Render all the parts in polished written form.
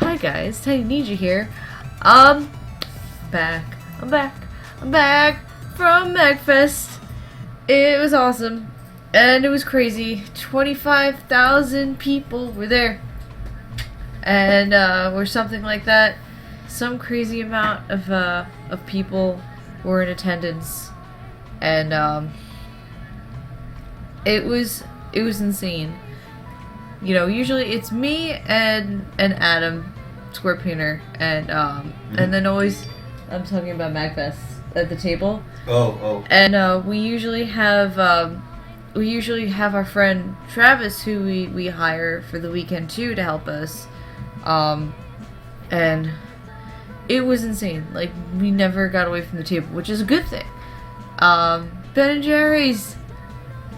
Hi guys, TinyNeenja here. I'm back from MagFest. It was awesome, and it was crazy. 25,000 people were there, and or something like that. Some crazy amount of people were in attendance, and it was insane. You know, usually it's me and Adam, Square Painter, and then always I'm talking about MagFest at the table. Oh. And we usually have our friend Travis, who we hire for the weekend too to help us, and it was insane. Like, we never got away from the table, which is a good thing. Ben and Jerry's.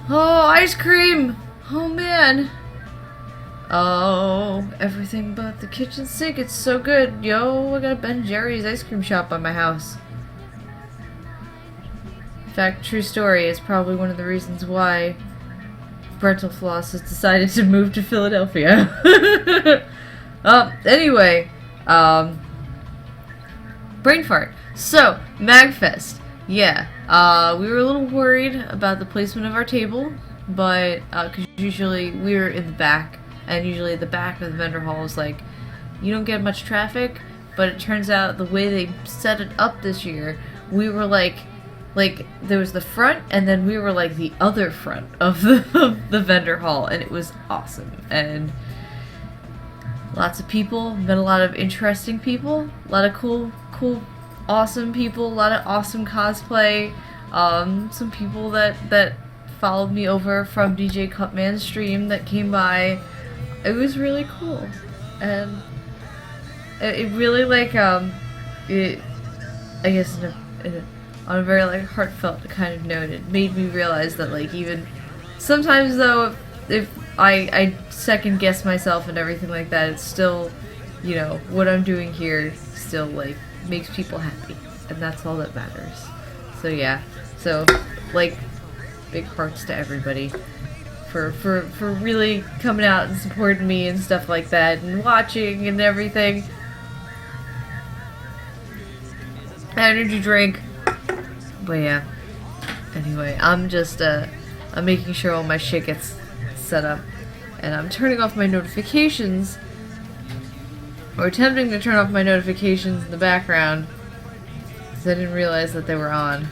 Oh, ice cream. Oh man. Oh, everything but the kitchen sink. It's so good. Yo, I got a Ben & Jerry's ice cream shop by my house. In fact, true story, it's probably one of the reasons why Brental Floss has decided to move to Philadelphia. Anyway, brain fart. So, MagFest. Yeah, we were a little worried about the placement of our table, but, because usually we were in the back. And usually the back of the vendor hall is like, you don't get much traffic, but it turns out the way they set it up this year, we were like there was the front, and then we were like the other front of the vendor hall, and it was awesome. And lots of people, met a lot of interesting people, a lot of cool, awesome people, a lot of awesome cosplay, some people that followed me over from DJ Cutman's stream that came by. It was really cool, and it really it, I guess on a very heartfelt kind of note, it made me realize that even sometimes though if I second guess myself and everything like that, it's still, you know, what I'm doing here still makes people happy, and that's all that matters. So yeah, so big hearts to everybody for really coming out and supporting me and stuff like that, and watching and everything. Energy drink. But yeah. Anyway, I'm just I'm making sure all my shit gets set up, and I'm turning off my notifications, or attempting to turn off my notifications in the background, because I didn't realize that they were on.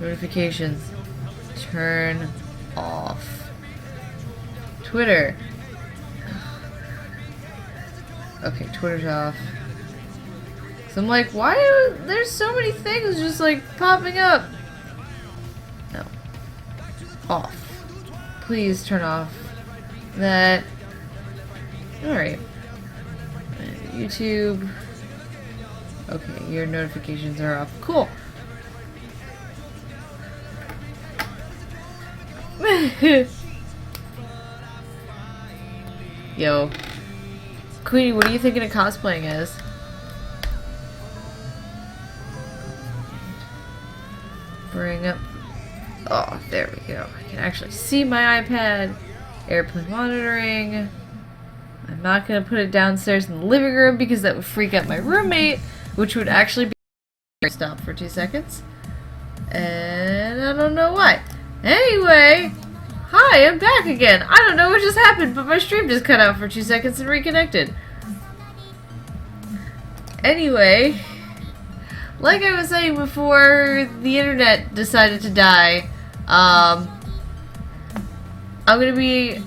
Notifications. Turn off. Twitter. Okay, Twitter's off. So I'm like, why are there's so many things just popping up? No. Off. Please turn off that. Alright. YouTube. Okay, your notifications are off. Cool. Yo. Queenie, what are you thinking of cosplaying as? Bring up... Oh, there we go. I can actually see my iPad. Airplane monitoring. I'm not going to put it downstairs in the living room because that would freak out my roommate, which would actually be... Stop for 2 seconds. And I don't know why. Anyway, hi, I'm back again. I don't know what just happened, but my stream just cut out for 2 seconds and reconnected. Anyway, like I was saying before the internet decided to die, I'm gonna be,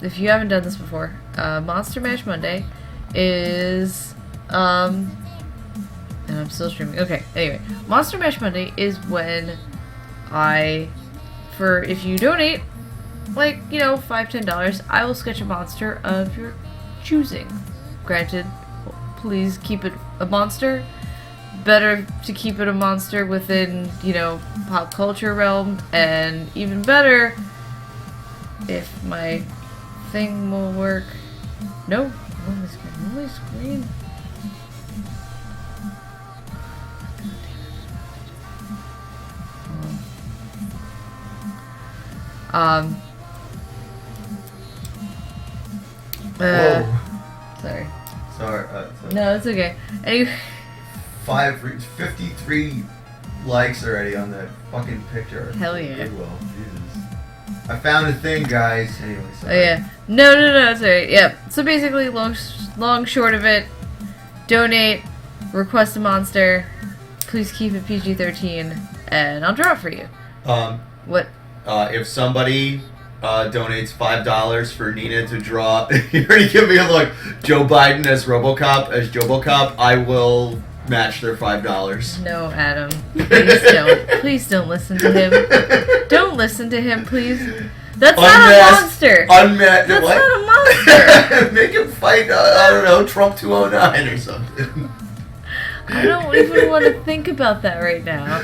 if you haven't done this before, Monster Mash Monday is, and I'm still streaming. Okay, anyway, Monster Mash Monday is when if you donate, $5, $10, I will sketch a monster of your choosing. Granted, please keep it a monster. Better to keep it a monster within, pop culture realm, and even better if my thing will work. No, only screen. Sorry. Sorry. No, it's okay. Anyway. 53 likes already on that fucking picture. Hell yeah. Goodwill. Jesus. I found a thing, guys. Anyway, sorry. Oh yeah. No, it's alright. Yep. So basically, long short of it, donate, request a monster, please keep it PG-13, and I'll draw it for you. What? If somebody donates $5 for Nina to draw, you already give me a look. Joe Biden as RoboCop, I will match their $5. No, Adam. Please don't. Please don't listen to him. Don't listen to him, please. That's not a monster. That's what? Not a monster. Make him fight, I don't know, Trump 209 or something. I don't even want to think about that right now.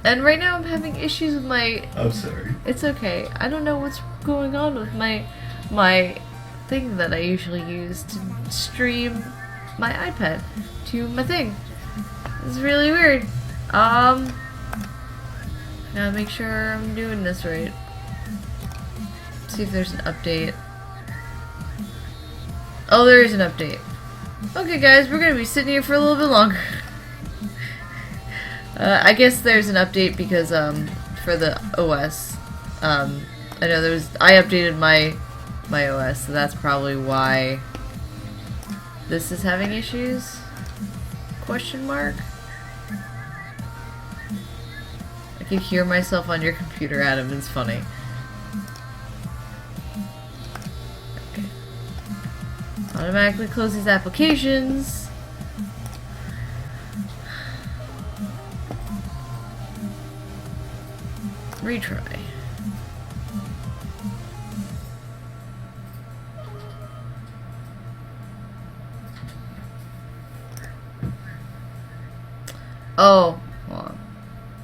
And right now I'm having issues with my... I'm sorry. It's okay. I don't know what's going on with my thing that I usually use to stream my iPad to my thing. It's really weird. Gotta make sure I'm doing this right. See if there's an update. Oh, there is an update. Okay, guys, we're gonna be sitting here for a little bit longer. I guess there's an update because for the OS. I know I updated my OS, so that's probably why this is having issues. Question mark. I can hear myself on your computer, Adam. It's funny. Okay. Automatically close these applications. Retry. Oh, well,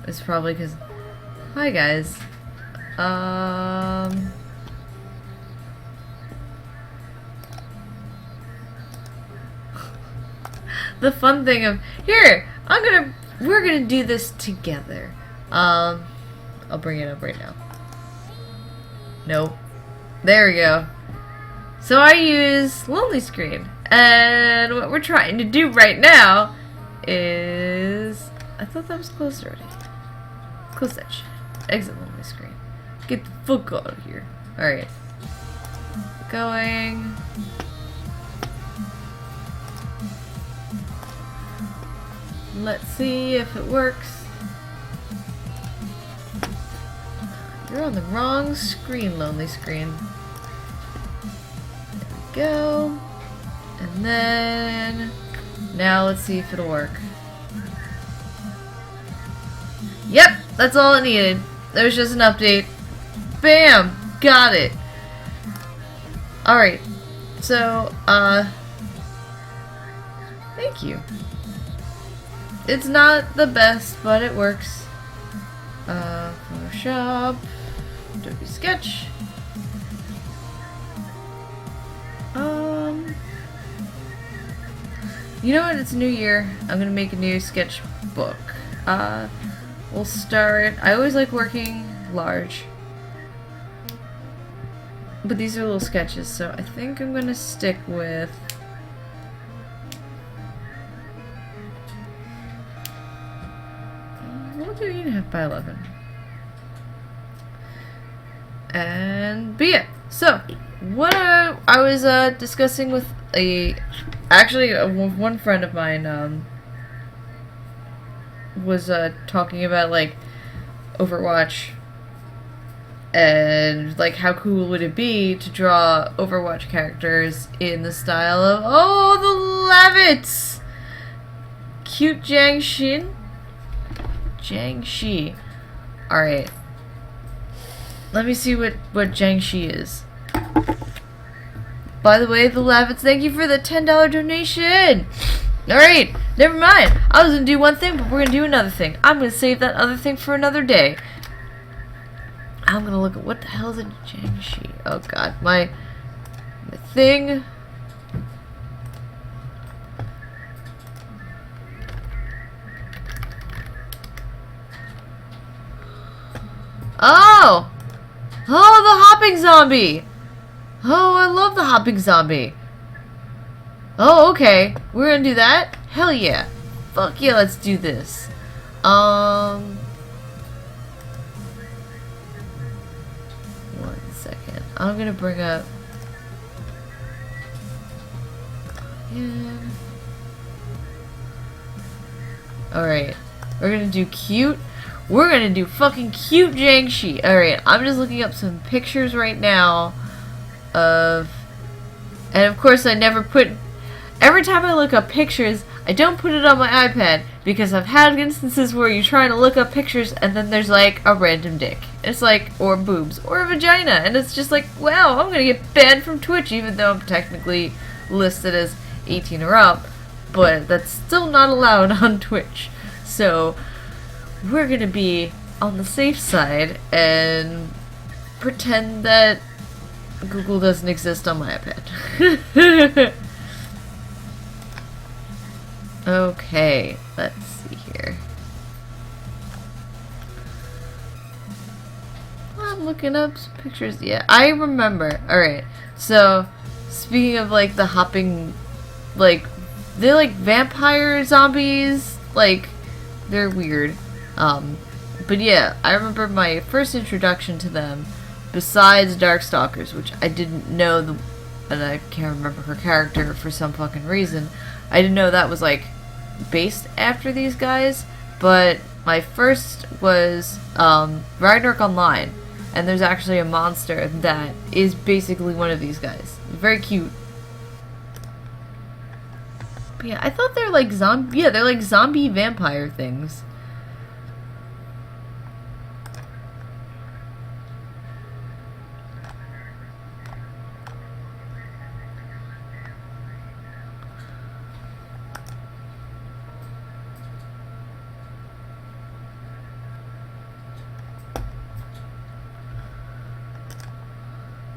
it's probably because... Hi, guys. The fun thing of... Here! We're gonna do this together. I'll bring it up right now. Nope. There we go. So I use Lonely Screen. And what we're trying to do right now is... I thought that was closed already. Close that shit. Exit Lonely Screen. Get the fuck out of here. Alright. Going. Let's see if it works. You're on the wrong screen, Lonely Screen. There we go. And then... Now let's see if it'll work. Yep, that's all it needed. There was just an update. Bam! Got it. Alright. So, thank you. It's not the best, but it works. Photoshop. Adobe Sketch. You know what? It's a new year. I'm gonna make a new sketchbook. We'll start. I always like working large, but these are little sketches, so I think I'm gonna stick with. We'll do 8.5 by 11. And but yeah. So what I was discussing with one friend of mine was talking about like Overwatch and like how cool would it be to draw Overwatch characters in the style of the Levitts, cute Jiang Shi. All right, let me see what Jiang Shi is. By the way, the Levitts, thank you for the $10 donation. Alright, never mind. I was going to do one thing, but we're going to do another thing. I'm going to save that other thing for another day. I'm going to look at what the hell is a Jiang Shi. Oh god, my thing. Oh! Oh, the hopping zombie! Oh, I love the hopping zombie. Oh, okay. We're gonna do that? Hell yeah. Fuck yeah, let's do this. 1 second. I'm gonna bring up... Yeah. Alright. We're gonna do cute. We're gonna do fucking cute Jiangxi. Alright, I'm just looking up some pictures right now of... And of course I never put... Every time I look up pictures, I don't put it on my iPad because I've had instances where you try to look up pictures and then there's like a random dick. It's like, or boobs, or a vagina. And it's just like, wow, I'm gonna get banned from Twitch even though I'm technically listed as 18 or up. But that's still not allowed on Twitch. So, we're gonna be on the safe side and pretend that Google doesn't exist on my iPad. Okay, let's see here. I'm looking up some pictures. Yeah, I remember. Alright, so speaking of like the hopping, like, they're like vampire zombies. Like, they're weird. But yeah, I remember my first introduction to them, besides Darkstalkers, which I didn't know, and I can't remember her character for some fucking reason. I didn't know that was like based after these guys, but my first was Ragnarok Online, and there's actually a monster that is basically one of these guys. Very cute. But yeah, I thought they're like zombie. Yeah, they're like zombie vampire things.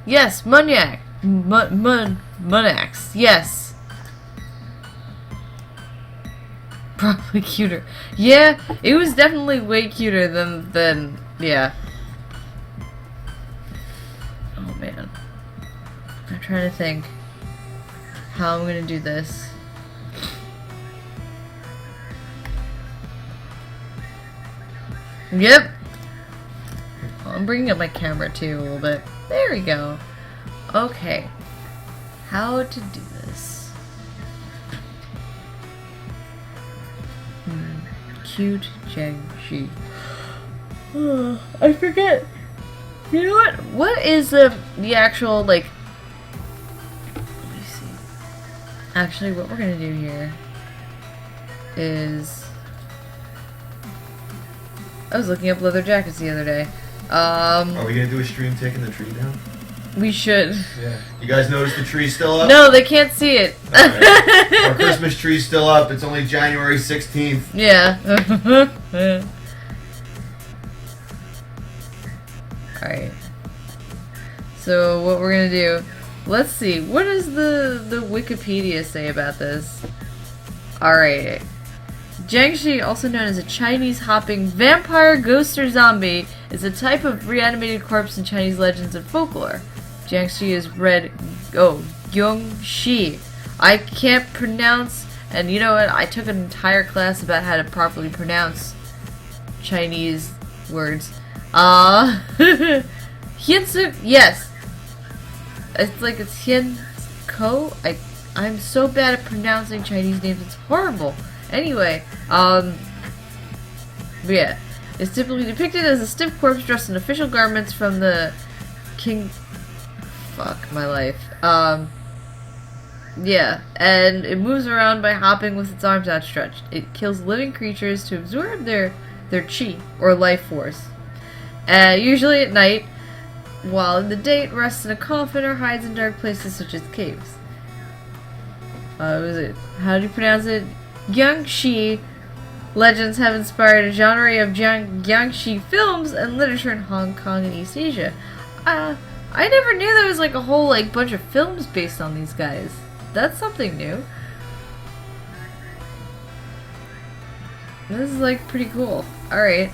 Yes, Munyak. Munax. Yes. Probably cuter. Yeah, it was definitely way cuter than yeah. Oh man. I'm trying to think how I'm gonna do this. Yep. I'm bringing up my camera too a little bit. There we go. Okay. How to do this? Cute Jiangxi. I forget. You know what? What is the actual, like... Let me see. Actually, what we're gonna do here is... I was looking up leather jackets the other day. Are we gonna do a stream taking the tree down? We should. Yeah. You guys notice the tree's still up? No, they can't see it. Right. Our Christmas tree's still up. It's only January 16th. Yeah. Alright. So what we're gonna do, let's see, what does the Wikipedia say about this? Alright. Jiangxi, also known as a Chinese hopping vampire, ghost, or zombie, is a type of reanimated corpse in Chinese legends and folklore. Jiangxi is Gyeongxi. I can't pronounce, and you know what, I took an entire class about how to properly pronounce Chinese words. Hiansu, yes. It's like it's Hianko. I'm so bad at pronouncing Chinese names, it's horrible. Anyway, but yeah, it's typically depicted as a stiff corpse dressed in official garments from the king. Fuck my life. Yeah, and it moves around by hopping with its arms outstretched. It kills living creatures to absorb their chi or life force. Usually at night, while in the day it rests in a coffin or hides in dark places such as caves. What was it? How do you pronounce it? Jiangxi legends have inspired a genre of Jiangxi films and literature in Hong Kong and East Asia. I never knew there was like a whole like bunch of films based on these guys. That's something new. This is like pretty cool. Alright.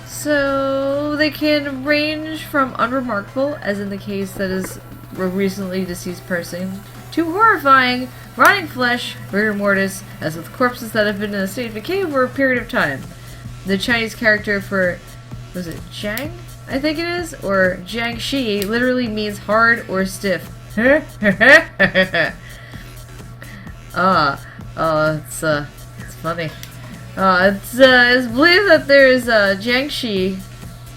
So they can range from unremarkable, as in the case that is a recently deceased person, to horrifying rotting flesh, rigor mortis, as with corpses that have been in a state of decay over a period of time. The Chinese character for, was it Jiang? I think it is, or Jiangxi, literally means hard or stiff. It's funny. It's believed that there's Jiangxi,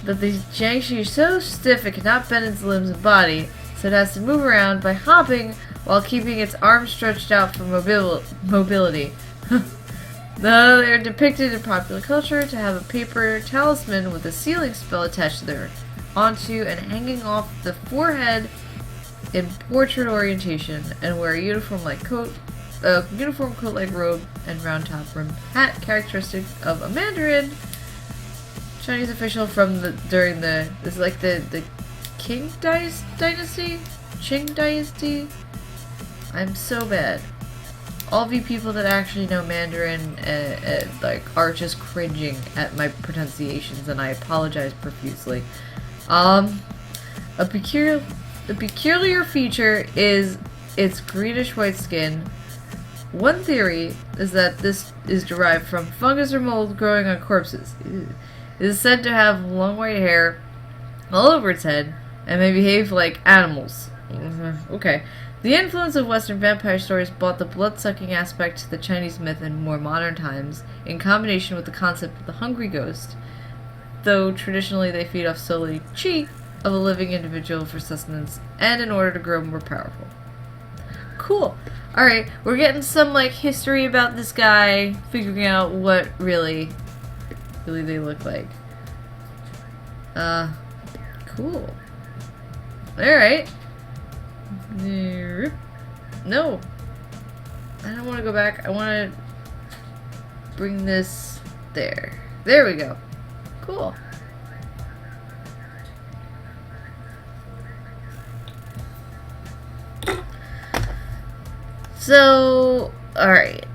that the Jiangxi is so stiff it cannot bend its limbs and body, so it has to move around by hopping while keeping its arms stretched out for mobility. Though they are depicted in popular culture to have a paper talisman with a sealing spell attached to their onto and hanging off the forehead in portrait orientation, and wear a uniform coat-like robe and round top rimmed hat, characteristic of a Mandarin Chinese official from the Qing dynasty, Qing dynasty. I'm so bad. All of you people that actually know Mandarin are just cringing at my pronunciations, and I apologize profusely. A peculiar feature is its greenish white skin. One theory is that this is derived from fungus or mold growing on corpses. It is said to have long white hair all over its head and may behave like animals. Okay. The influence of Western vampire stories brought the blood-sucking aspect to the Chinese myth in more modern times, in combination with the concept of the hungry ghost, though traditionally they feed off solely qi of a living individual for sustenance and in order to grow more powerful. Cool. Alright, we're getting some history about this guy, figuring out what really they look like. Cool. Alright. No. I don't want to go back. I want to bring this there. There we go. Cool. So, alright.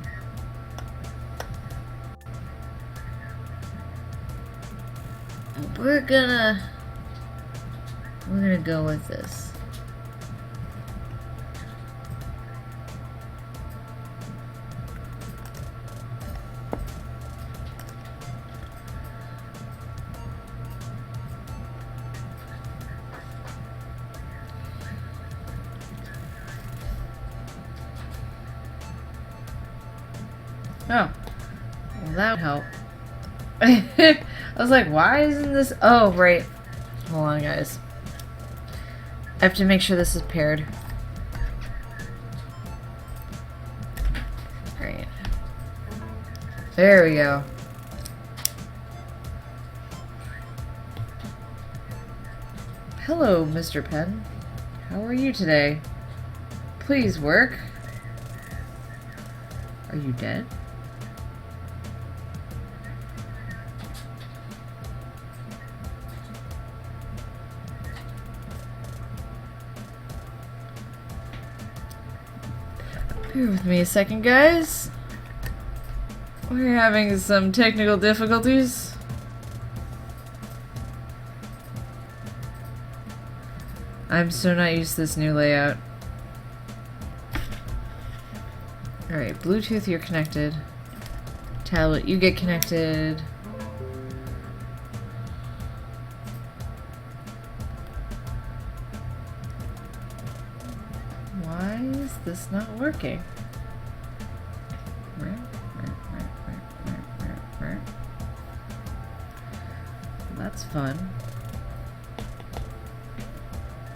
We're gonna go with this. Oh, well, that would help. I was like, why isn't this? Oh, right. Hold on, guys. I have to make sure this is paired. Great. There we go. Hello, Mr. Penn. How are you today? Please work. Are you dead? Bear with me a second, guys. We're having some technical difficulties. I'm so not used to this new layout. Alright, Bluetooth, you're connected. Tablet, you get connected. Why is this not working? That's fun.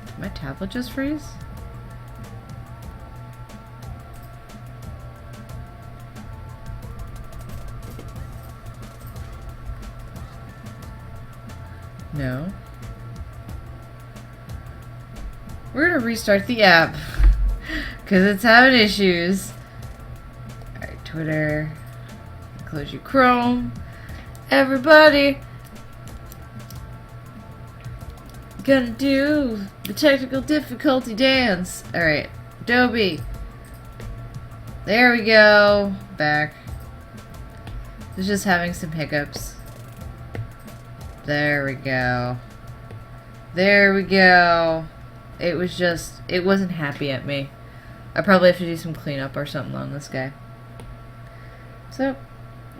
Did my tablet just freeze? No. We're gonna restart the app because it's having issues. Alright, Twitter. Close your Chrome. Everybody, gonna do the technical difficulty dance. Alright, Adobe. There we go. Back. It's just having some hiccups. There we go. There we go. It wasn't happy at me. I probably have to do some cleanup or something on this guy. So,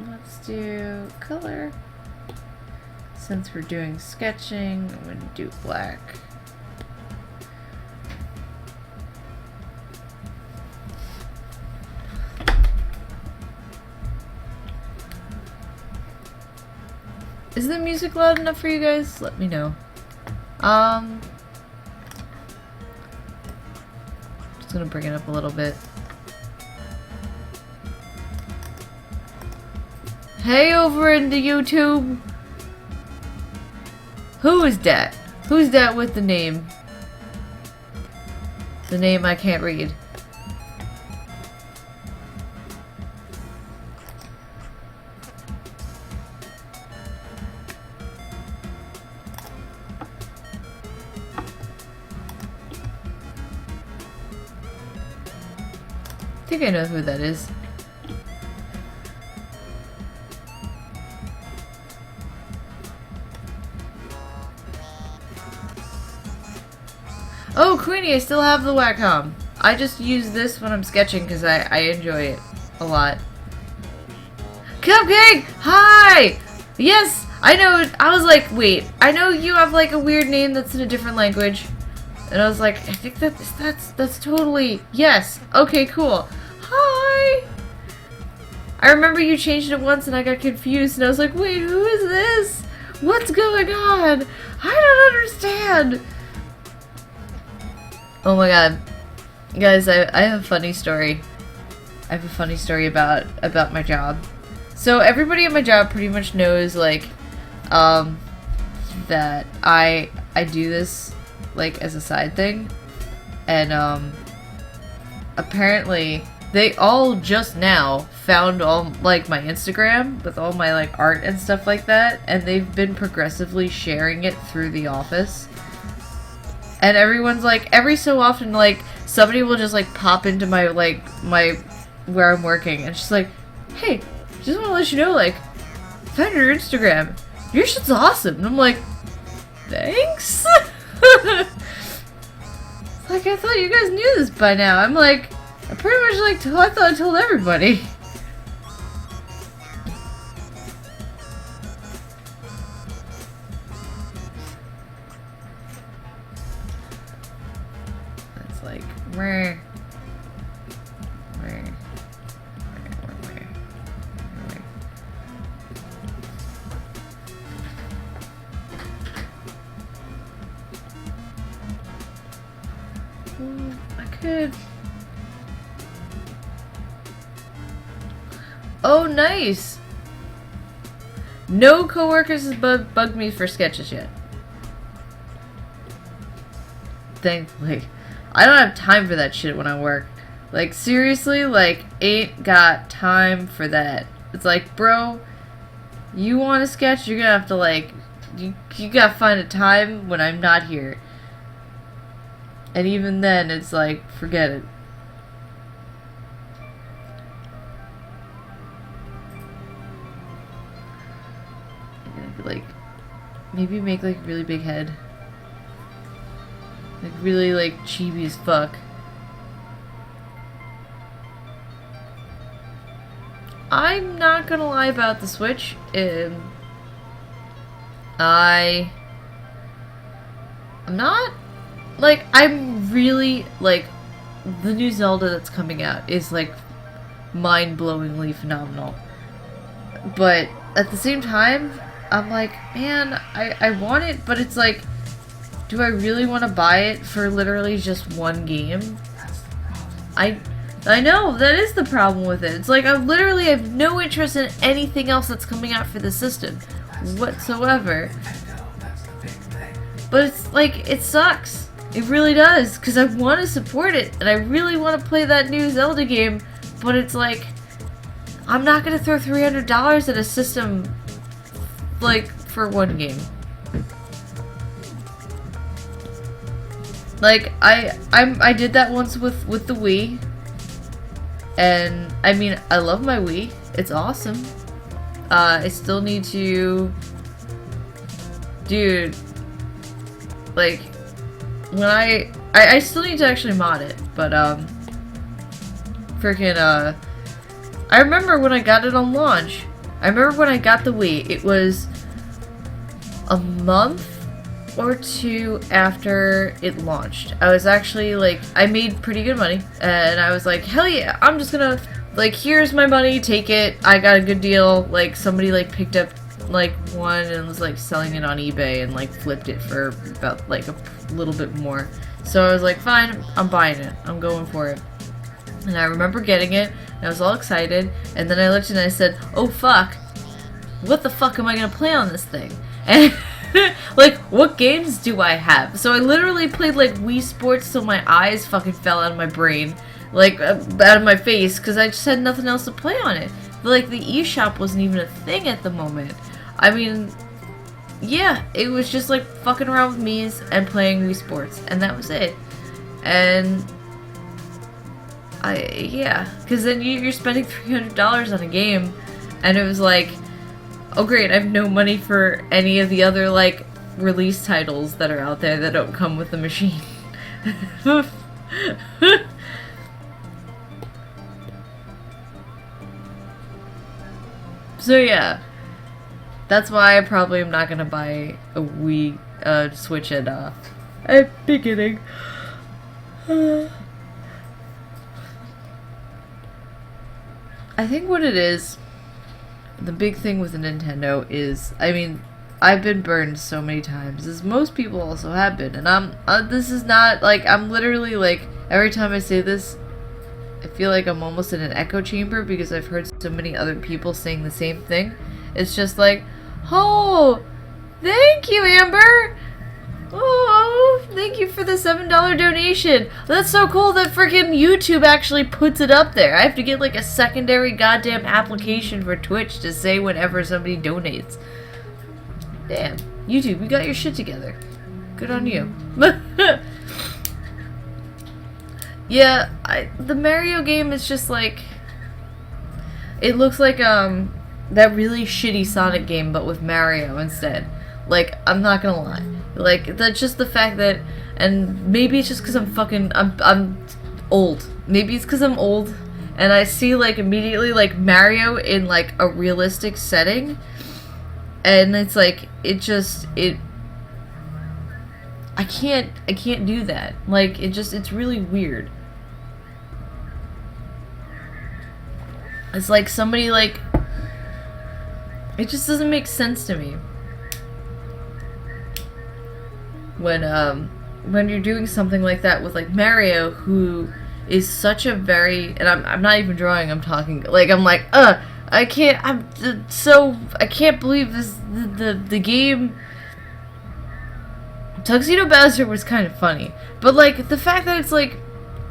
let's do color. Since we're doing sketching, I'm going to do black. Is the music loud enough for you guys? Let me know. Just gonna bring it up a little bit. Hey, over in the YouTube! Who is that? Who's that with the name? The name I can't read. I think I know who that is. Oh, Queenie, I still have the Wacom. I just use this when I'm sketching because I enjoy it a lot. Cupcake! Hi! Yes, I know. I was like, wait, I know you have like a weird name that's in a different language. And I was like, I think that's totally, yes. Okay, cool. Hi! I remember you changed it once and I got confused and I was like, wait, who is this? What's going on? I don't understand. Oh my god. Guys, I have a funny story. I have a funny story about my job. So everybody at my job pretty much knows like that I do this like as a side thing. And apparently they all just now found all like my Instagram with all my like art and stuff like that, and they've been progressively sharing it through the office. And everyone's like, every so often, like, somebody will just, like, pop into my, like, where I'm working. And she's like, hey, just want to let you know, like, found your Instagram. Your shit's awesome. And I'm like, thanks? Like, I thought you guys knew this by now. I'm like, I pretty much, like, I thought I told everybody. Like, where? I could. Oh, nice! No coworkers has bugged me for sketches yet. Thankfully. I don't have time for that shit when I work. Like, seriously, like, ain't got time for that. It's like, bro, you want to sketch, you're gonna have to, like, you gotta find a time when I'm not here. And even then, it's like, forget it. Like, maybe make, like, a really big head. Like, really, like, chibi as fuck. I'm not gonna lie about the Switch. I'm not, like, I'm really, like, the new Zelda that's coming out is, like, mind-blowingly phenomenal. But at the same time, I'm like, man, I want it, but it's like, do I really want to buy it for literally just one game? I know, that is the problem with it. It's like, I literally have no interest in anything else that's coming out for the system whatsoever. But it's like, it sucks. It really does, because I want to support it, and I really want to play that new Zelda game, but it's like, I'm not going to throw $300 at a system, like, for one game. Like, I did that once with the Wii. And, I mean, I love my Wii. It's awesome. I still need to... Dude. Like, when I still need to actually mod it. But, freaking, I remember when I got it on launch. I remember when I got the Wii, it was a month or two after it launched. I was actually, like, I made pretty good money, and I was like, hell yeah, I'm just gonna, like, here's my money, take it, I got a good deal. Like, somebody, like, picked up, like, one and was, like, selling it on eBay and, like, flipped it for about, like, a little bit more. So I was like, fine, I'm buying it, I'm going for it. And I remember getting it, and I was all excited, and then I looked and I said, oh fuck, what the fuck am I gonna play on this thing? And, like, what games do I have? So I literally played, like, Wii Sports till my eyes fucking fell out of my brain, like, out of my face, because I just had nothing else to play on it. But, like, the eShop wasn't even a thing at the moment. I mean, yeah, it was just, like, fucking around with Mii's and playing Wii Sports, and that was it. And yeah, because then you're spending $300 on a game, and it was like, oh great, I have no money for any of the other, like, release titles that are out there that don't come with the machine. So yeah, that's why I probably am not gonna buy a Wii Switch at beginning. I think what it is, the big thing with a Nintendo is, I mean, I've been burned so many times, as most people also have been, and this is not, like, I'm literally, like, every time I say this, I feel like I'm almost in an echo chamber, because I've heard so many other people saying the same thing. It's just like, oh, thank you, Amber! Oh, thank you for the $7 donation. That's so cool that freaking YouTube actually puts it up there. I have to get, like, a secondary goddamn application for Twitch to say whenever somebody donates. Damn. YouTube, you got your shit together. Good on you. Yeah, the Mario game is just, like, it looks like, that really shitty Sonic game, but with Mario instead. Like, I'm not gonna lie. Like, that's just the fact that, and maybe it's just because I'm old. Maybe it's because I'm old, and I see, like, immediately, like, Mario in, like, a realistic setting, and it's like, I can't do that. Like, it's really weird. It's like somebody, like, it just doesn't make sense to me. When you're doing something like that with, like, Mario, who is such a very, and I'm not even drawing, I'm talking, like, I'm like, I can't believe this, the game, Tuxedo Bowser was kind of funny, but, like, the fact that it's, like,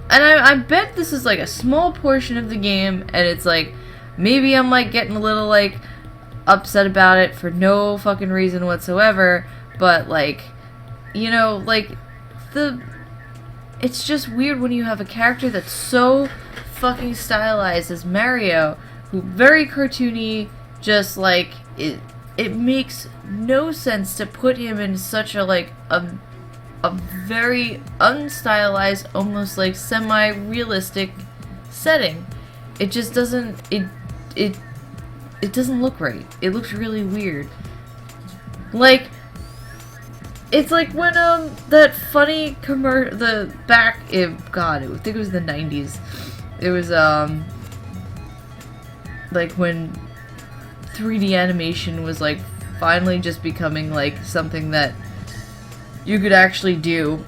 and I bet this is, like, a small portion of the game, and it's, like, maybe I'm, like, getting a little, like, upset about it for no fucking reason whatsoever, but, like, you know, like, it's just weird when you have a character that's so fucking stylized as Mario, who very cartoony, just, like, it makes no sense to put him in such a, like, a very unstylized, almost, like, semi-realistic setting. It just doesn't, it doesn't look right. It looks really weird. Like, it's like when, that funny God, I think it was the 90s. It was, like, when 3D animation was, like, finally just becoming, like, something that you could actually do,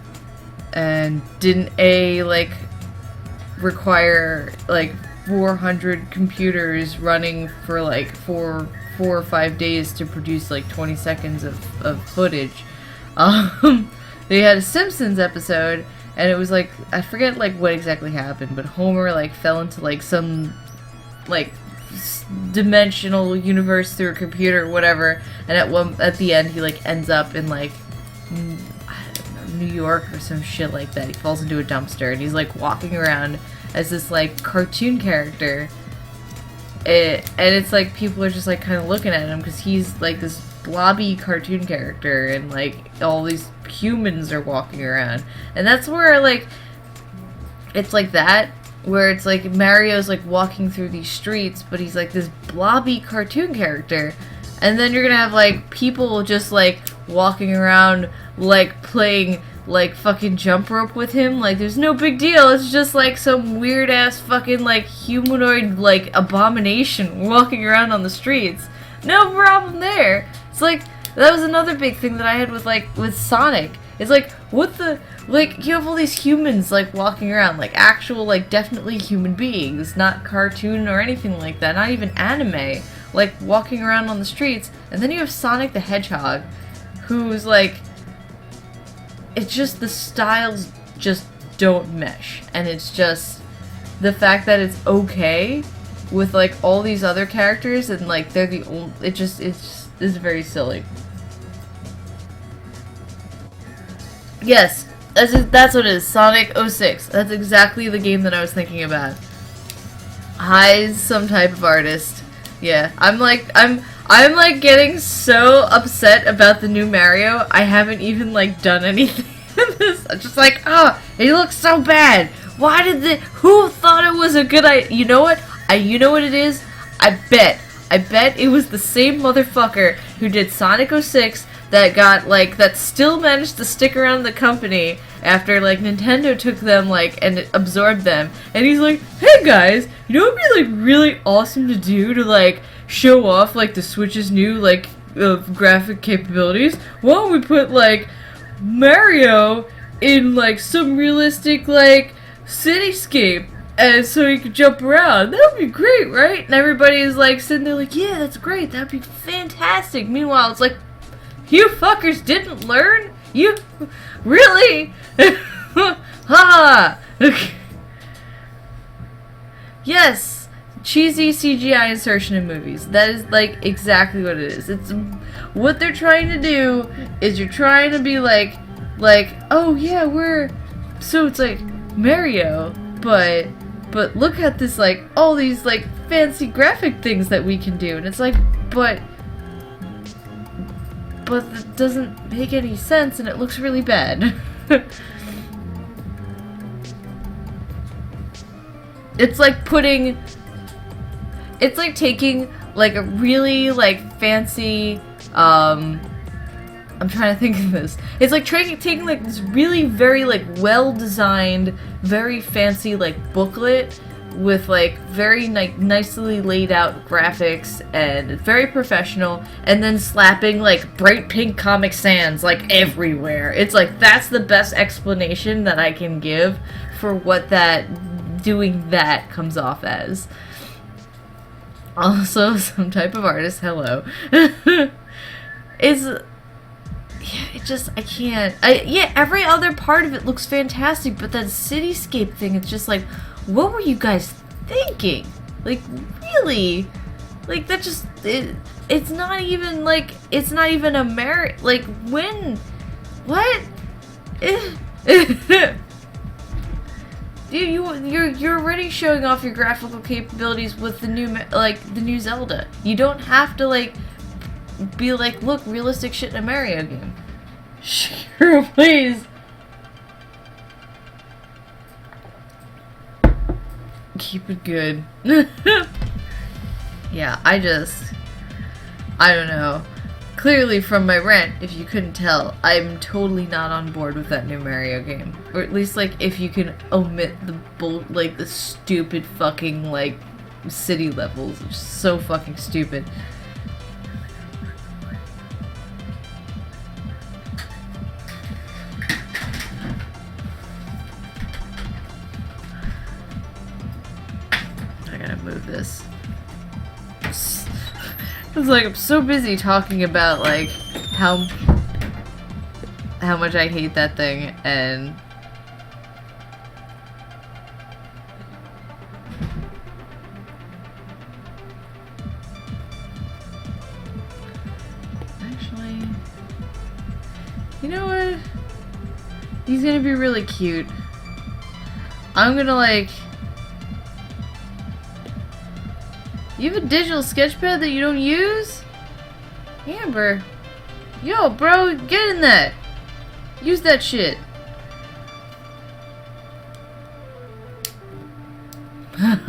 and didn't, like, require, like, 400 computers running for, like, four or 5 days to produce, like, 20 seconds of footage. They had a Simpsons episode, and it was, like, I forget, like, what exactly happened, but Homer, like, fell into, like, some, like, dimensional universe through a computer or whatever, and at the end he, like, ends up in, like, I don't know, New York or some shit like that. He falls into a dumpster, and he's, like, walking around as this, like, cartoon character, and it's, like, people are just, like, kind of looking at him, because he's, like, this blobby cartoon character, and, like, all these humans are walking around, and that's where, like, it's like that, where it's like Mario's like walking through these streets, but he's like this blobby cartoon character. And then you're gonna have like people just like walking around like playing like fucking jump rope with him. Like there's no big deal. It's just like some weird ass fucking like humanoid like abomination walking around on the streets. No problem there. It's like that was another big thing that I had with Sonic. It's like what the like you have all these humans like walking around, like actual like definitely human beings, not cartoon or anything like that, not even anime, like walking around on the streets, and then you have Sonic the Hedgehog, who's like, it's just the styles just don't mesh, and it's just the fact that it's okay with like all these other characters and like they're the only, it's very silly. Yes, that's what it is. Sonic 06. That's exactly the game that I was thinking about. Hi's some type of artist. Yeah, I'm like getting so upset about the new Mario. I haven't even like done anything in this. I'm just like, it looks so bad. Why did who thought it was a good idea? You know what? You know what it is? I bet it was the same motherfucker who did Sonic 06 that got like that still managed to stick around the company after like Nintendo took them like and absorbed them, and he's like, hey guys, you know what would be like really awesome to do to like show off like the Switch's new like graphic capabilities? Why don't we put like Mario in like some realistic like cityscape, and so he could jump around? That would be great, right? And everybody's like sitting there like, yeah, that's great, that'd be fantastic. Meanwhile, it's like, you fuckers didn't learn? You really? Ha! Yes, cheesy CGI insertion in movies. That is like exactly what it is. It's what they're trying to do is you're trying to be like, oh yeah, so it's like Mario, but look at this like all these like fancy graphic things that we can do, and it's like, but it doesn't make any sense, and it looks really bad. It's like taking like a really like fancy, I'm trying to think of this. It's like taking like this really very like well-designed, very fancy like booklet with like very nicely laid out graphics and very professional, and then slapping like bright pink Comic Sans like everywhere. It's like that's the best explanation that I can give for what doing that comes off as. Also, some type of artist. Hello. I can't. Every other part of it looks fantastic, but that cityscape thing, it's just like, what were you guys thinking? Like, really? Like, that just, it's not even a merit. Like, when? What? Dude, you're already showing off your graphical capabilities with the new Zelda. You don't have to, like, be like, look, realistic shit in a Mario game. Sure, please. Keep it good. Yeah, I don't know. Clearly from my rant, if you couldn't tell, I'm totally not on board with that new Mario game. Or at least, like, if you can omit the stupid fucking, like, city levels. It's so fucking stupid. I gotta move this. It's like I'm so busy talking about like how much I hate that thing, and actually, you know what? He's gonna be really cute. I'm gonna like. You have a digital sketchpad that you don't use? Amber. Yo, bro, get in that. Use that shit.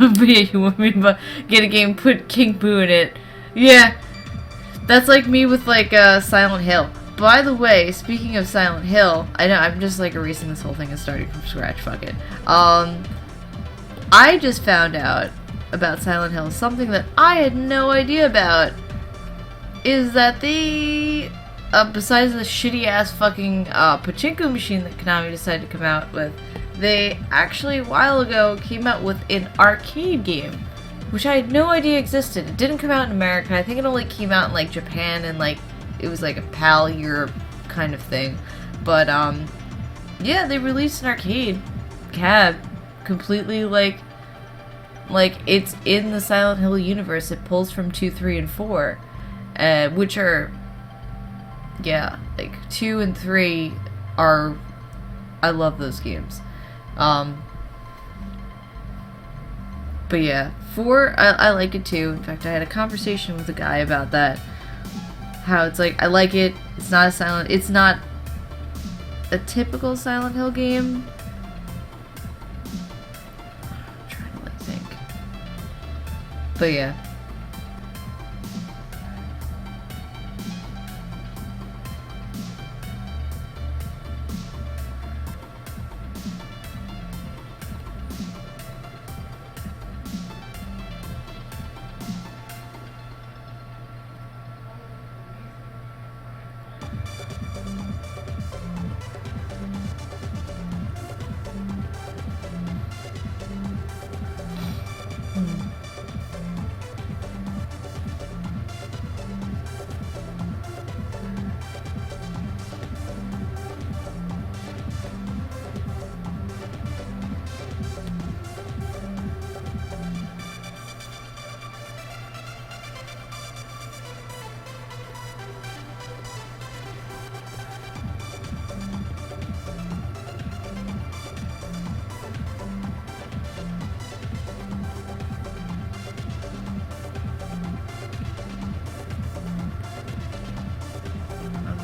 But yeah, you want me to get a game, put King Boo in it. Yeah. That's like me with like Silent Hill. By the way, speaking of Silent Hill, I know I'm just like erasing this whole thing and starting from scratch. Fuck it. I just found out about Silent Hill something that I had no idea about. Is that they, besides the shitty ass fucking pachinko machine that Konami decided to come out with, they actually a while ago came out with an arcade game, which I had no idea existed. It didn't come out in America. I think it only came out in like Japan and like it was like a PAL Europe kind of thing. But yeah, they released an arcade cab completely like it's in the Silent Hill universe. It pulls from 2, 3, and 4, which are, yeah, like 2 and 3 are, I love those games. But yeah, 4, I like it too. In fact, I had a conversation with a guy about that. How it's like, I like it. It's not a typical Silent Hill game. I'm trying to like think. But yeah.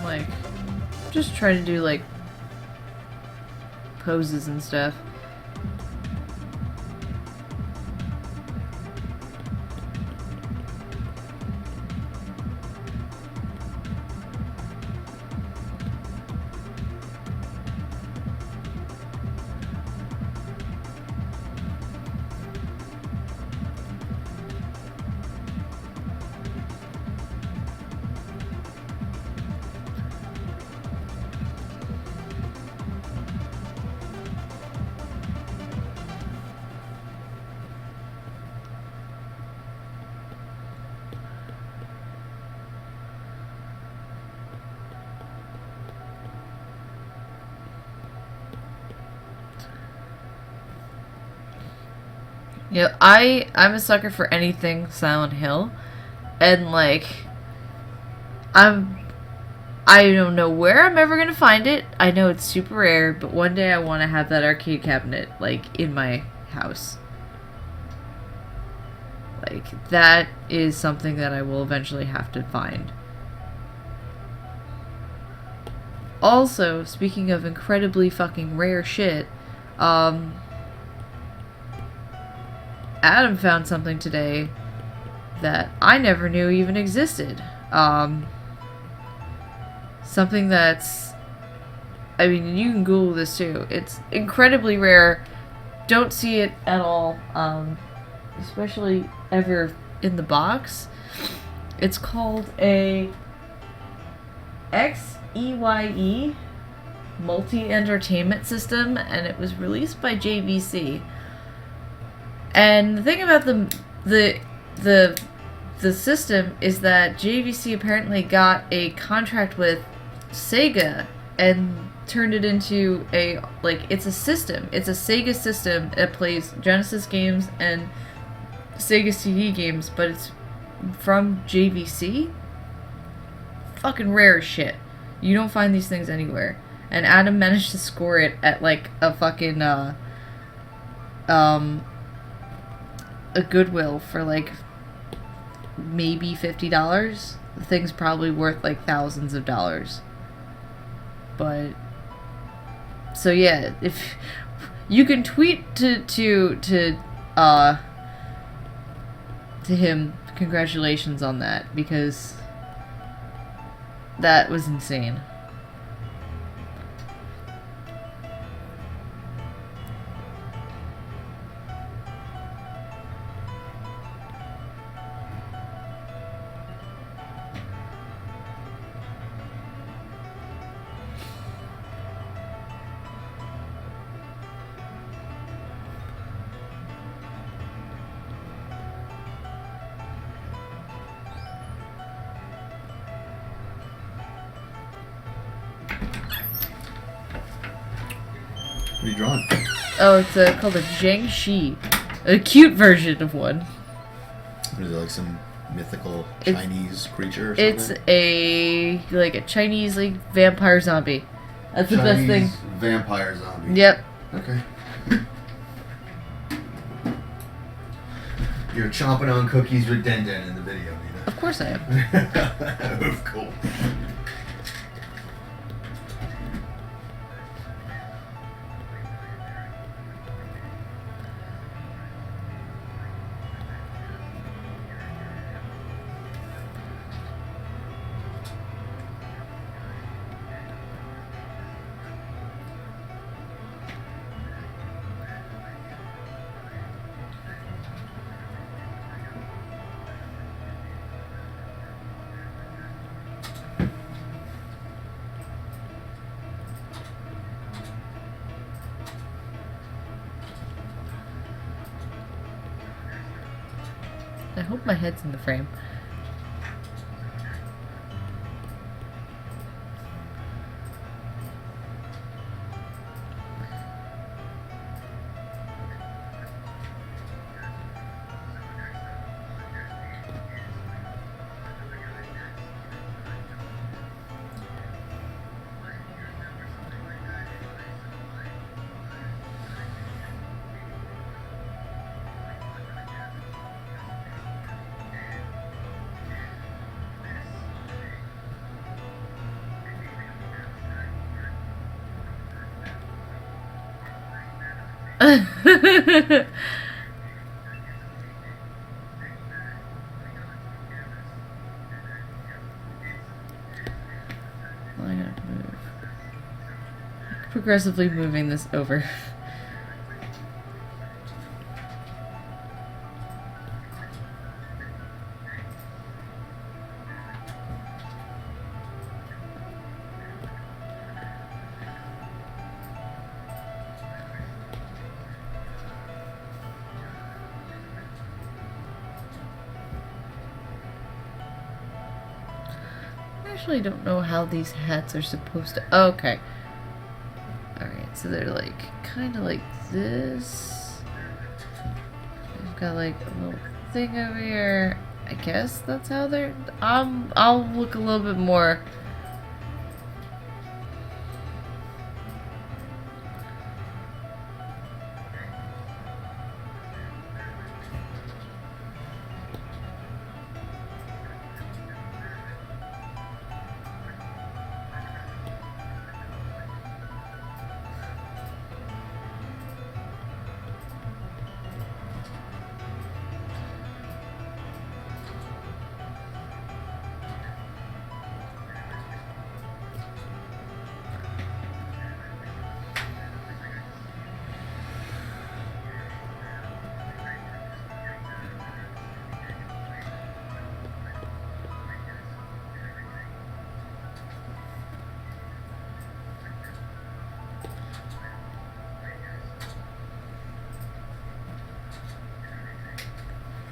Like, just try to do like poses and stuff. Yeah, I'm a sucker for anything Silent Hill, and like I don't know where I'm ever gonna find it. I know it's super rare, but one day I want to have that arcade cabinet like in my house. Like that is something that I will eventually have to find. Also, speaking of incredibly fucking rare shit, Adam found something today that I never knew even existed. Something that's, I mean, you can Google this too. It's incredibly rare. Don't see it at all, especially ever in the box. It's called a XEYE multi-entertainment system, and it was released by JVC. And the thing about the system is that JVC apparently got a contract with Sega and turned it into a, like, it's a system. It's a Sega system that plays Genesis games and Sega CD games, but it's from JVC. Fucking rare as shit. You don't find these things anywhere. And Adam managed to score it at like a fucking a Goodwill for like maybe $50. The thing's probably worth like thousands of dollars. But so yeah, if you can tweet to to him, congratulations on that, because that was insane. What are you drawing? Oh, it's called a Jiangxi. A cute version of one. What is it, like some mythical Chinese creature or something? It's a Chinese vampire zombie. That's the best thing. Vampire zombie. Yep. Okay. You're chomping on cookies with Den Den in the video, Nina. Of course I am. Of course. I hope my head's in the frame. I have to move. Progressively moving this over. I actually don't know how these hats are supposed to... Okay. Alright, so they're kind of like this. We've got a little thing over here. I guess that's how they're... I'll look a little bit more.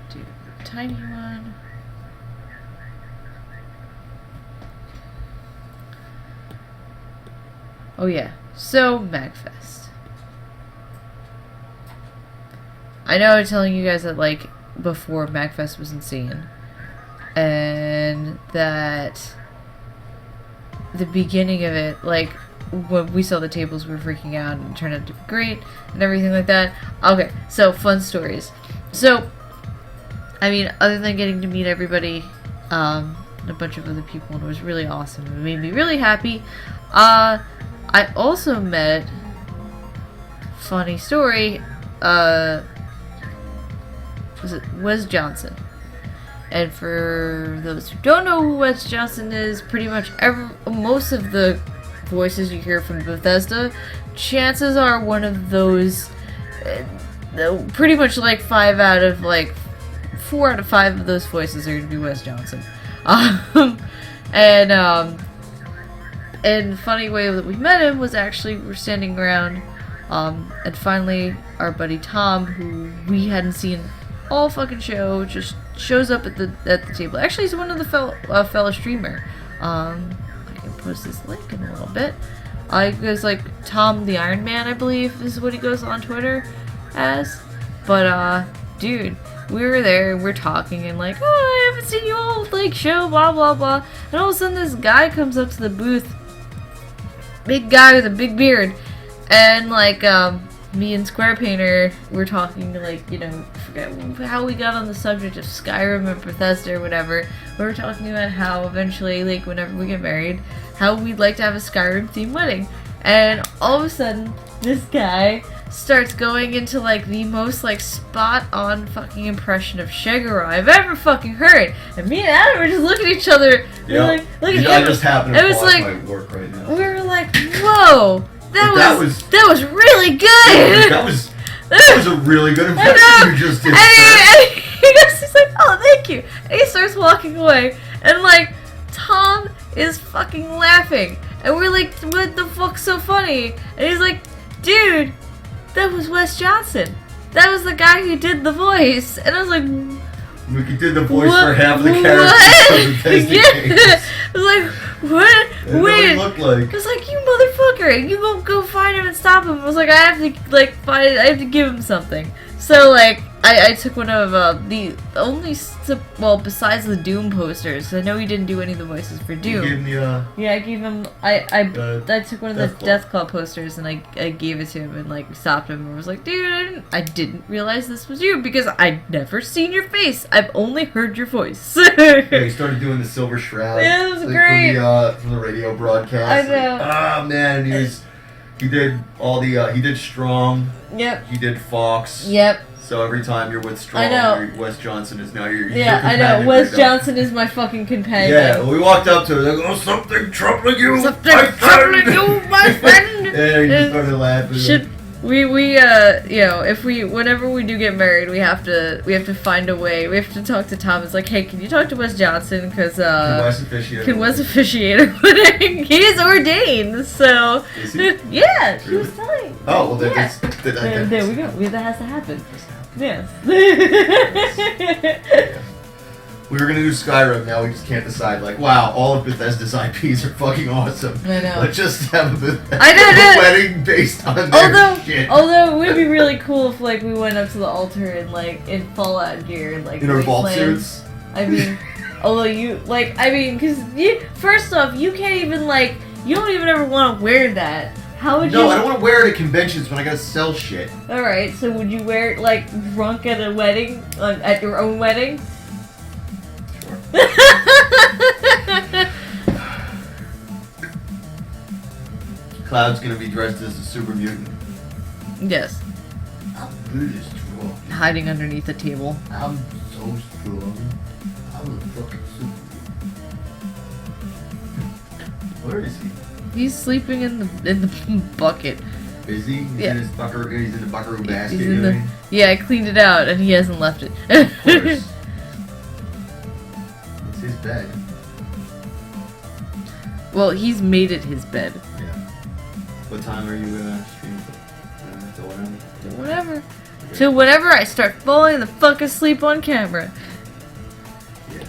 Do the tiny one. Oh yeah, so MagFest. I know I was telling you guys that before MagFest was insane, and that the beginning of it, when we saw the tables, we were freaking out and it turned out to be great and everything like that. Okay, so fun stories. So, I mean, other than getting to meet everybody, and a bunch of other people, and it was really awesome. It made me really happy. I also met, funny story, was it Wes Johnson? And for those who don't know who Wes Johnson is, pretty much most of the voices you hear from Bethesda, chances are one of those, pretty much like 4 out of 5 of those voices are going to be Wes Johnson. And the funny way that we met him was actually we're standing around, and finally our buddy Tom, who we hadn't seen all fucking show, just shows up at the table. Actually, he's one of the fellow streamer. I can post this link in a little bit. He goes like Tom the Iron Man, I believe is what he goes on Twitter as. But dude, we were there, we're talking, and like, oh, I haven't seen you all show, blah blah blah. And all of a sudden, this guy comes up to the booth, big guy with a big beard, and me and Square Painter were talking, forget how we got on the subject of Skyrim and Bethesda or whatever. We were talking about how eventually, whenever we get married, how we'd like to have a Skyrim themed wedding. And all of a sudden, this guy starts going into the most spot on fucking impression of Shigoro I've ever fucking heard. And me and Adam were just looking at each other. Yeah. Look at I just happened to pause my work right now. We were like, whoa, that was really good. That was a really good impression you just did. And he's like, oh, thank you. And he starts walking away. And Tom is fucking laughing. And we're like, what the fuck's so funny? And he's like, dude, that was Wes Johnson. That was the guy who did the voice. And I was like, we did the voice for half the characters. Yeah. I was like, what? Wait. He looked like. I was like, you motherfucker! You won't go find him and stop him. I was like, I have to I have to give him something. So I took one of the only besides the Doom posters. I know he didn't do any of the voices for Doom. You gave him yeah, I gave him. I took one of the Deathclaw posters and I gave it to him and stopped him and was like, dude, I didn't realize this was you because I'd never seen your face. I've only heard your voice. Yeah, he started doing the Silver Shroud. Yeah, it was great. From the radio broadcast. I know. Oh man, he did all the he did Strong. Yep. He did Fox. Yep. So every time you're with Strong, Wes Johnson is now your yeah, I know. Wes Johnson is my fucking companion. Yeah, we walked up to him like, oh, something troubling you, something troubling you, my friend. Yeah, he just started laughing. Whenever we do get married, we have to find a way. We have to talk to Tom. It's like, hey, can you talk to Wes Johnson? Because can Wes officiate our wedding? He is ordained, so is he? Yeah, he was telling. Oh well, there we go. That has to happen. Yes. Yeah. We were gonna do Skyrim, now we just can't decide. Wow, all of Bethesda's IPs are fucking awesome. I know. Let's just have a wedding based on their shit. Although it would be really cool if we went up to the altar in Fallout gear and in our vault suits. I mean, because first off, you can't even you don't even ever want to wear that. How would you? No, I don't want to wear it at conventions when I gotta sell shit. All right, so would you wear it drunk at a wedding, at your own wedding? Cloud's gonna be dressed as a super mutant. Yes. I'm really strong. Hiding underneath a table. I'm so strong. I'm a fucking super mutant. Where is he? He's sleeping in the bucket. Is he? He's in his buckaroo. He's in the buckaroo basket. Yeah, I cleaned it out and he hasn't left it. Of course. It's his bed. Well, he's made it his bed. Yeah. What time are you streaming? Till whatever. Okay. Till whenever I start falling the fuck asleep on camera. Yeah.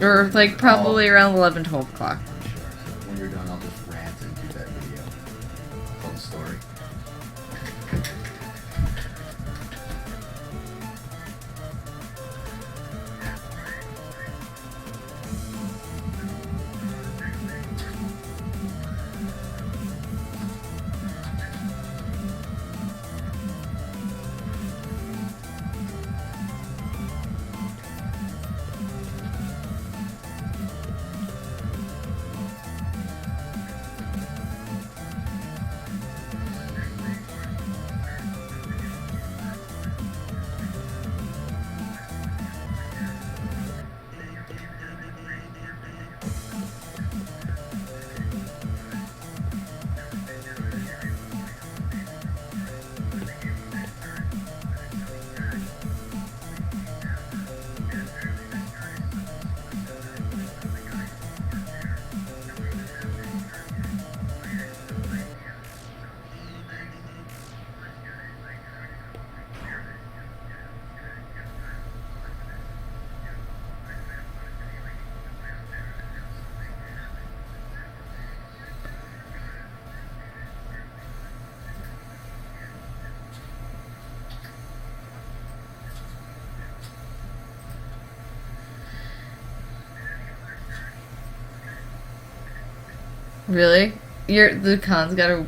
Or probably around 11, 12 o'clock. I'm sure. So when you're done, I'll just rant and do that video. I'll tell the story. Really? The con's got a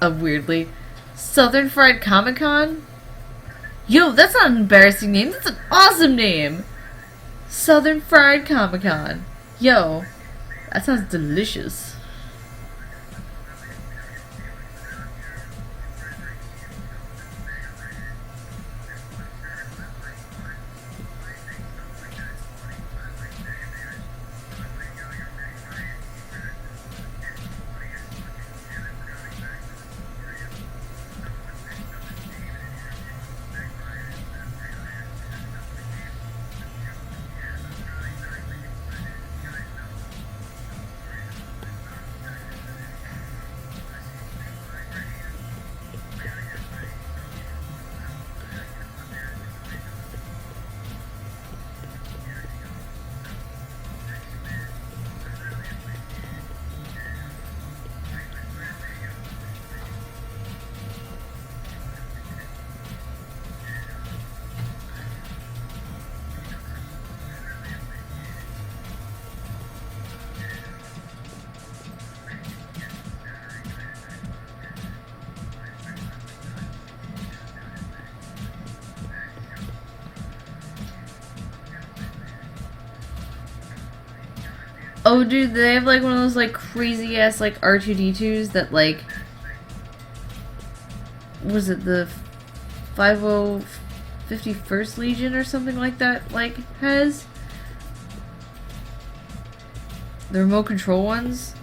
weirdly Southern Fried Comic Con? Yo, that's not an embarrassing name. That's an awesome name. Southern Fried Comic Con. Yo, that sounds delicious. Oh, dude, they have like one of those like crazy ass like R2D2s that like, was it the 51st Legion or something like that? Like has the remote control ones.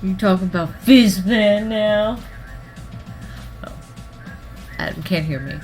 You talking about Fizzman now? Oh. Adam can't hear me.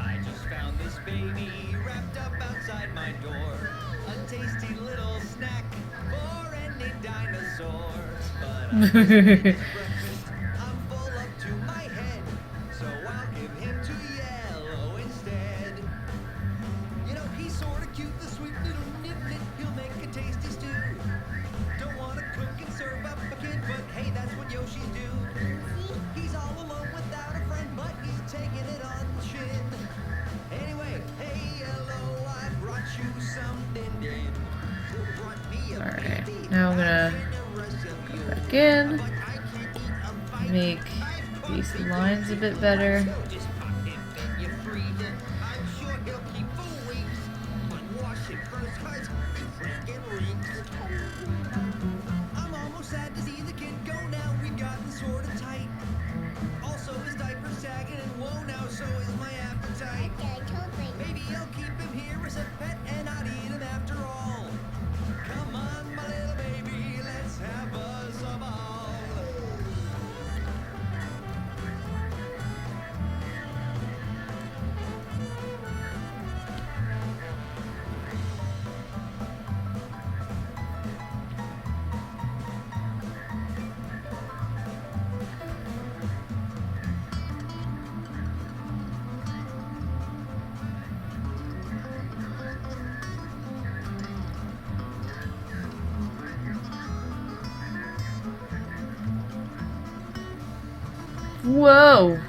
I just found this baby wrapped up outside my door. A tasty little snack for any dinosaur. But I'm breakfast, I'm full up to my head, so I'll give him to Yellow instead. You know, he's sorta cute, the sweet little niblet. He'll make a tasty stew. Don't wanna cook and serve up a kid, but hey, that's what Yoshis do. He's all alone without a friend, but he's taking it on the chin. Anyway, hey Yellow, I brought you something in. Brought me a Alright, baby. now I'm gonna go back in. But I can't eat a make these lines a bit better. Just pop him, then you freeze it. I'm sure he'll keep full week. But wash him first, cause he freaking reeks. I'm almost sad to see the kid go now. We've gotten sort of tight. Also, his diaper's sagging and whoa now, so is my appetite. Maybe I'll keep him here as a pet and not eat him after all. Come on, my little baby, let's have us a ball. Whoa!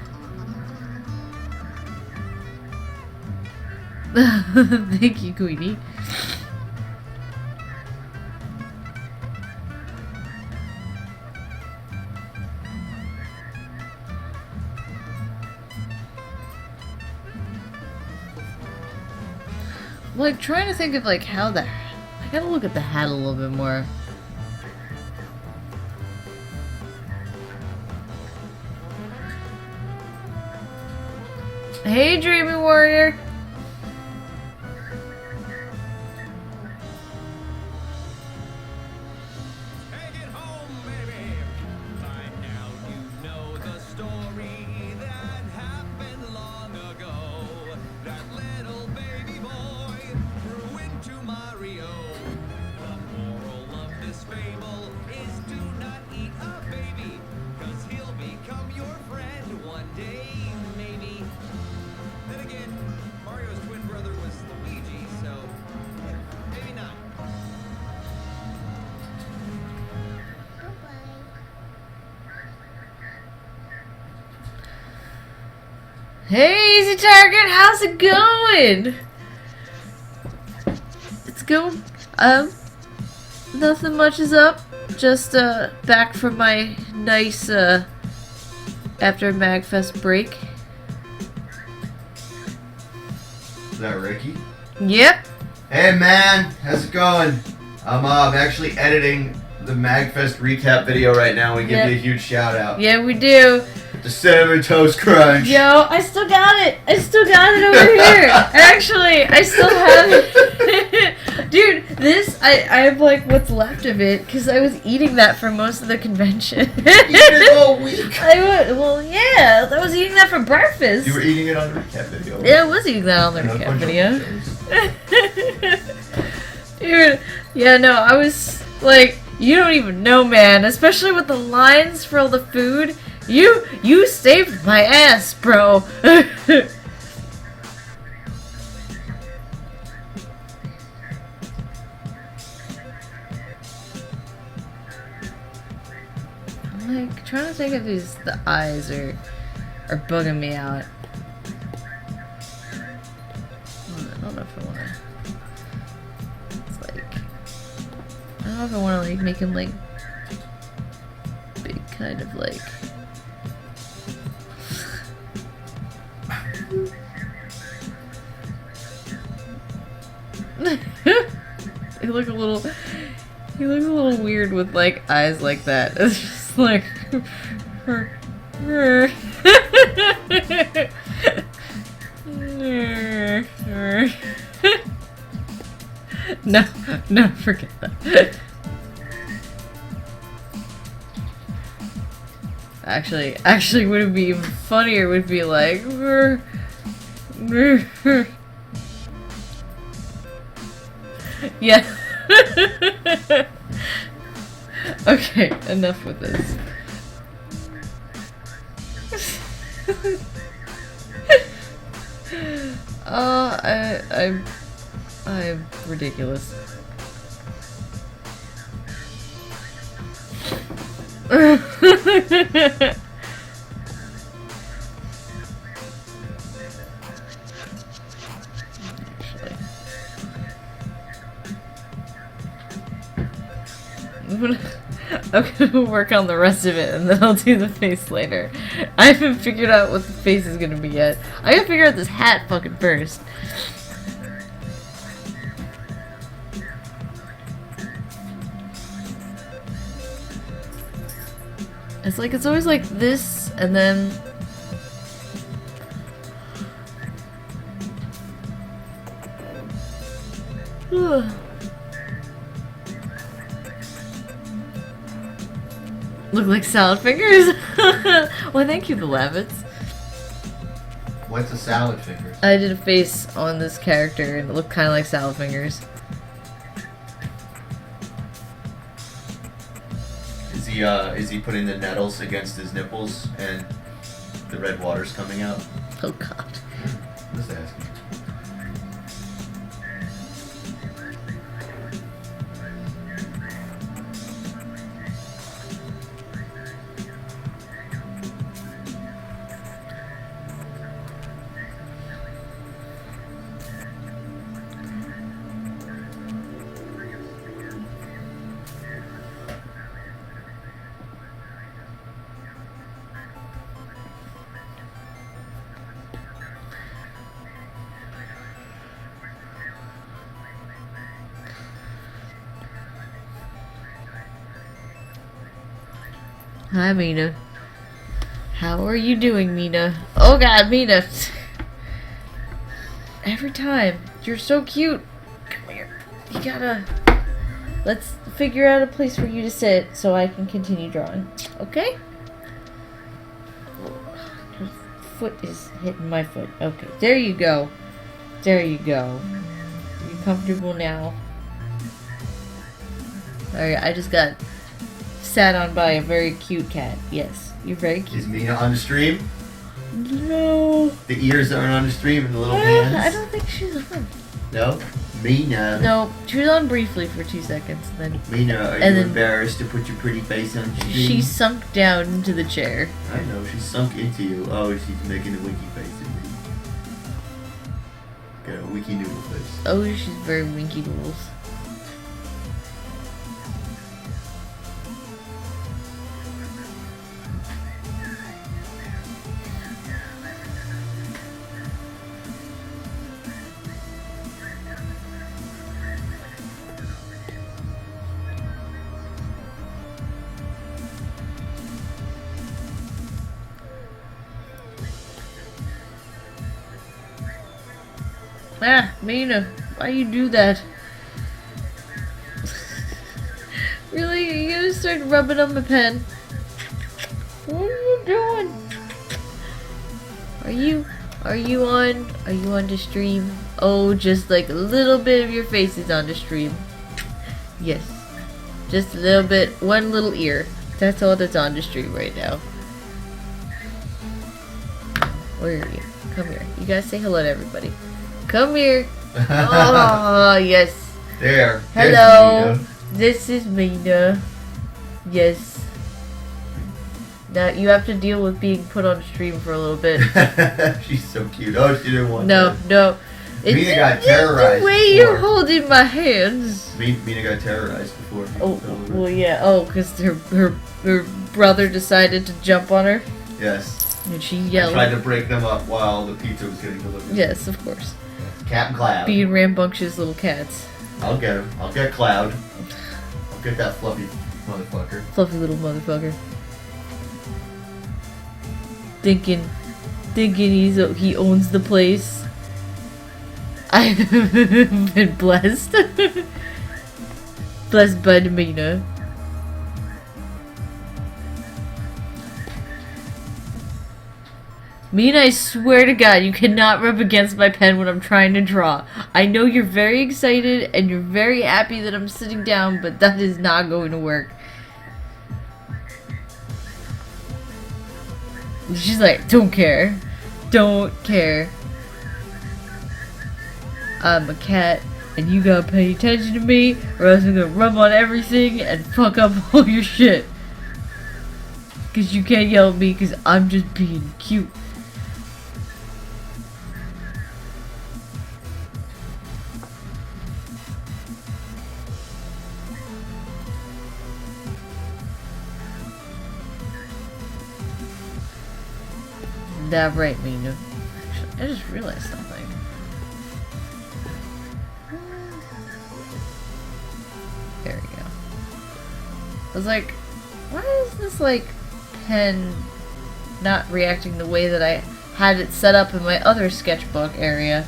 Thank you, Queenie. Like, trying to think of like how the... I gotta look at the hat a little bit more. Hey, Dreamy Warrior! Take it home, baby. By now you know the story that happened long ago. That little baby boy grew into Mario. The moral of this fable is do not eat a baby, 'cause he'll become your friend one day, maybe. Then again, Mario's twin brother was Luigi, so maybe not. Hey, Easy Target, how's it going? It's going, nothing much is up. Just, back from my nice, after MagFest break. Is that Ricky? Yep. Hey man, how's it going? I'm actually editing the MagFest recap video right now. We give Yep. you a huge shout out. Yeah, we do. The Cinnamon Toast Crunch. Yo, I still got it. I still got it over here. Actually, I still have it. Dude, this, I have like what's left of it because I was eating that for most of the convention. Eating it all week. Well, yeah, I was eating that for breakfast. You were eating it on the recap video. Yeah, I was eating that on the And a recap bunch of video. shows. Dude, yeah, no, I was like, you don't even know, man. Especially with the lines for all the food. You saved my ass, bro. I'm like trying to think if the eyes are bugging me out. I don't know if I wanna. It's like I don't know if I wanna like make him like big kind of like. He looks a little weird with like eyes like that. It's just like no, forget that. Actually would it be even funnier would be like yeah. Okay, enough with this. I'm ridiculous. I'm gonna work on the rest of it and then I'll do the face later. I haven't figured out what the face is gonna be yet. I gotta figure out this hat fucking first. It's like, it's always like this and then... Look like salad fingers. Well, thank you, the Lavitz. What's a salad finger? I did a face on this character and it looked kind of like salad fingers. Is he putting the nettles against his nipples and the red water's coming out? Oh god. Just asking. Hi, Mina. How are you doing, Mina? Oh god, Mina! Every time. You're so cute. Come here. You gotta... Let's figure out a place for you to sit so I can continue drawing. Okay? Your foot is hitting my foot. Okay, there you go. There you go. You comfortable now? Alright, I just got sat on by a very cute cat. Yes, you're very cute. Is Mina on the stream? No. The ears aren't on the stream and the little I hands? don't think she's on. No? Mina. No, she was on briefly for 2 seconds. Then Mina, are And you then- embarrassed to put your pretty face on the stream? she sunk down into the chair. I know, she sunk into you. Oh, she's making a winky face at me. Got a winky noodle face. Oh, she's very winky noodles. Ah, Mina, why you do that? Really? You gonna start rubbing on my pen? What are you doing? Are you on the stream? Oh, just like a little bit of your face is on the stream. Yes. Just a little bit, one little ear. That's all that's on the stream right now. Where are you? Come here. You gotta say hello to everybody. Come here. Oh, yes. There. Hello. Mina. This is Mina. Yes. Now you have to deal with being put on stream for a little bit. She's so cute. Oh, she didn't want No, that. no. Mina got just terrorized the way before. you're holding my hands. Mina got terrorized before. Oh, well, yeah. Oh, because her brother decided to jump on her, Yes. and she I yelled. tried to break them up while the pizza was getting delivered. Yes, of course. Cat and Cloud. Being rambunctious little cats. I'll get him. I'll get Cloud. I'll get that fluffy motherfucker. Fluffy little motherfucker. Thinking he owns the place. I've been blessed. Blessed by Mina. Mina, I swear to God, you cannot rub against my pen when I'm trying to draw. I know you're very excited and you're very happy that I'm sitting down, but that is not going to work. She's like, don't care. Don't care. I'm a cat, and you gotta pay attention to me, or else I'm gonna rub on everything and fuck up all your shit. Cause you can't yell at me, cause I'm just being cute. That right, Mina. Actually, I just realized something. There we go. I was like, why is this like pen not reacting the way that I had it set up in my other sketchbook area?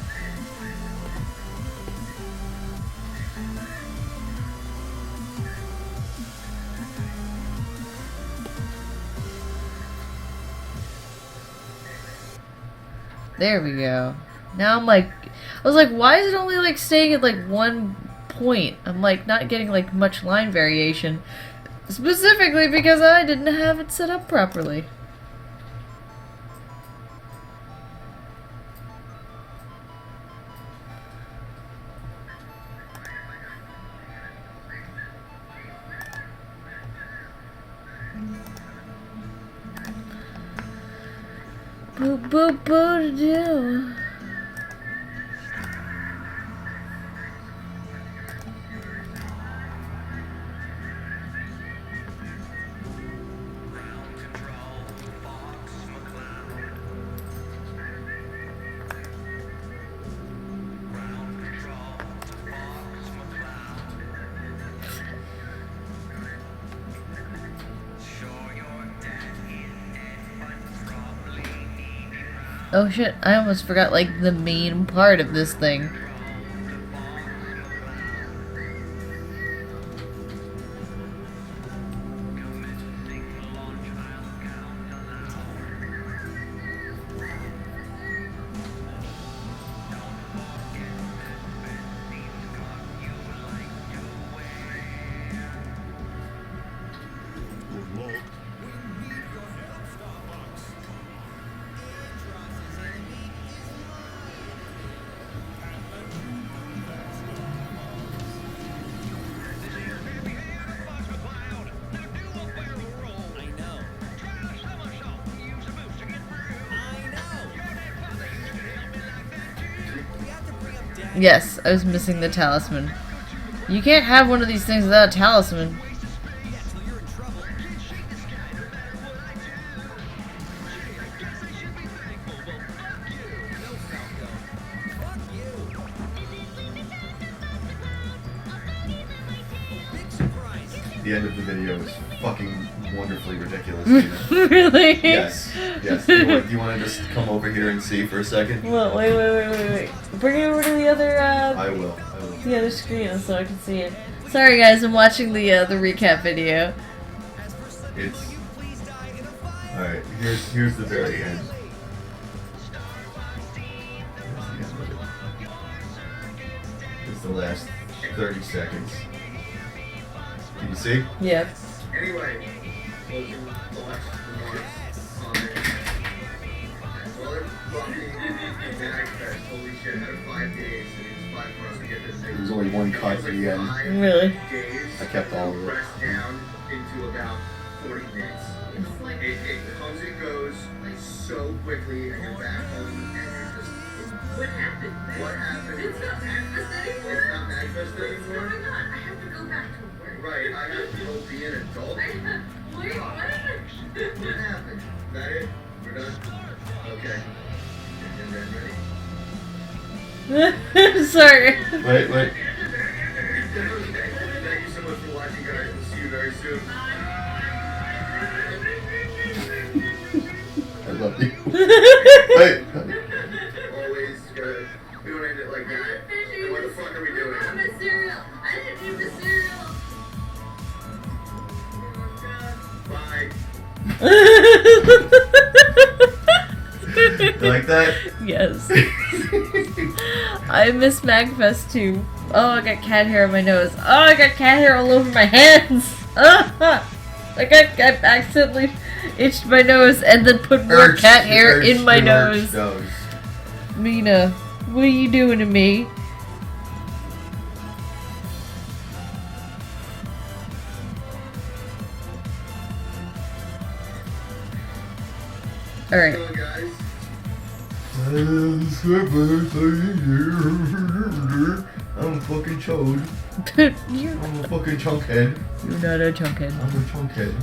There we go. Now I'm like, I was like, why is it only like staying at like 1 point? I'm like not getting like much line variation. Specifically because I didn't have it set up properly. Boop boop boop do. Oh shit, I almost forgot like the main part of this thing. Yes, I was missing the talisman. You can't have one of these things without a talisman. The end of the video is fucking wonderfully ridiculous. You know? Really? Yes. Yes. Do you want to just come over here and see for a second? Well, wait. Bring it over to the other, I will. the other screen so I can see it. Sorry guys, I'm watching the recap video. It's... Alright, here's the very end. It's the last 30 seconds. Can you see? Yeah. Anyway, closing the last remarks on there. Well, they're fucking Magfest. Holy shit, out of 5 days, and it's 5 for us to get this thing. There's only one cut at the end. 5 Really? days I kept all of it. pressed down into about 40 minutes. It comes and goes so quickly, and you're back home, and you're just... What happened? What happened? It's not Magfest anymore. It's not Magfest What's anymore? going on? I have to go back to work. Right, I have to go be an adult. Wait, what? What happened? Is that it? We're done? Okay. And then ready? Sorry. Wait. Okay. Thank you so much for watching, guys. We'll see you very soon. I love you. Wait. Always gotta... We don't end it like that. Then what the fuck are we doing? I'm a cereal. I didn't eat the cereal. Bye. You like that? Yes. I miss Magfest too. Oh, I got cat hair on my nose. Oh, I got cat hair all over my hands. I accidentally itched my nose and then put more cat hair in my nose. Mina, what are you doing to me? Alright. So, guys. I'm a fucking chode. you're I'm a fucking chunkhead. not a chunkhead. I'm a chunkhead.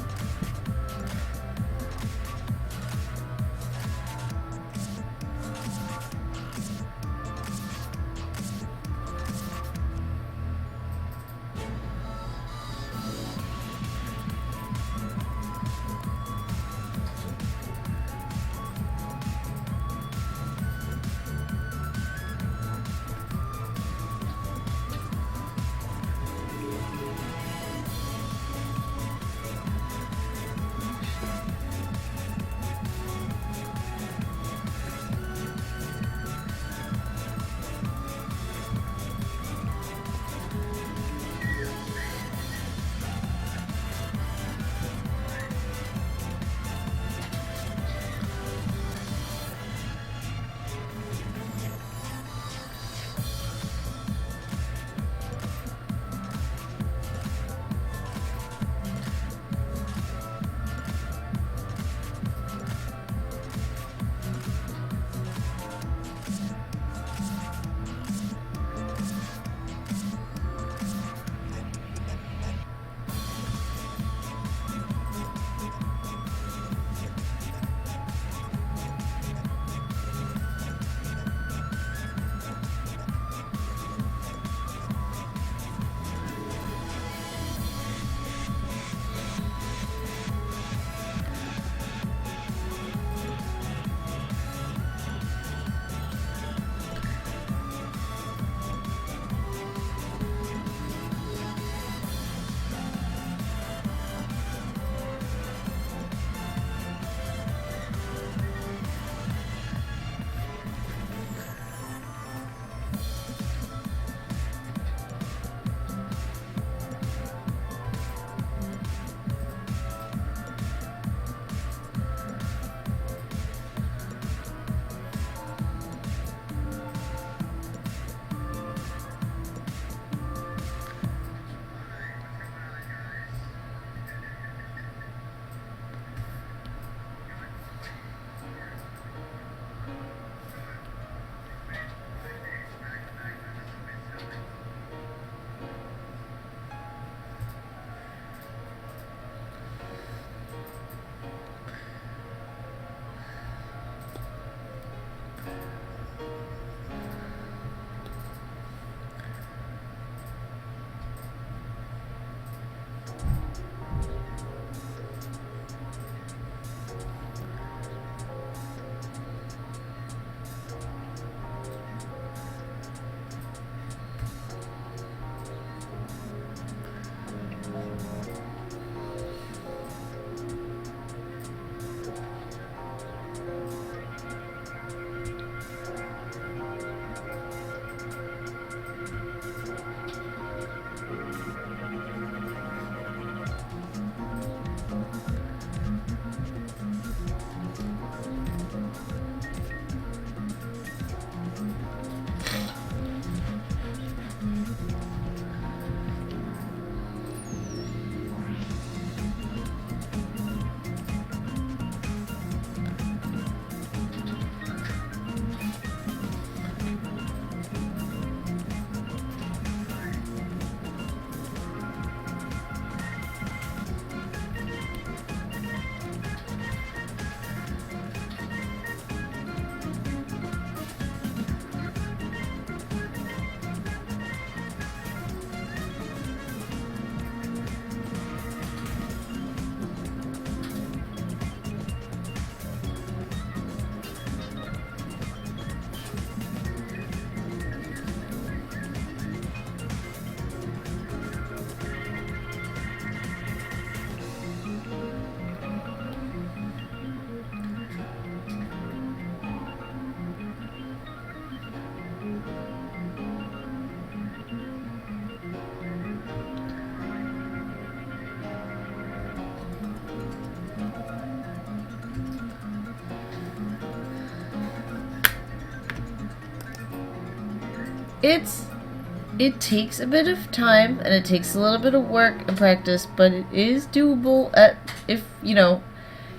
it takes a bit of time and it takes a little bit of work and practice, but it is doable at if you know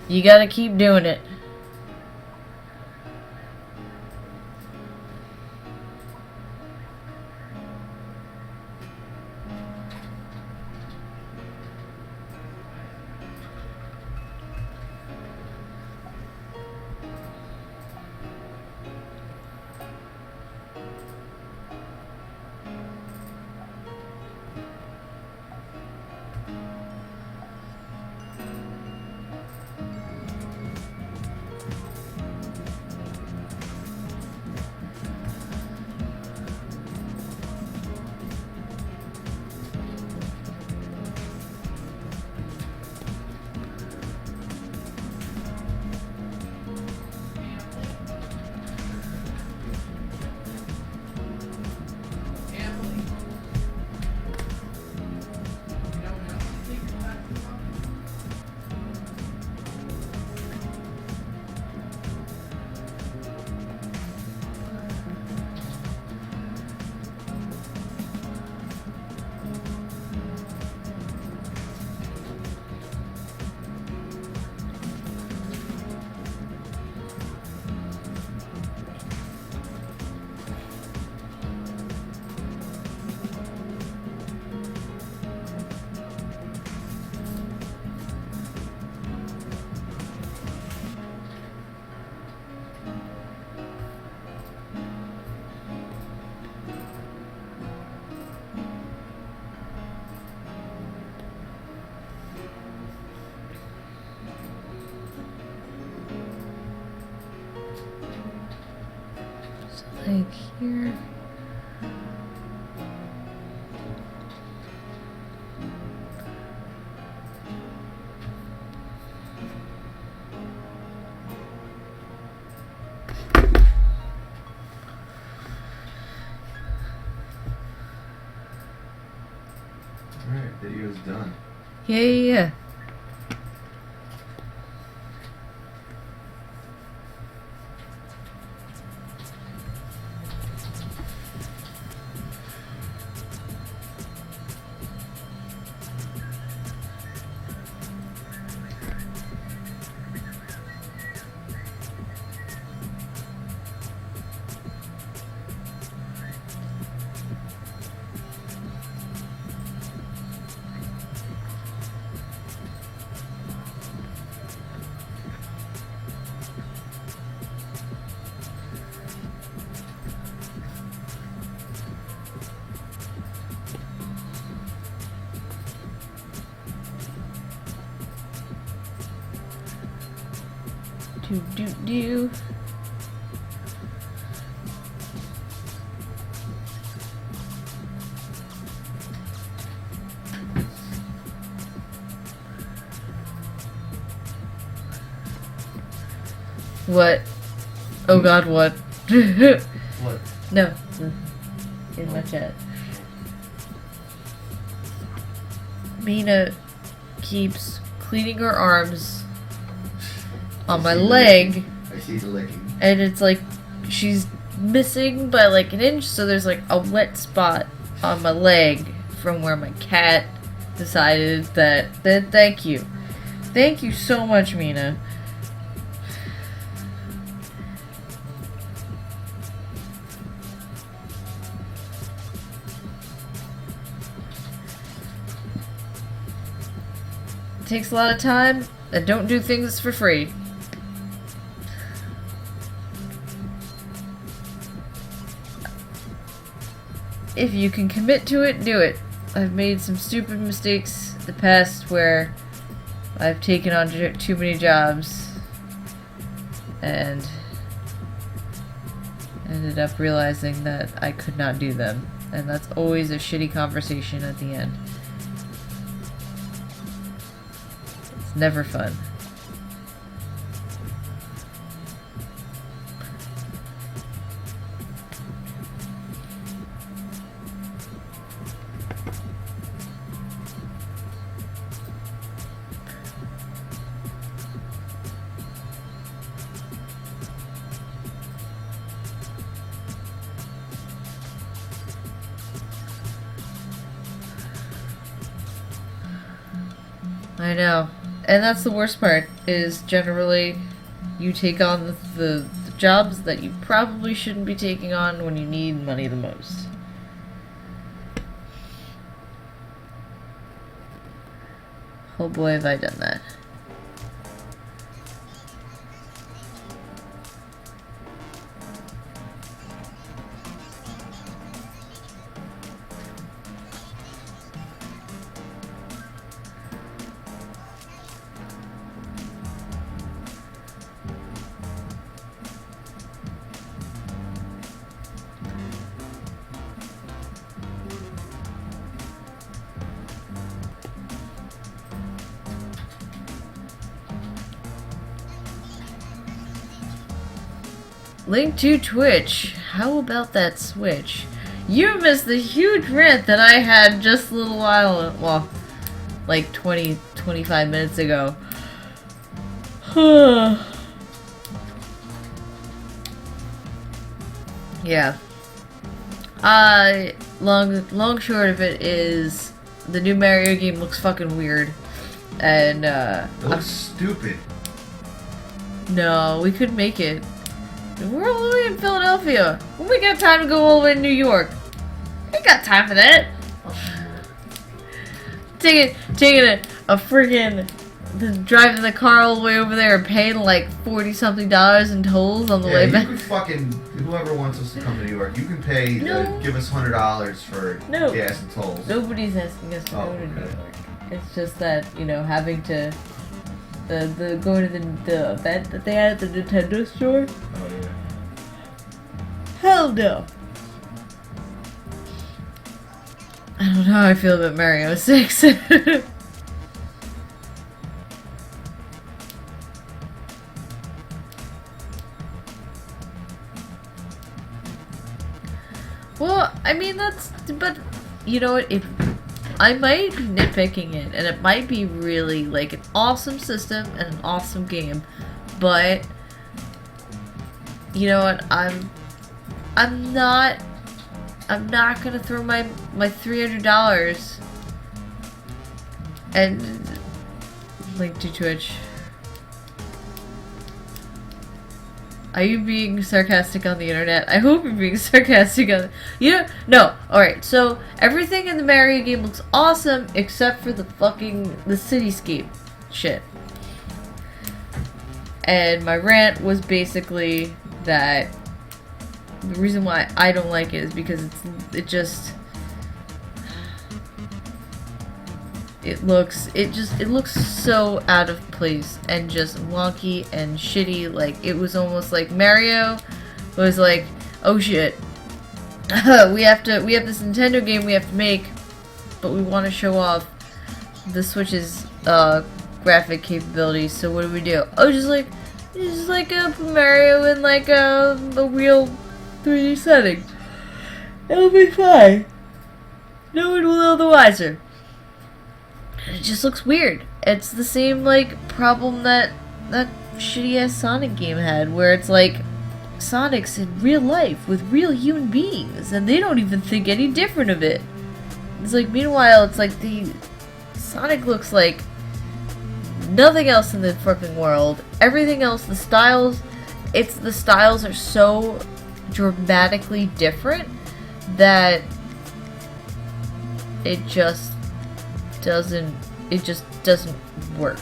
you gotta keep doing it. Like here. Alright, video's done. Yeah. Do. What? Oh God, what? What? No. In my chat. Mina keeps cleaning her arms on my leg, I see the licking. and it's like she's missing by like an inch, so there's like a wet spot on my leg from where my cat decided that thank you so much, Mina. It takes a lot of time. I don't do things for free. If you can commit to it, do it. I've made some stupid mistakes in the past where I've taken on too many jobs and ended up realizing that I could not do them. And that's always a shitty conversation at the end. It's never fun. I know. And that's the worst part, is generally you take on the jobs that you probably shouldn't be taking on when you need money the most. Oh boy, have I done that. Link to Twitch. How about that Switch? You missed the huge rant that I had just a little while, well, like 25 minutes ago. Yeah. Long short of it is the new Mario game looks fucking weird. And, It looks stupid. no, we could make it. We're all the way in Philadelphia. When we got time to go all the way to New York? Ain't got time for that. Taking a friggin' driving the car all the way over there and paying like $40-something in tolls on the way You back. can fucking, whoever wants us to come to New York, you can pay, No. give us $100 for No. gas and tolls. Nobody's asking us to go to New okay. York. It's just that, you know, having to going to the event that they had at the Nintendo store. Oh, yeah. Hell no. I don't know how I feel about Mario 6. Well, I mean, but, you know what, I might be nitpicking it, and it might be really, like, an awesome system and an awesome game, but, you know what, I'm not gonna throw my $300 and link to Twitch. Are you being sarcastic on the internet? I hope you're being sarcastic on no. Alright, so everything in the Mario game looks awesome except for the cityscape shit. And my rant was basically that the reason why I don't like it is because it looks so out of place and just wonky and shitty. Like, it was almost like Mario was like, oh shit, we have this Nintendo game we have to make, but we want to show off the Switch's graphic capabilities, so what do? Oh, just put Mario in like a real 3D setting. It'll be fine. No one will know the wiser. It just looks weird. It's the same, like, problem that shitty-ass Sonic game had, where it's like, Sonic's in real life with real human beings, and they don't even think any different of it. It's like, meanwhile, it's like Sonic looks like nothing else in the fucking world. Everything else, the styles are so dramatically different that it just doesn't work.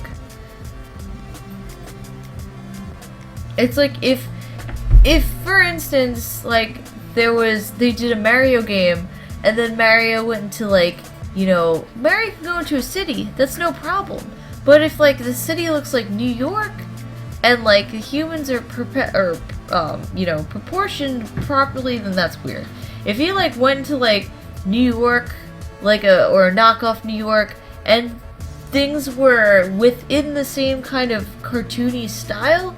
It's like if for instance, like, they did a Mario game and then Mario went into, like, you know, Mario can go into a city, that's no problem. But if, like, the city looks like New York and, like, the humans are proportioned properly, then that's weird. If he, like, went to, like, New York, like or a knockoff New York, and things were within the same kind of cartoony style,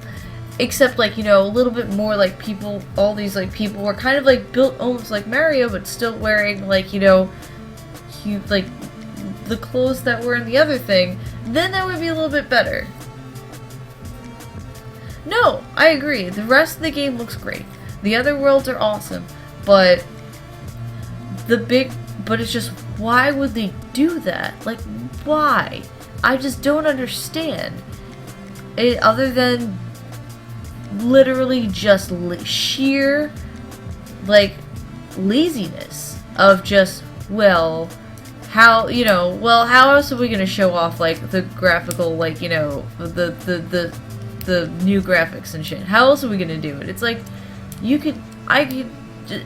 except, like, you know, a little bit more like people, all these, like, people were kind of, like, built almost like Mario, but still wearing, like, you know, like, the clothes that were in the other thing, then that would be a little bit better. No, I agree. The rest of the game looks great. The other worlds are awesome, but it's just, why would they do that? Like, why? I just don't understand. Other than literally just sheer, like, laziness of just, well, how else are we gonna show off, like, the graphical, like, you know, the new graphics and shit? How else are we gonna do it? It's like, I could,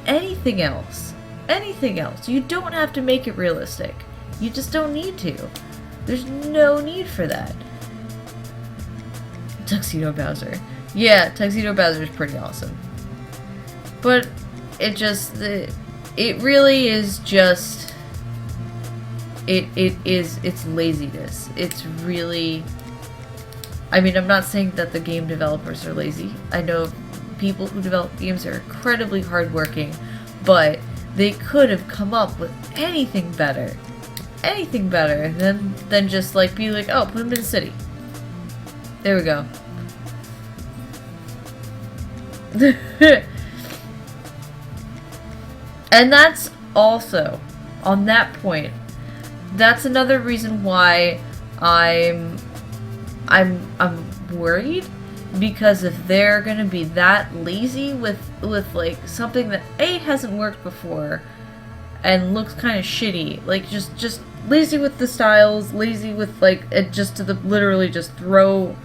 anything else. You don't have to make it realistic. You just don't need to. There's no need for that. Tuxedo Bowser. Yeah, Tuxedo Bowser is pretty awesome. But it really is just, it's laziness. It's really, I mean, I'm not saying that the game developers are lazy. I know people who develop games are incredibly hardworking, but they could have come up with anything better than just, like, be like, oh, put them in the city. There we go. And that's also, on that point, that's another reason why I'm worried, because if they're gonna be that lazy with like something that hasn't worked before and looks kind of shitty, like just lazy with the styles, lazy with, like, it just to the literally just throw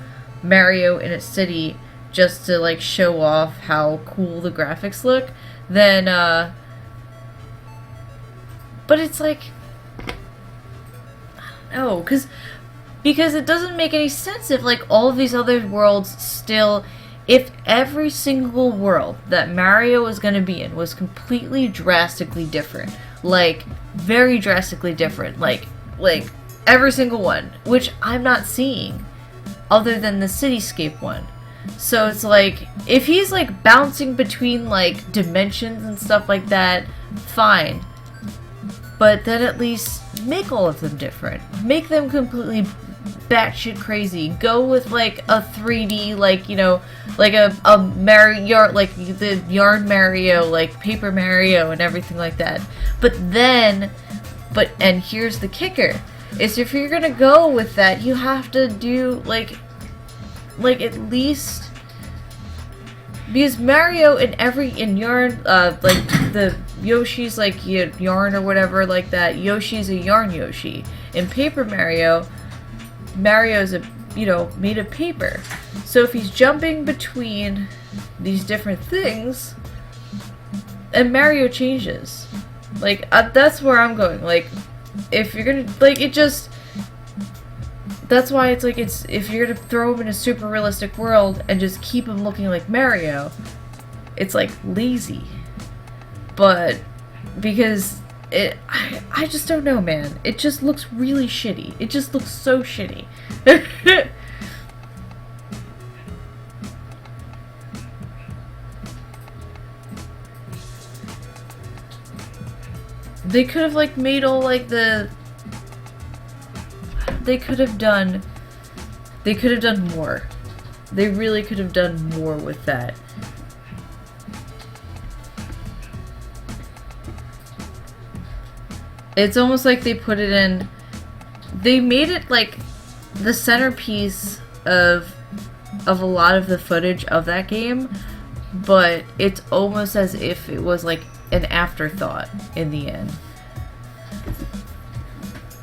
Mario in a city just to, like, show off how cool the graphics look, then but it's like, I don't know, because it doesn't make any sense if, like, all of these other worlds still, if every single world that Mario was going to be in was completely drastically different, like, very drastically different, like every single one, which I'm not seeing, other than the cityscape one. So it's like, if he's, like, bouncing between, like, dimensions and stuff like that, fine. But then at least make all of them different. Make them completely batshit crazy. Go with, like, a 3D, like, you know, like a Mario, like the Yarn Mario, like Paper Mario and everything like that. And here's the kicker, is if you're gonna go with that, you have to do, like at least, because Mario in Yarn, like the Yoshi's, like, Yarn or whatever like that, Yoshi's a Yarn Yoshi. In Paper Mario, Mario's made of paper. So if he's jumping between these different things, and Mario changes, like, that's where I'm going. Like, if you're gonna, like, it just, that's why it's like, if you're gonna throw him in a super realistic world and just keep him looking like Mario, it's, like, lazy. But because I just don't know, man. It just looks really shitty. It just looks so shitty. They could have, like, made all, like, they could have done more. They really could have done more with that. It's almost like they put it in, they made it, like, the centerpiece of a lot of the footage of that game, but it's almost as if it was, like, an afterthought in the end.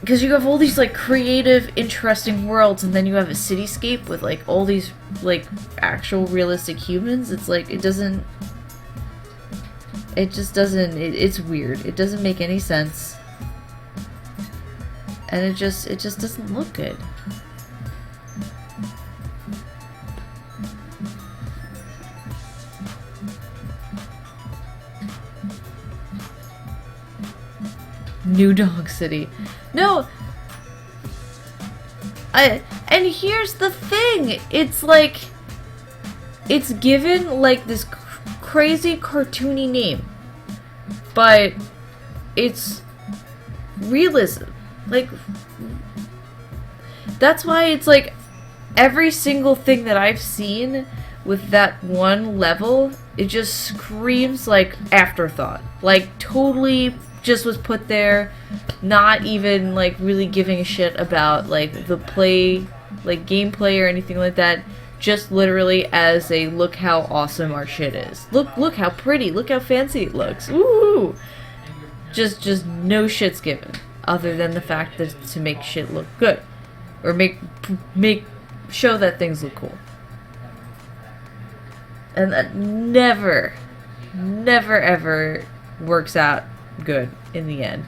Because you have all these, like, creative, interesting worlds, and then you have a cityscape with, like, all these, like, actual realistic humans. It's like, it just doesn't, it's weird. It doesn't make any sense. And it just doesn't look good. New Dog City. No! And here's the thing! It's like, it's given, like, this crazy cartoony name. But it's realism. Like, that's why it's like, every single thing that I've seen with that one level, it just screams, like, afterthought. Like, totally just was put there, not even like really giving a shit about like the play, like gameplay or anything like that. Just literally as a look how awesome our shit is. Look how pretty. Look how fancy it looks. Ooh. Just no shits given, other than the fact that to make shit look good, or show that things look cool. And that never ever works out good in the end.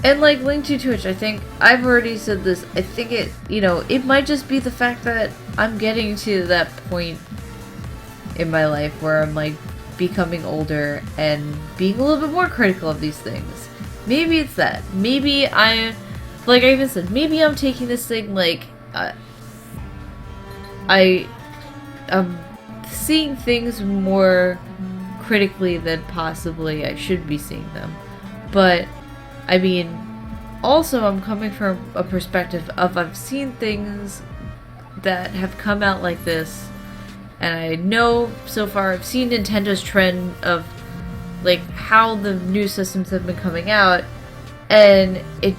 And like link to Twitch, I think I've already said this. I think it, it might just be the fact that I'm getting to that point in my life where I'm like becoming older and being a little bit more critical of these things. Maybe it's that. Maybe like I even said, maybe I'm taking this thing like I am seeing things more critically than possibly I should be seeing them. But I mean, also I'm coming from a perspective of I've seen things that have come out like this, and I know so far I've seen Nintendo's trend of like how the new systems have been coming out, and it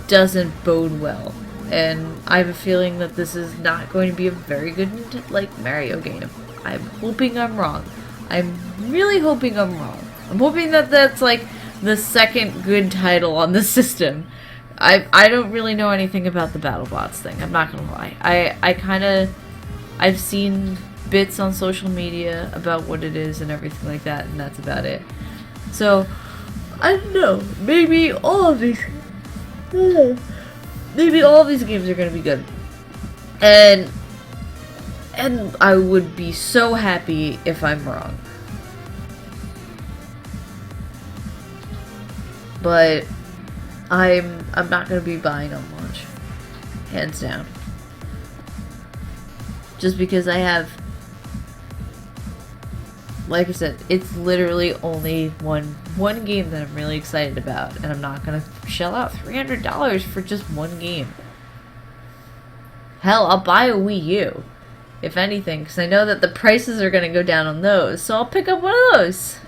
doesn't bode well. And I have a feeling that this is not going to be a very good like Mario game. I'm hoping I'm wrong. I'm really hoping I'm wrong. I'm hoping that that's like the second good title on the system. I don't really know anything about the BattleBots thing. I'm not gonna lie. I've seen bits on social media about what it is and everything like that, and that's about it. So I don't know. Maybe all of these games are gonna be good, and I would be so happy if I'm wrong. But I'm not gonna be buying on launch, hands down. Just because I have, like I said, it's literally only one game that I'm really excited about, and I'm not gonna shell out $300 for just one game. Hell, I'll buy a Wii U, if anything, because I know that the prices are gonna go down on those, so I'll pick up one of those.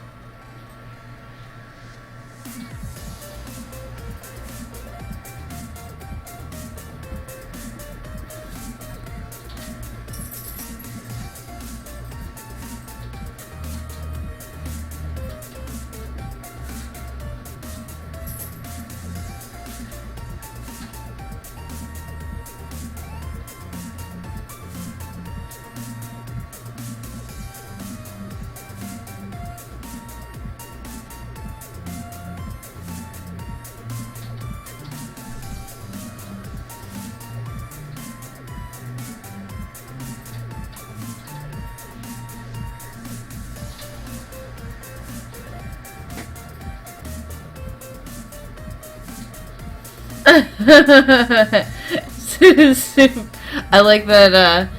I like that,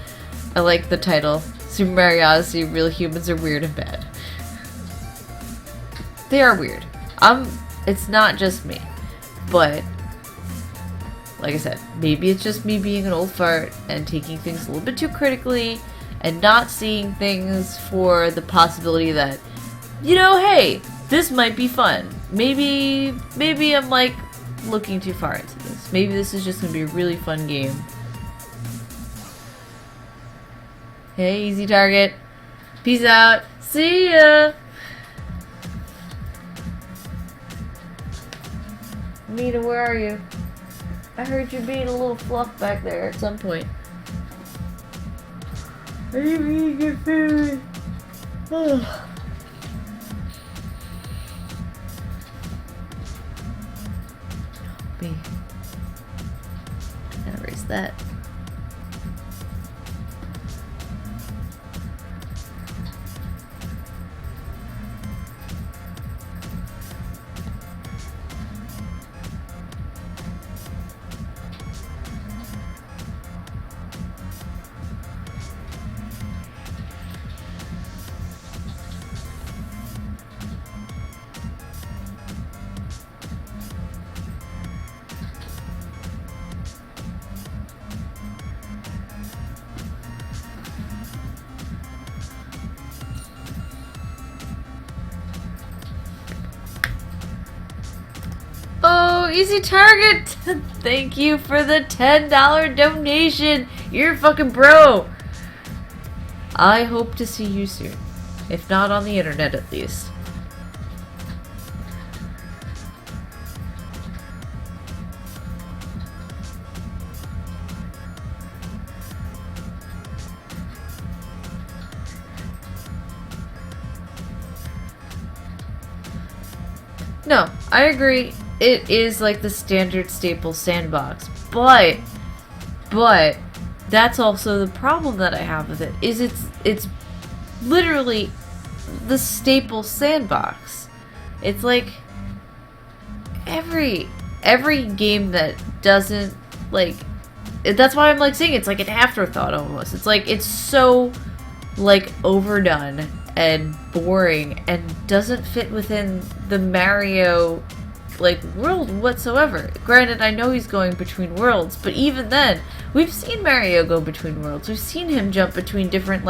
I like the title. Super Mario Odyssey, real humans are weird and bad. They are weird. It's not just me. But, like I said, maybe it's just me being an old fart and taking things a little bit too critically and not seeing things for the possibility that, hey, this might be fun. Maybe I'm like looking too far into this. Maybe this is just gonna be a really fun game. Hey, easy target. Peace out. See ya. Nita, where are you? I heard you being a little fluff back there at some point. Are you eating good food? Ugh. Me. Gotta erase that. Oh, easy target! Thank you for the $10 donation. You're a fucking bro. I hope to see you soon. If not on the internet, at least. No, I agree. It is like the standard staple sandbox, but that's also the problem that I have with it. Is it's literally the staple sandbox. It's like every game that doesn't like. That's why I'm like saying it's like an afterthought almost. It's like it's so like overdone and boring and doesn't fit within the Mario like world whatsoever. Granted, I know he's going between worlds, but even then, we've seen Mario go between worlds. We've seen him jump between different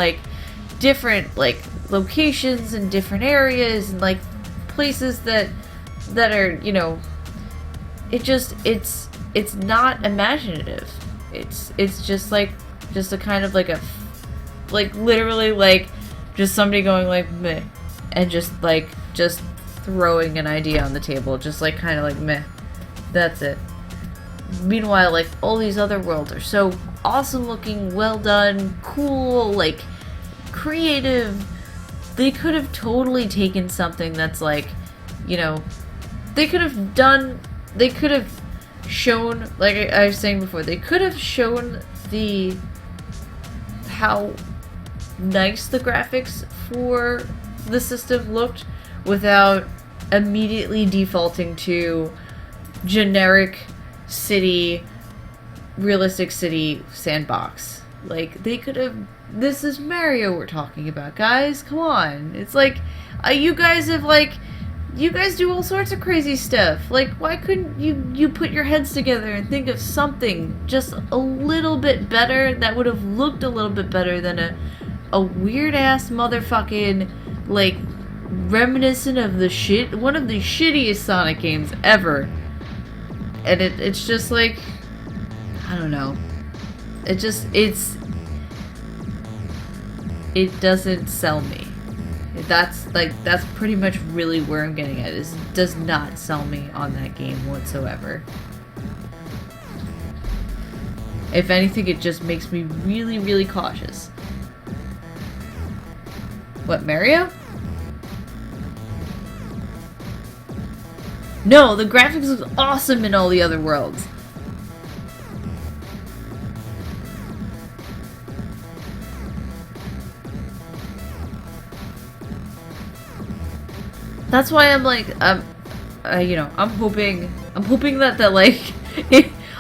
locations and different areas and like places that are, you know, it's not imaginative. It's just a kind of like a literally like just somebody going like meh and just throwing an idea on the table, just like kind of like meh. That's it. Meanwhile, like all these other worlds are so awesome looking, well done, cool, like creative. They could have totally taken something that's like, you know, they could have shown, like I was saying before, they could have shown how nice the graphics for the system looked without immediately defaulting to generic city, realistic city sandbox. Like, they could have... This is Mario we're talking about, guys. Come on. It's like, you guys have, like... You guys do all sorts of crazy stuff. Like, why couldn't you put your heads together and think of something just a little bit better that would have looked a little bit better than a weird-ass motherfucking, like, reminiscent of one of the shittiest Sonic games ever. And it's just like, I don't know. It doesn't sell me. That's pretty much really where I'm getting at. It does not sell me on that game whatsoever. If anything, it just makes me really, really cautious. What, Mario? No, the graphics look awesome in all the other worlds. That's why I'm like, you know, I'm hoping that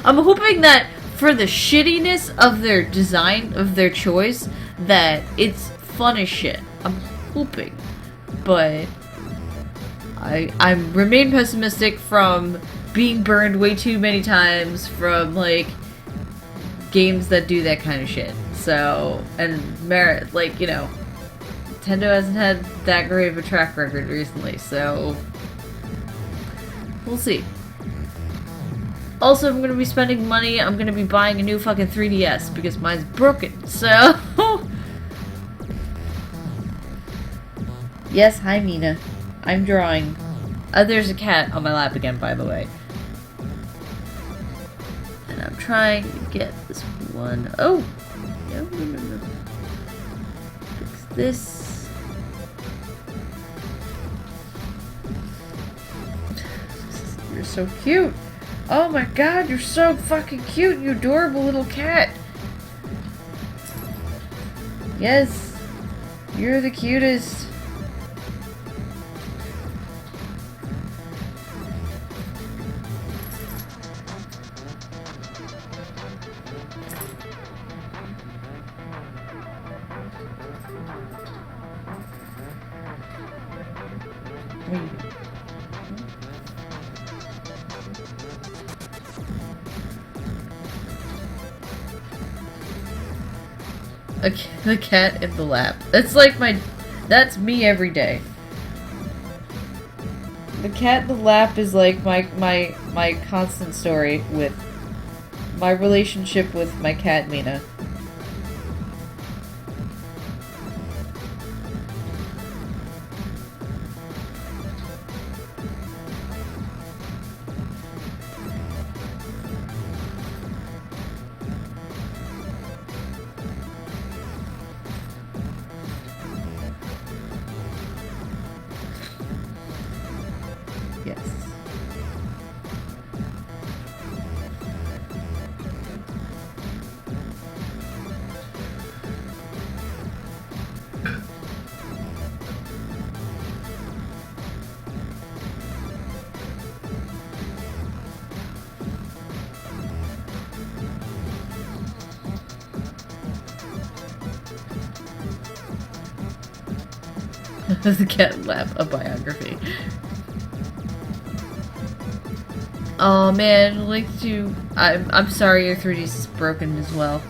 I'm hoping that for the shittiness of their design, of their choice, that it's fun as shit. I'm hoping, but I remain pessimistic from being burned way too many times from like games that do that kind of shit. So, and like, you know, Nintendo hasn't had that great of a track record recently, so we'll see. Also, I'm gonna be spending money. I'm gonna be buying a new fucking 3DS because mine's broken. So Yes, hi Mina. I'm drawing. There's a cat on my lap again, by the way. And I'm trying to get this one. Oh! No. Fix this. You're so cute. Oh my god, you're so fucking cute, you adorable little cat. Yes, you're the cutest. The cat in the lap. That's like that's me every day. The cat in the lap is like my constant story with my relationship with my cat Mina. Yes. The cat lap, a biography. Oh man, Link to I'm sorry your 3D is broken as well.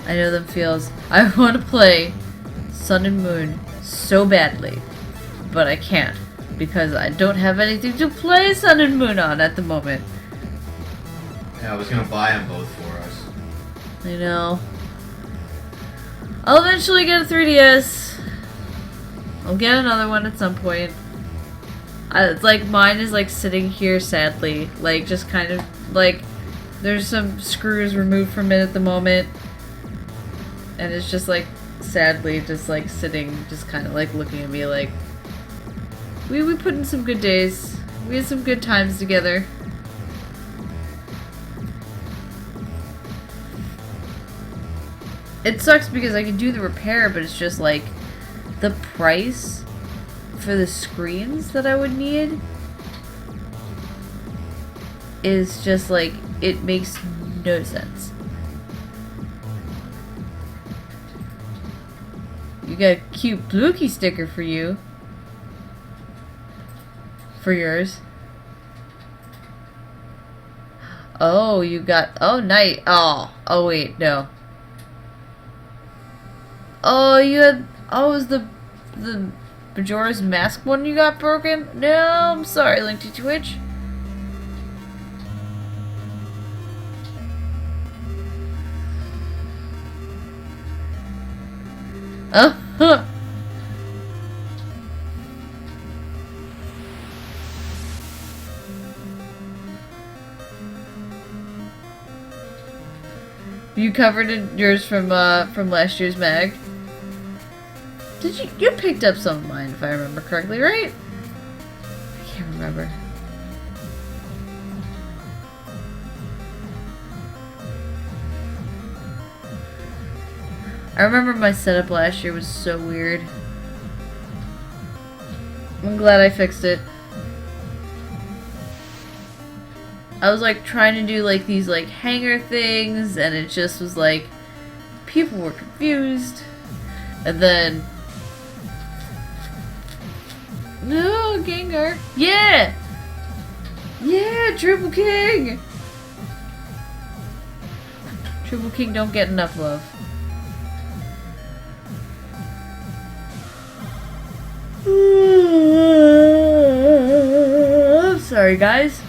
I know them feels. I want to play Sun and Moon so badly, but I can't because I don't have anything to play Sun and Moon on at the moment. Yeah, I was gonna buy them both for us. I know. I'll eventually get a 3DS. I'll get another one at some point. It's like mine is like sitting here sadly, like just kind of like there's some screws removed from it at the moment, and it's just like sadly just like sitting, just kind of like looking at me like we put in some good days, we had some good times together. It sucks because I can do the repair, but it's just like the price for the screens that I would need is just like, it makes no sense. You got a cute Blookie sticker for you. For yours. Oh, you got, oh nice. Oh wait, no. Oh, you had, oh, was the Majora's Mask one you got broken? No, I'm sorry, Link to Twitch. Oh, huh. You covered in yours from last year's mag? Did you picked up some of mine if I remember correctly, right? I can't remember. I remember my setup last year was so weird. I'm glad I fixed it. I was like trying to do like these like hanger things, and it just was like people were confused. And then no, Gengar. Yeah! Yeah, Triple King! Triple King don't get enough love. I'm sorry, guys.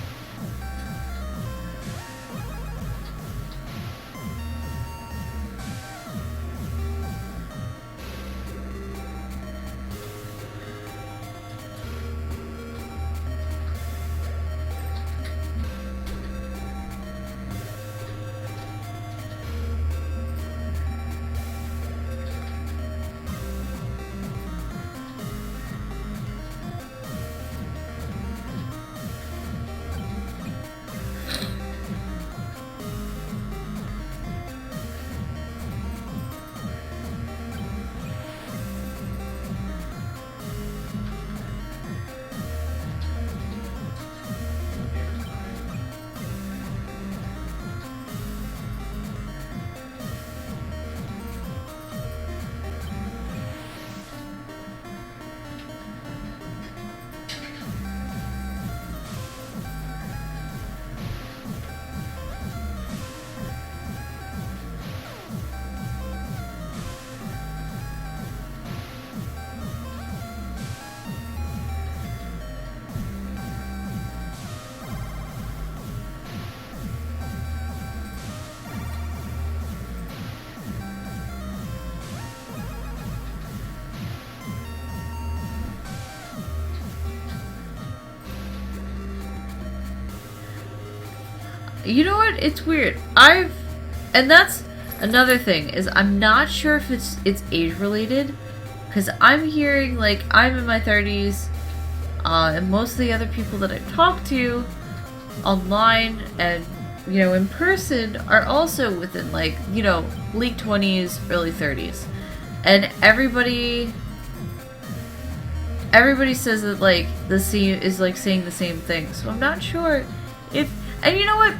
You know what? It's weird. And that's another thing, is I'm not sure if it's age related, because I'm hearing, like, I'm in my 30s, and most of the other people that I've talked to online and, you know, in person are also within, like, you know, late 20s, early 30s. And everybody says that, like, the same is, like, saying the same thing. So I'm not sure if, and you know what?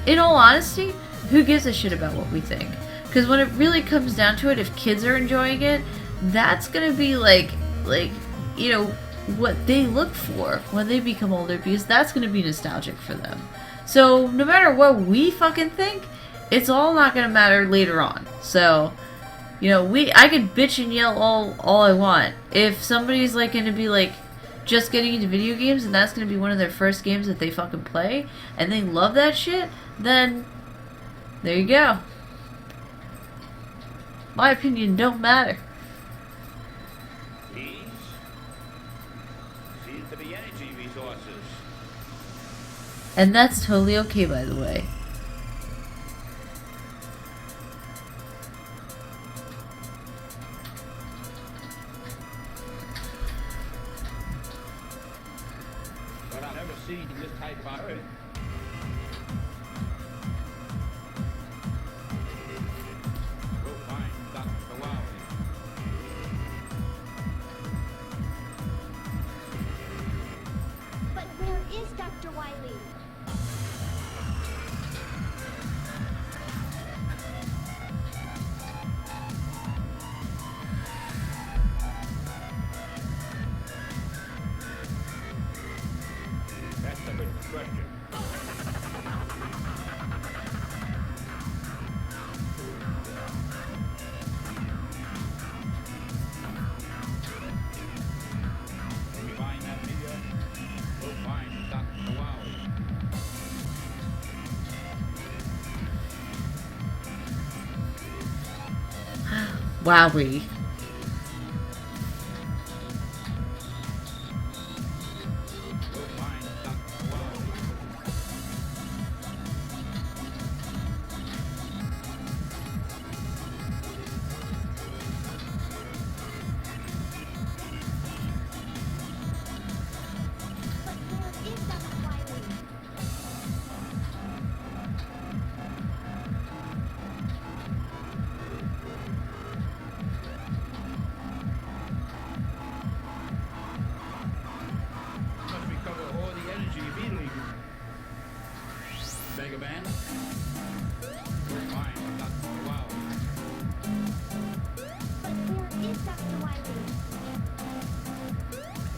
In all honesty, who gives a shit about what we think? Because when it really comes down to it, if kids are enjoying it, that's gonna be like, you know, what they look for when they become older, because that's gonna be nostalgic for them. So no matter what we fucking think, it's all not gonna matter later on. So, you know, I could bitch and yell all I want. If somebody's like gonna be like just getting into video games and that's gonna be one of their first games that they fucking play and they love that shit, then there you go. My opinion don't matter. These seem to be energy resources. And that's totally okay, by the way. But I've never seen this type of earth. Go find Dr. Wowley. But where is Dr. Wiley? That's a good question. When you find that video, go find Dr. Wowley. Wowie. Go find Dr. Wowley. But where is Dr. Wiley? Must recover all the energy immediately. Mega Man. Go find Dr. Wowley. But where is Dr. Wiley?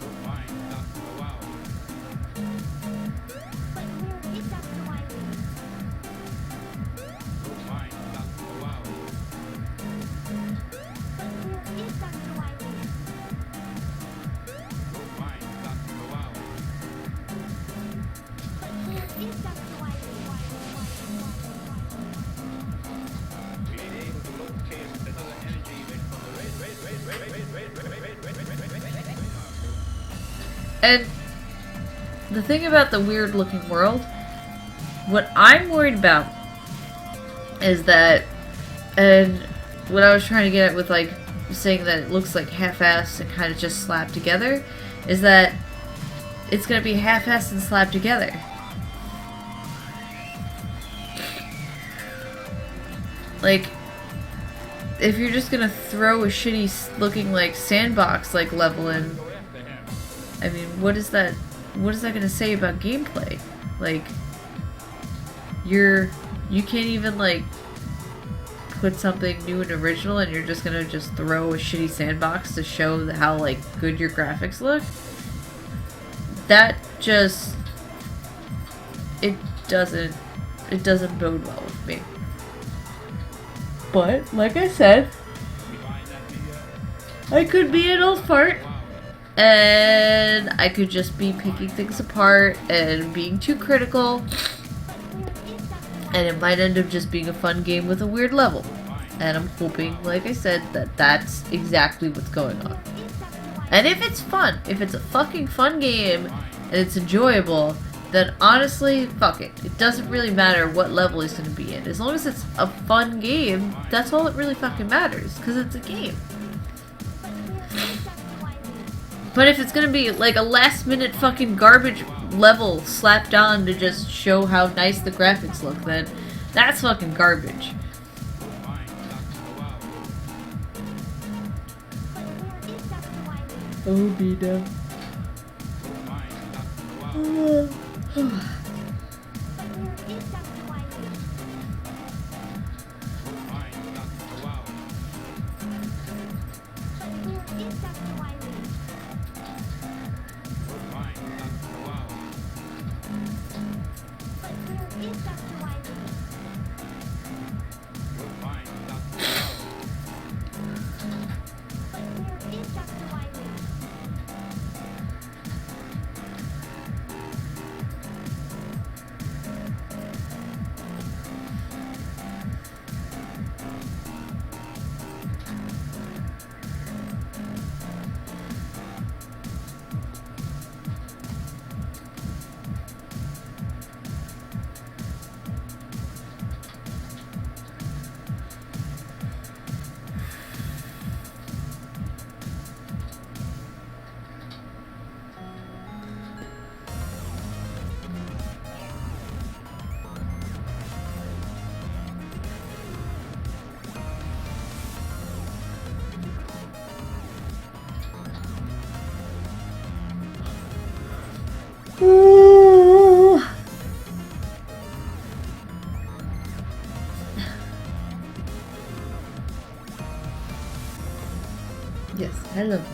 Go find Dr. Wowley. But where is Dr. Wiley? Go find Dr. Wowley. But where is Dr. Wiley? Go find Dr. Wowley. But where is Dr. Wiley? We ain't able to locate another energy event from the red. And the thing about the weird looking world, what I'm worried about is that, and what I was trying to get at with like saying that it looks like half-assed and kind of just slapped together, is that it's gonna be half-assed and slapped together. Like, if you're just gonna throw a shitty looking like sandbox like level in, Go after him. I mean, what is that gonna say about gameplay? Like, you can't even like put something new and original, and you're just gonna just throw a shitty sandbox to show how like good your graphics look. That just it doesn't bode well with me. But like I said, We find that video. I could be an old fart. And I could just be picking things apart and being too critical, and it might end up just being a fun game with a weird level. And I'm hoping, like I said, that that's exactly what's going on. And if it's fun, if it's a fucking fun game and it's enjoyable, then honestly, fuck it. It doesn't really matter what level he's gonna be in. As long as it's a fun game, that's all that really fucking matters, because it's a game. But if it's gonna be like a last minute fucking garbage level slapped on to just show how nice the graphics look, then that's fucking garbage. Oh, Bina. Ooh. Yes, I love it.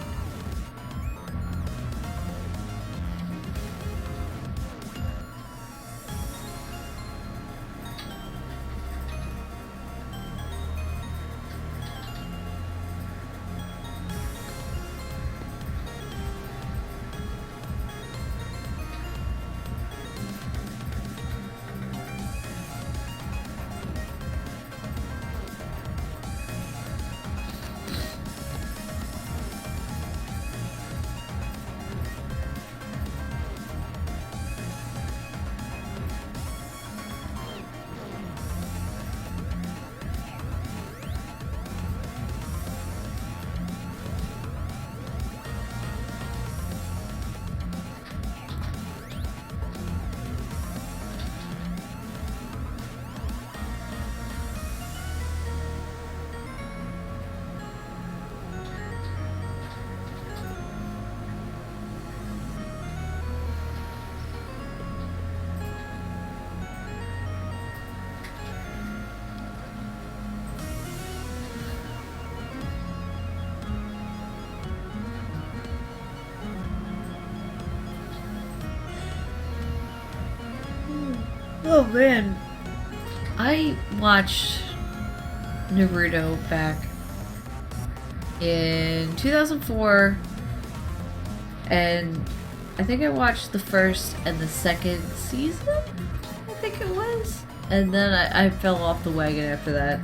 Oh man, I watched Naruto back in 2004, and I think I watched the first and the second season, I think it was, and then I fell off the wagon after that.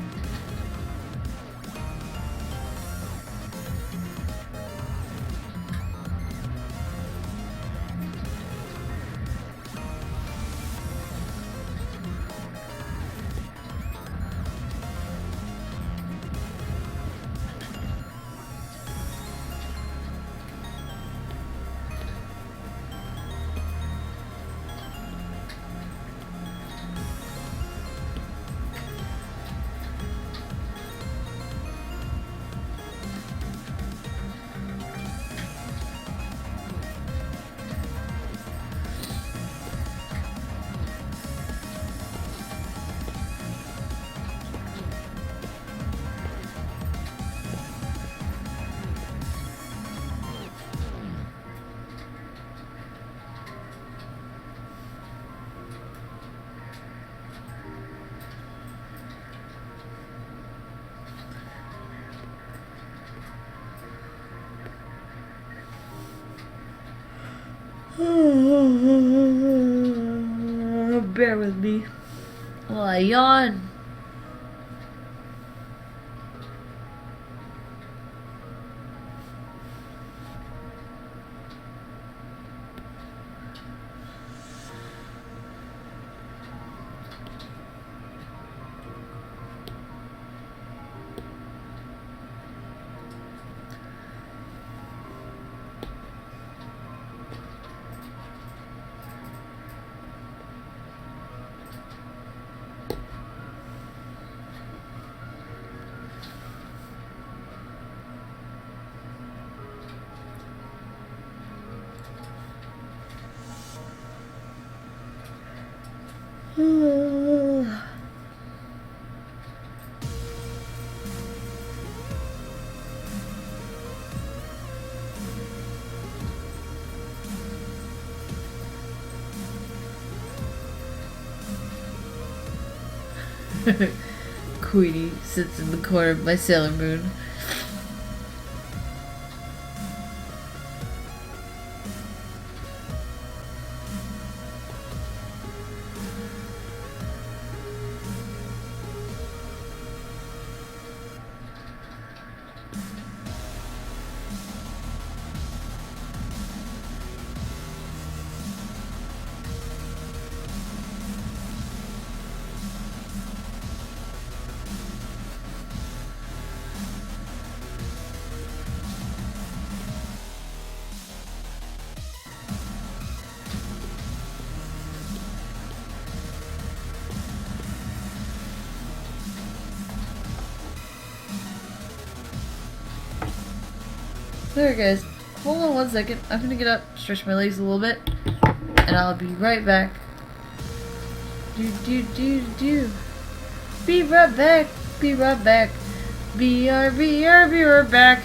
Bear with me while I yawn. Queenie sits in the corner of my Sailor Moon. There, guys. Hold on 1 second. I'm gonna get up, stretch my legs a little bit, and I'll be right back. Do. Be right back. Be right back. Be right back.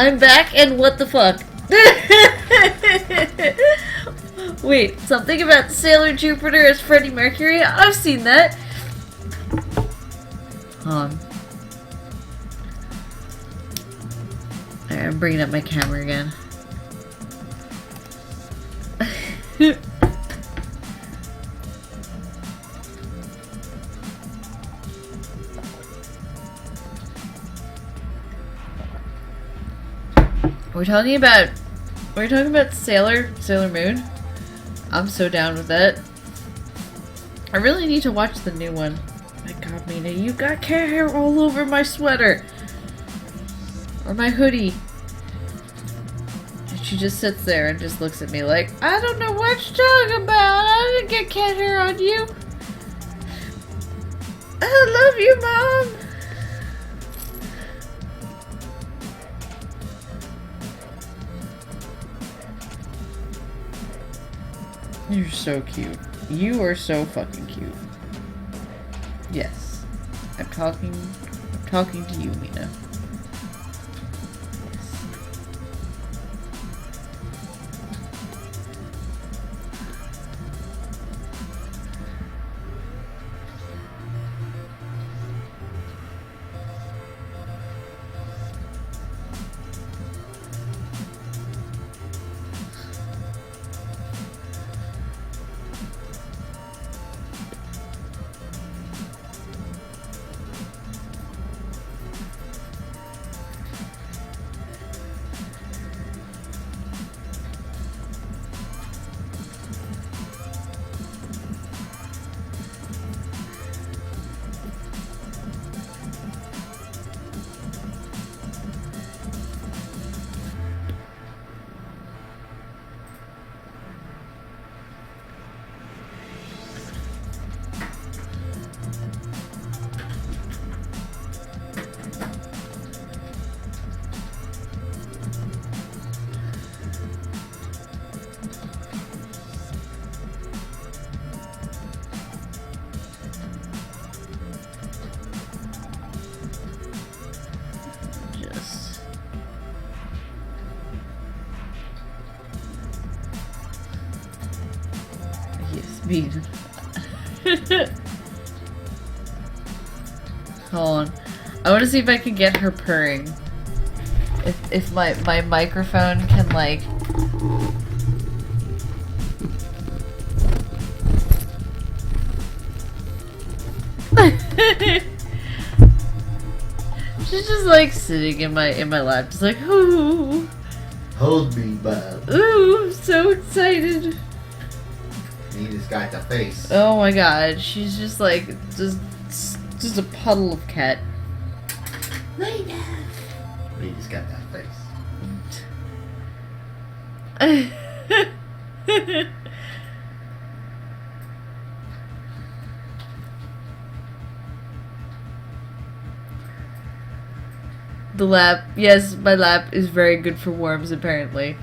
I'm back, and what the fuck? Wait, something about Sailor Jupiter as Freddie Mercury? I've seen that. Hold on. Alright, I'm bringing up my camera again. We're talking about Sailor Moon. I'm so down with that. I really need to watch the new one. My god, Mina, you got cat hair all over my sweater. Or my hoodie. And she just sits there and just looks at me like, I don't know what you're talking about. I didn't get cat hair on you. I love you, Mom. You're so cute. You are so fucking cute. Yes. I'm talking to you, Mina. Speed. Hold on. I want to see if I can get her purring. If my microphone can like. She's just like sitting in my lap, just like ooh. Hold me, Bob. Ooh, I'm so excited. Nina's got the face. Oh my god, she's just like just a puddle of cat. Nina. Nina's got that face. The lap, yes, my lap is very good for worms apparently.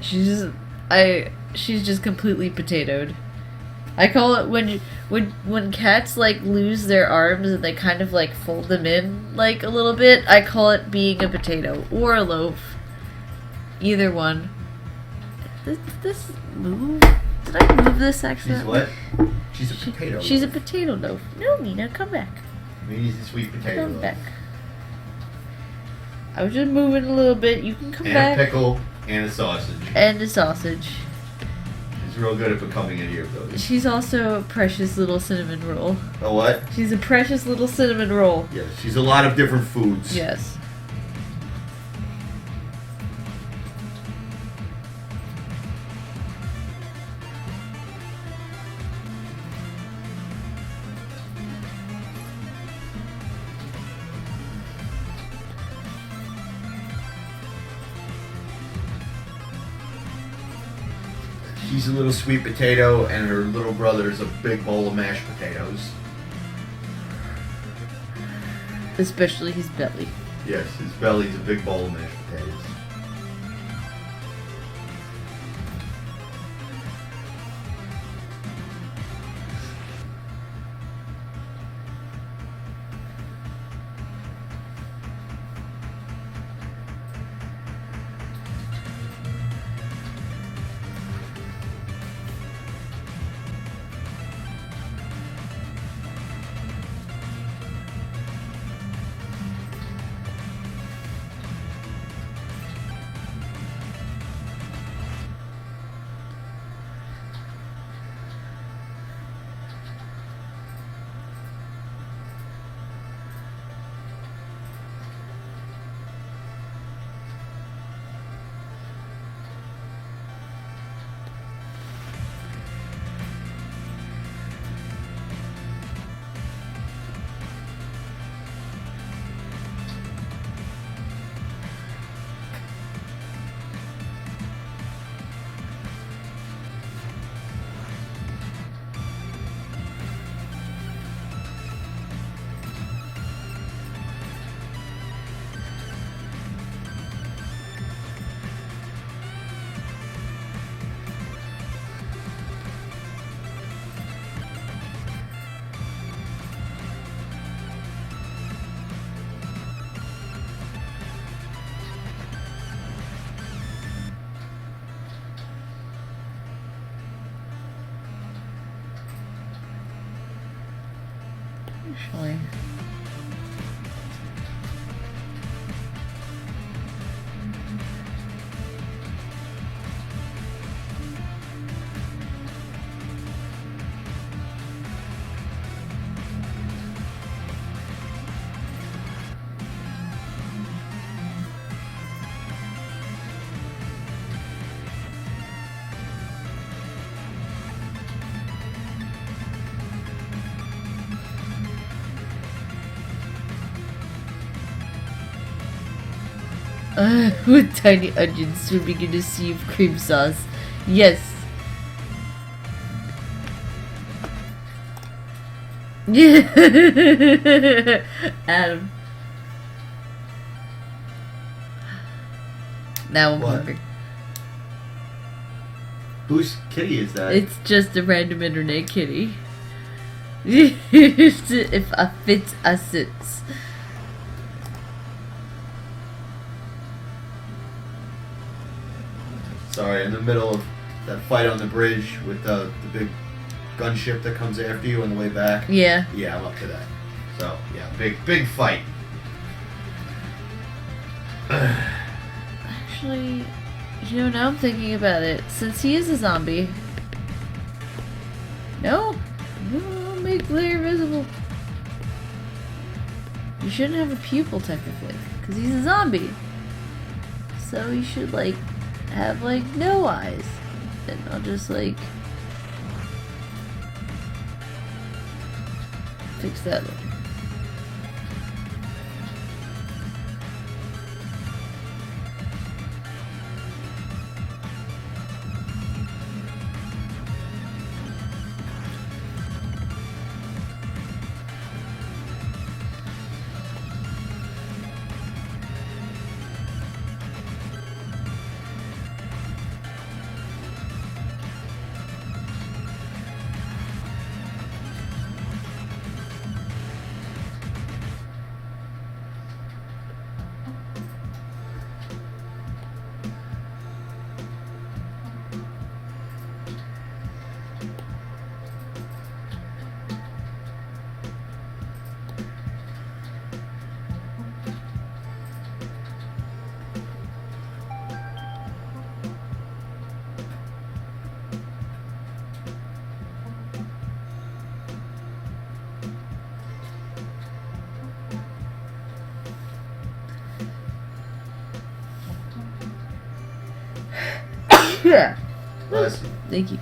She's just completely potatoed. I call it when cats like lose their arms and they kind of like fold them in like a little bit. I call it being a potato or a loaf. Either one. This move? Did I move this actually? She's what? She's a potato. She's a potato loaf. No, Nina, come back. Nina's a sweet potato. Come loaf. back. I was just moving a little bit. You can come And back. a pickle and a sausage. And a sausage. She's real good at becoming any of those. She's also a precious little cinnamon roll. A what? She's a precious little cinnamon roll. Yeah, she's a lot of different foods. Yes. She's a little sweet potato, and her little brother's a big bowl of mashed potatoes. Especially his belly. Yes, his belly's a big bowl of mashed potatoes. Actually. With tiny onions swimming in a sea of cream sauce. Yes. Adam. Now I'm What? hungry. Whose kitty is that? It's just a random internet kitty. If a fits a sits. Sorry, in the middle of that fight on the bridge with the big gunship that comes after you on the way back. Yeah. Yeah, I'm up to that. So, yeah, big fight. Actually, you know, now I'm thinking about it. Since he is a zombie. No? No, make Blair visible. You shouldn't have a pupil technically. Because he's a zombie. So he should, like, have, like, no eyes. And I'll just, like, fix that later. Yeah. Bless you. Thank you.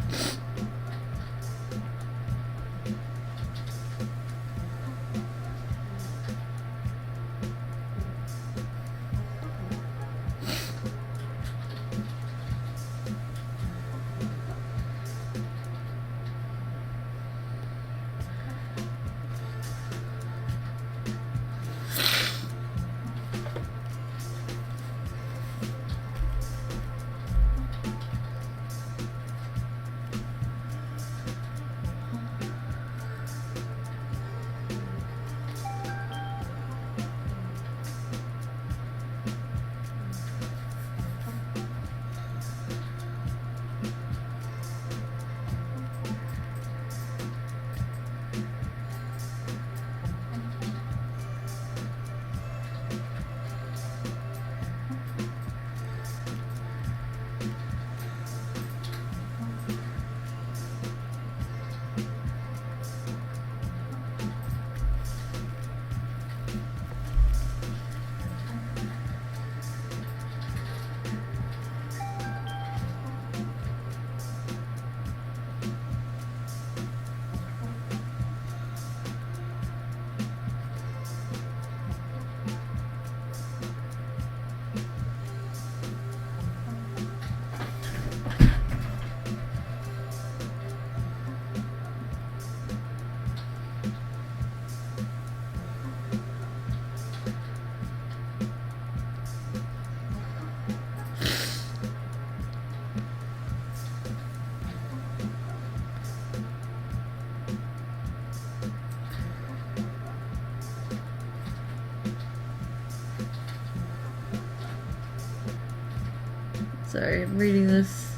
Sorry, I'm reading this.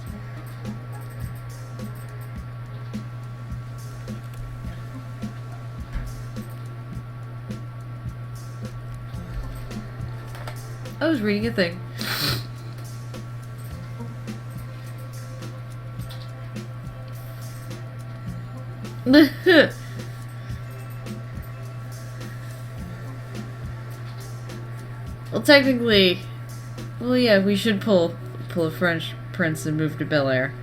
I was reading a thing. Well, technically, well, yeah, we should pull a French prince and move to Bel Air.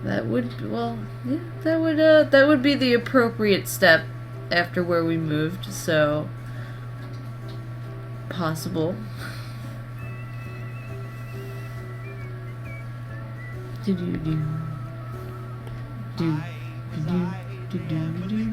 That would, well, yeah, that would be the appropriate step after where we moved. So, possible. Do do do do do do do do do do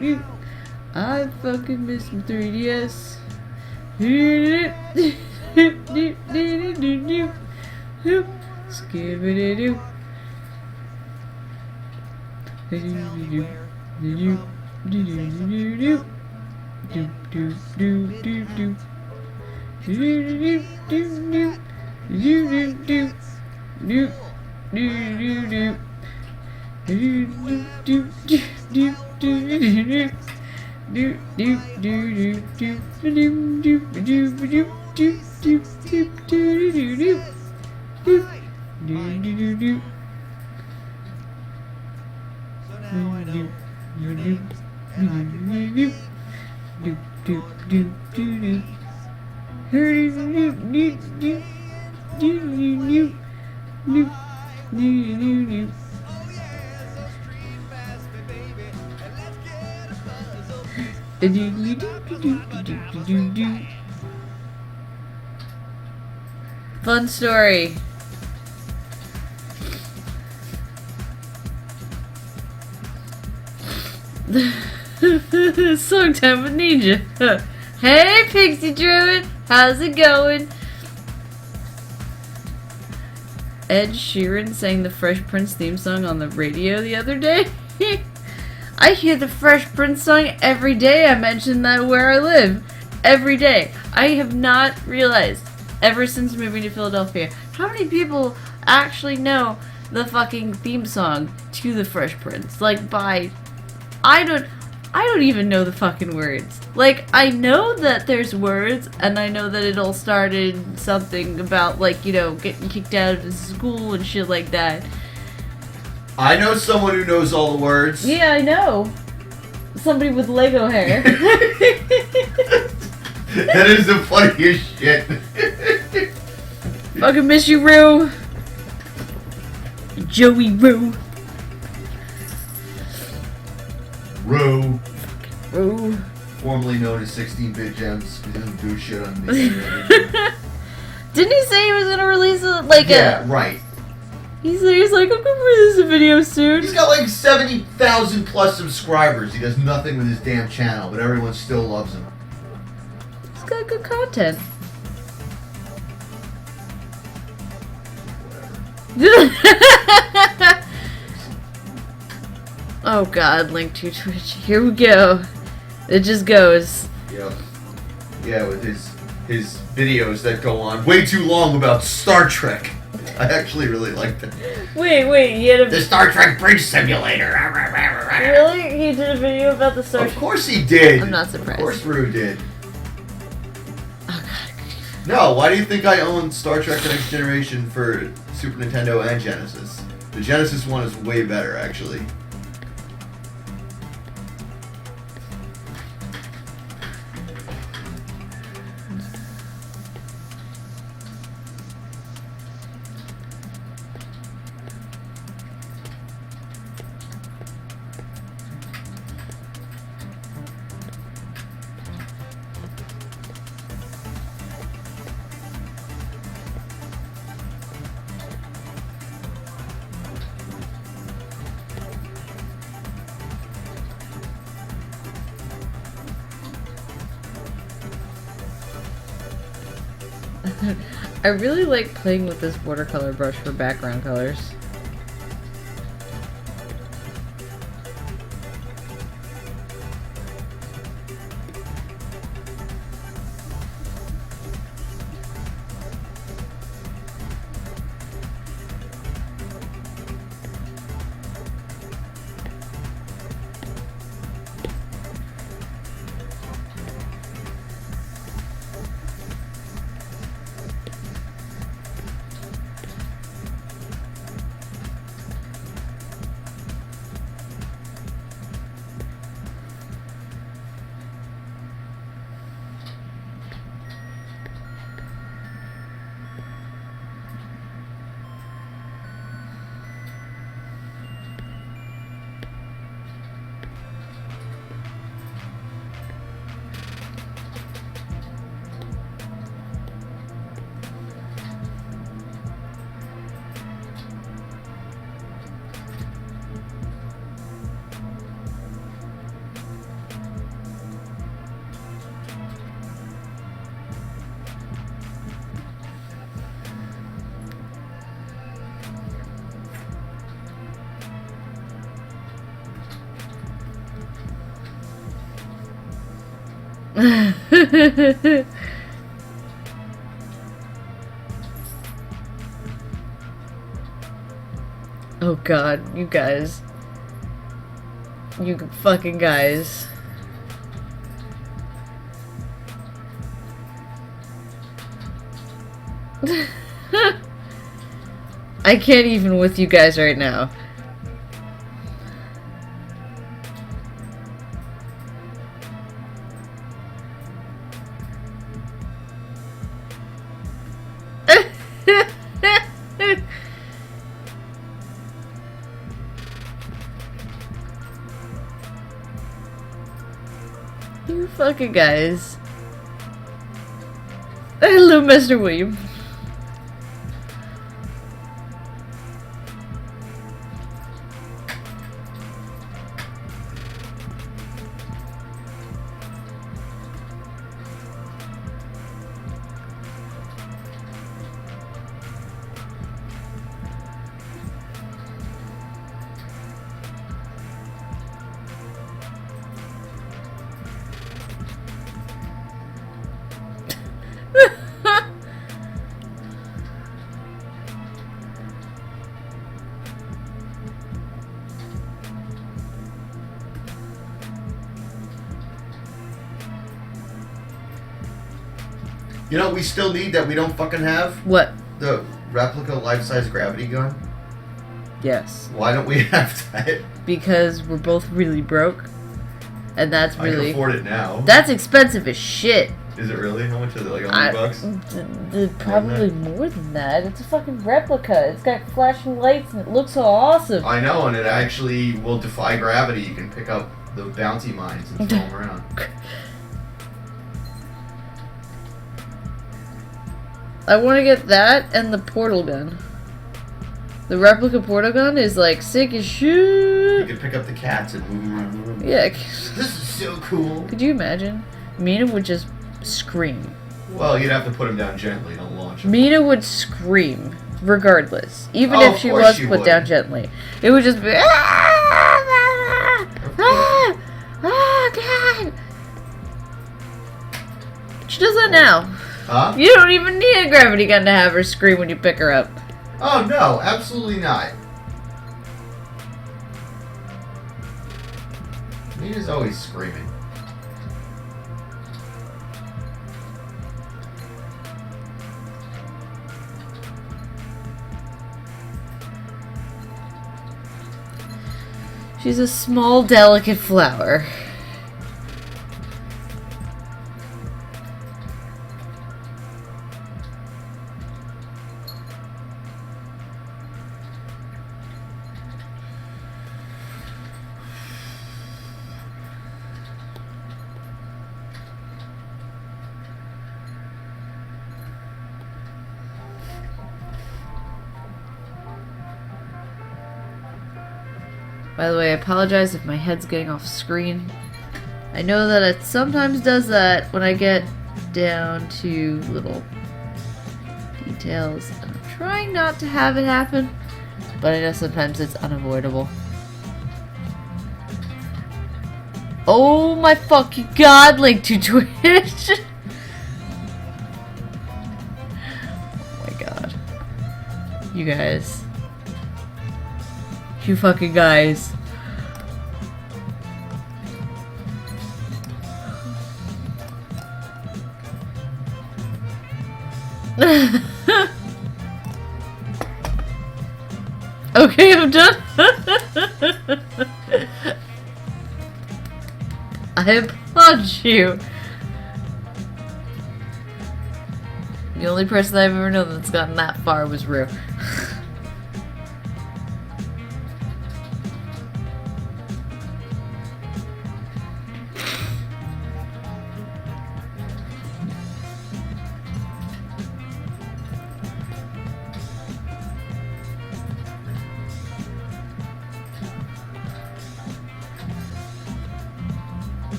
do. I fucking miss my 3DS. Skibidi-doo. Fun story. Song time with Ninja. Hey, Pixie Druid, how's it going? Ed Sheeran sang the Fresh Prince theme song on the radio the other day. I hear the Fresh Prince song every day. I mention that where I live. Every day. I have not realized, ever since moving to Philadelphia, how many people actually know the fucking theme song to the Fresh Prince. Like, by... I don't even know the fucking words. Like, I know that there's words, and I know that it all started something about, like, you know, getting kicked out of school and shit like that. I know someone who knows all the words. Yeah, I know. Somebody with Lego hair. That is the funniest shit. Fucking miss you, Roo. Joey Roo. Roo. Roo. Formerly known as 16-bit Gems. He doesn't do shit on the internet. Didn't he say he was gonna release it like Yeah, right. He's like, I'm gonna release a video soon. He's got like 70,000 plus subscribers. He does nothing with his damn channel, but everyone still loves him. He's got good content. Oh god, link to Twitch. Here we go. It just goes. Yep. Yeah, with his videos that go on way too long about Star Trek. I actually really liked it. Wait, he had a... The Star Trek Bridge Simulator. Really? He did a video about the Star Of course he did. I'm not surprised. Of course Rue did. Oh god. No, why do you think I own Star Trek The Next Generation for Super Nintendo and Genesis? The Genesis one is way better, actually. I really like playing with this watercolor brush for background colors. Oh god, you guys. You fucking guys. I can't even with you guys right now. You fucking guys. Hello, Mr. William. You know what we still need that we don't fucking have? What? The replica life-size gravity gun. Yes. Why don't we have that? Because we're both really broke. And that's I can really... afford it now. That's expensive as shit. Is it really? How much is it? Like $100? Probably more than that. It's a fucking replica. It's got flashing lights and it looks so awesome. I know, and it actually will defy gravity. You can pick up the bounty mines and throw them around. I want to get that and the portal gun. The replica portal gun is like sick as You shit. can pick up the cats and move around. Yeah. This is so cool. Could you imagine? Mina would just scream. Well, you'd have to put them down gently, don't launch them. Mina would scream regardless, even Oh, if of she course was she put would. down gently. It would just be God. She does that now. Huh? You don't even need a gravity gun to have her scream when you pick her up. Oh, no, absolutely not. Nina's always screaming. She's a small, delicate flower. By the way, I apologize if my head's getting off screen. I know that it sometimes does that when I get down to little details. I'm trying not to have it happen, but I know sometimes it's unavoidable. Oh my fucking god, link to Twitch! Oh my god. You guys. You fucking guys. Okay, I'm done. I applaud you. The only person I've ever known that's gotten that far was Rue.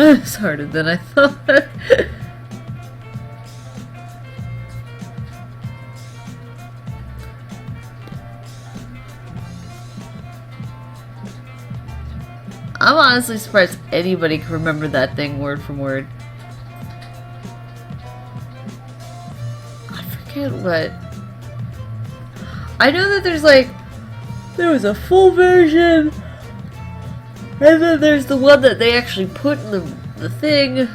It's harder than I thought. I'm honestly surprised anybody can remember that thing word for word. I forget what. I know that there's like, there was a full version. And then there's the one that they actually put in the thing.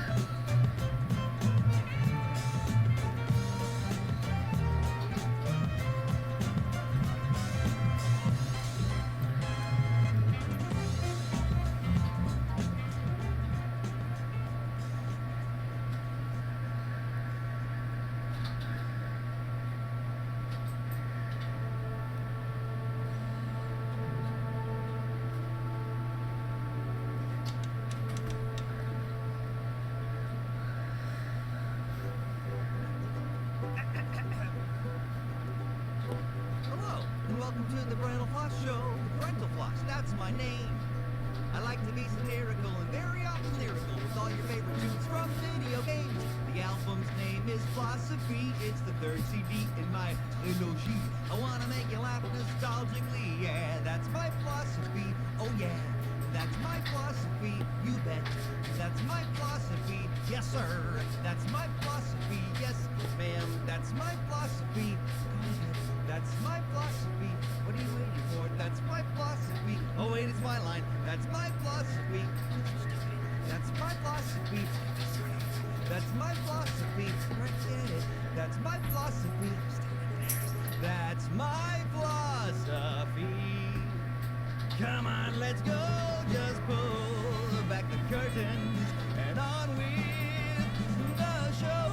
Hello, and welcome to the Parental Floss Show. Parental Floss, that's my name. I like to be satirical and very often lyrical with all your favorite tunes from video games. The album's name is Philosophy. It's the third CD in my trilogy. I want to make you laugh nostalgically. Yeah, that's my philosophy. Oh yeah, that's my philosophy. You bet. That's my philosophy. Yes, sir. That's my philosophy. Yes, ma'am. That's my philosophy. Go ahead. That's my philosophy. What are you waiting for? That's my philosophy. Oh wait, it's my line. That's my philosophy. That's my philosophy. That's my philosophy. Right, get it. That's my philosophy. That's my philosophy. Come on, let's go. Just pull back the curtains and on with the show.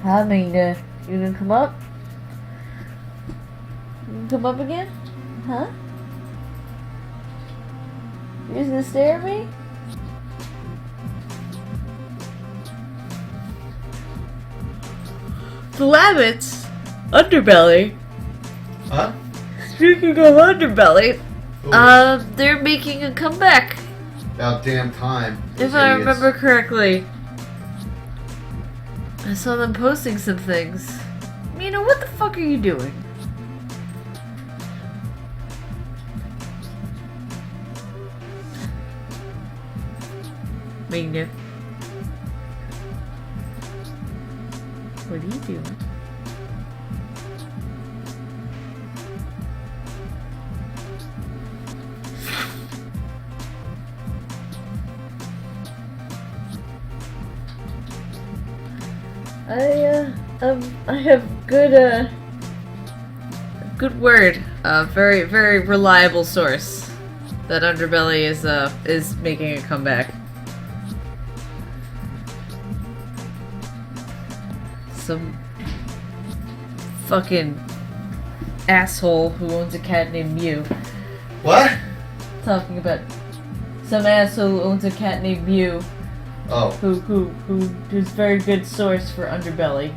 Hi, Mina. You gonna come up? You gonna come up again? Huh? You just gonna stare at me? The Labbits underbelly. Huh? Speaking of underbelly, Ooh. they're making a comeback. About damn time. If Those I idiots. remember correctly. I saw them posting some things. Mina, what the fuck are you doing? Mina. What are you doing? I have good word. Very, very reliable source that Underbelly is making a comeback. Some fucking asshole who owns a cat named Mew. What? Talking about some asshole who owns a cat named Mew. Oh. Who's very good source for Underbelly.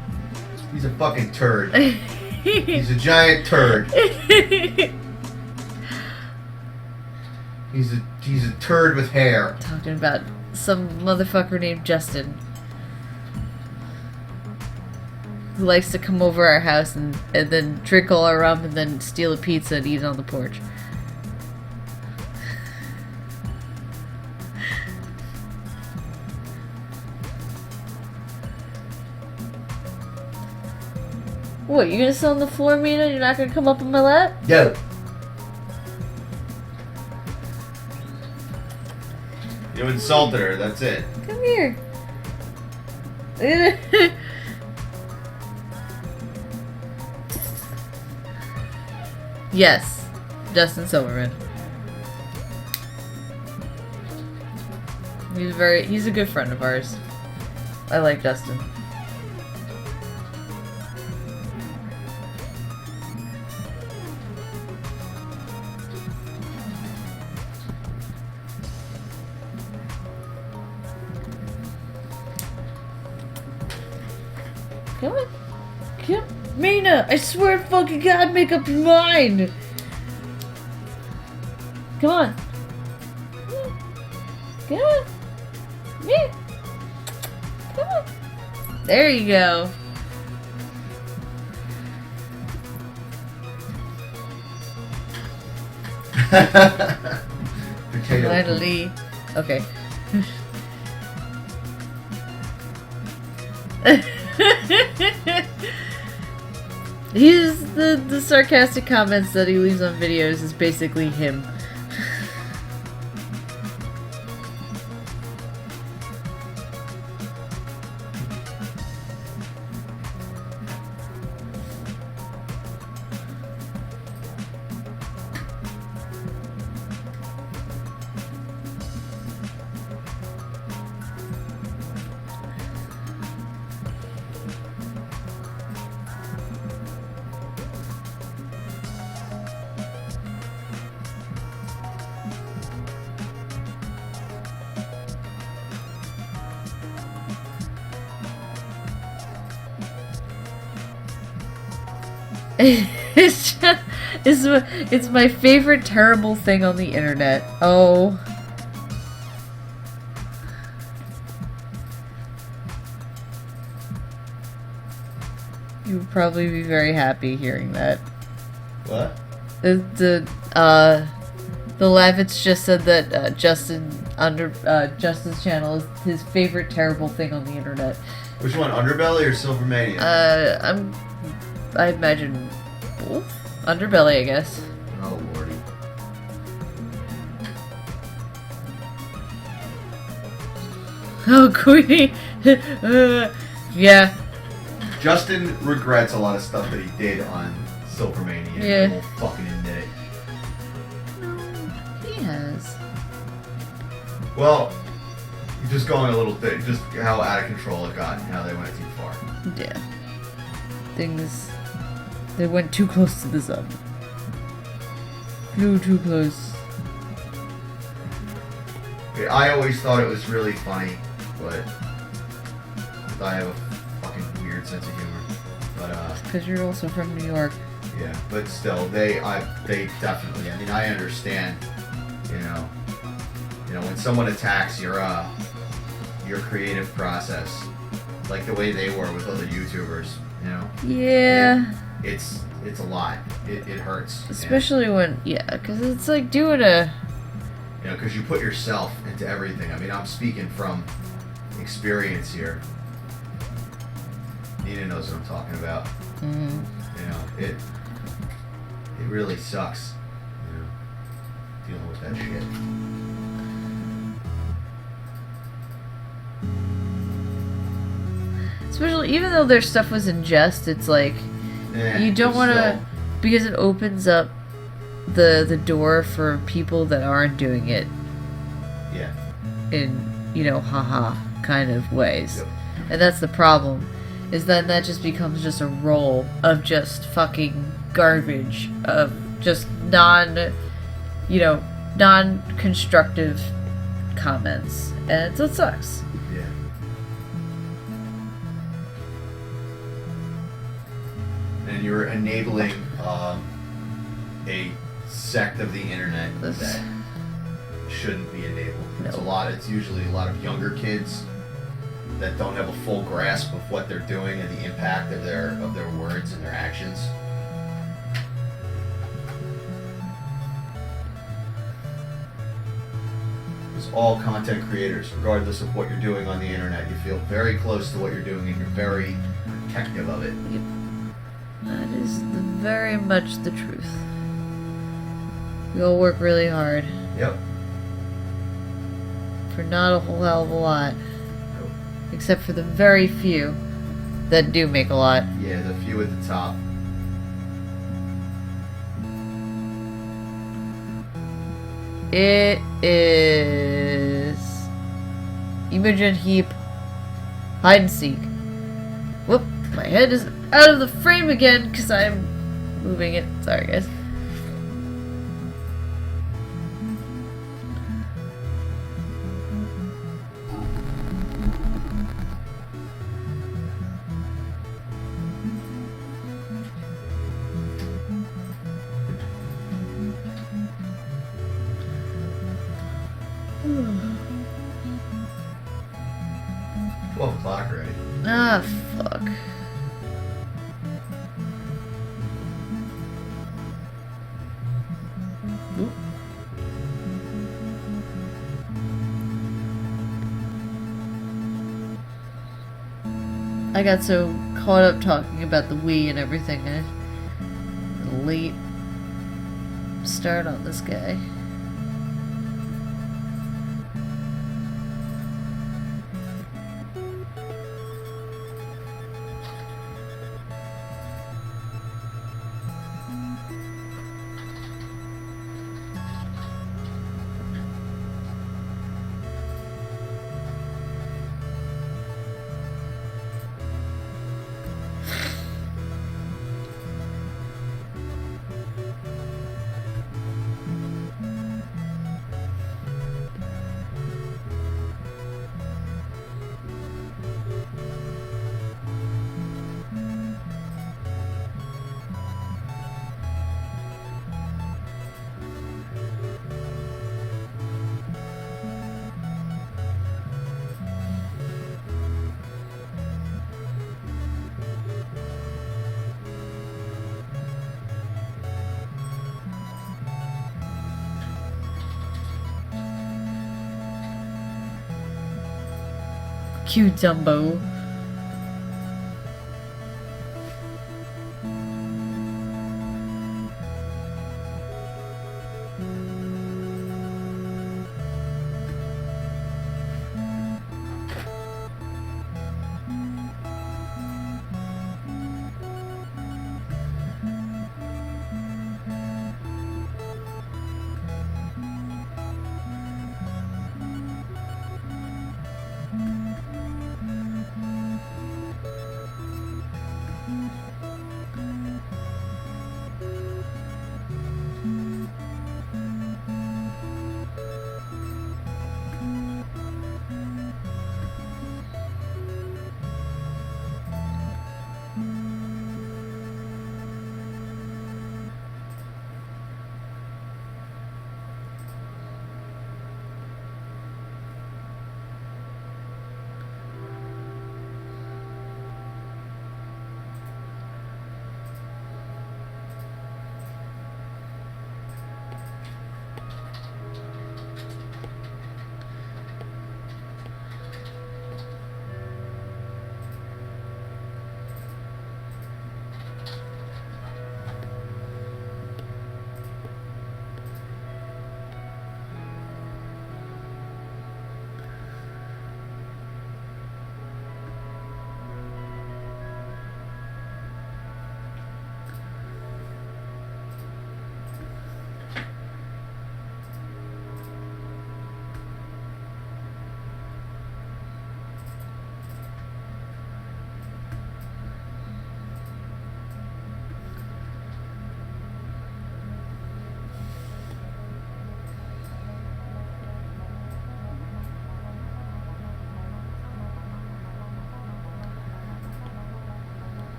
He's a fucking turd. He's a giant turd. He's a turd with hair. Talking about some motherfucker named Justin who likes to come over our house and then drink all our rum and then steal a pizza and eat it on the porch. What, you gonna sit on the floor, Mina? You're not gonna come up on my lap? Yo. You insulted her, that's it. Come here. Yes, Justin Silverman. He's a good friend of ours. I like Justin. Come on. Come, Mina, I swear to fucking God, make up your mind. Come on. Come on. Yeah. Come on. There you go. Potato. Finally. Okay. He's the sarcastic comments that he leaves on videos is basically him. It's my favorite terrible thing on the internet. Oh. You would probably be very happy hearing that. What? The Lavitz just said that Justin's channel is his favorite terrible thing on the internet. Which one, Underbelly or Silvermania? I imagine both. Underbelly, I guess. Oh lordy. Oh, Queenie. Yeah. Justin regrets a lot of stuff that he did on Silvermania. Yeah. He will fucking admit it. No, he has. Well, just going a little bit, just how out of control it got and how they went too far. Yeah. They went too close to the sun. Flew too close. I always thought it was really funny, but I have a fucking weird sense of humor. But Because you're also from New York. yeah, but still, they definitely. I mean, I understand. You know, when someone attacks your creative process, like the way they were with other YouTubers. You know. Yeah. It's a lot. It hurts. Especially when, because it's like doing a... You know, because you put yourself into everything. I mean, I'm speaking from experience here. Nina knows what I'm talking about. Mm. You know, it really sucks. You know, dealing with that shit. Especially, even though their stuff was in jest, it's like you don't want to, because it opens up the door for people that aren't doing it Yeah. in, you know, haha kind of ways. Yep. And that's the problem, is then that just becomes just a roll of just fucking garbage, of just non-constructive comments. And so it sucks. Yeah. And you're enabling a sect of the internet This- that shouldn't be enabled. No. It's usually a lot of younger kids that don't have a full grasp of what they're doing and the impact of their words and their actions. Because all content creators, regardless of what you're doing on the internet, you feel very close to what you're doing and you're very protective of it. That is very much the truth. We all work really hard Yep. for not a whole hell of a lot. Nope. Except for the very few that do make a lot. Yeah, the few at the top. It is Imogen Heap hide and seek. Whoop, my head is out of the frame again because I'm moving it. Sorry, guys. $12 already. Ah, fuck. Oop. I got so caught up talking about the Wii and everything. Late start on this guy. Cute Dumbo.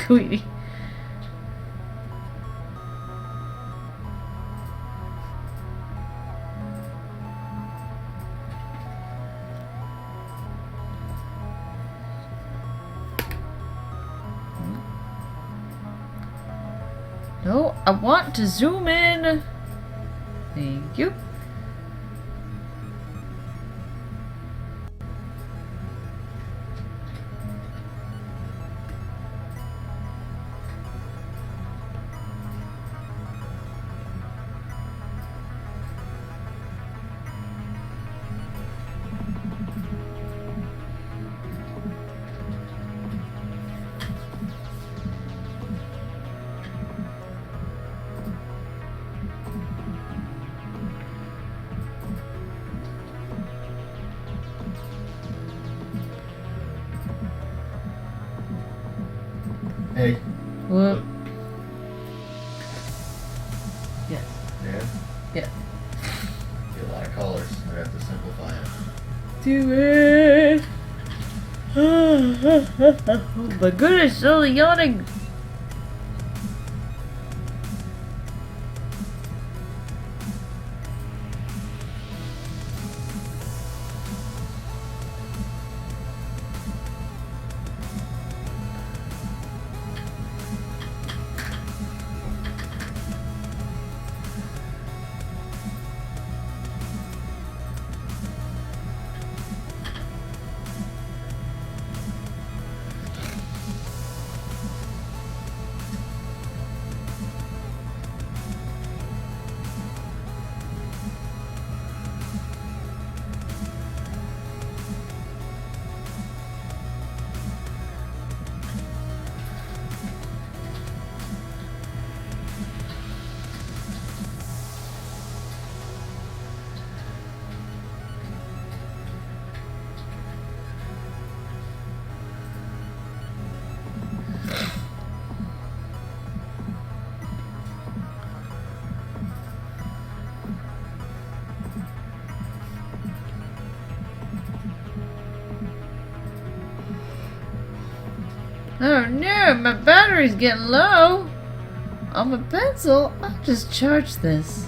Queenie. No, I want to zoom in. Thank you. Hey. Whoop. Yes. Yeah. Yes. Get a lot of colors. I have to simplify it. Do it. Oh my goodness, so yawning. Oh no, my battery's getting low. On my pencil, I'll just charge this.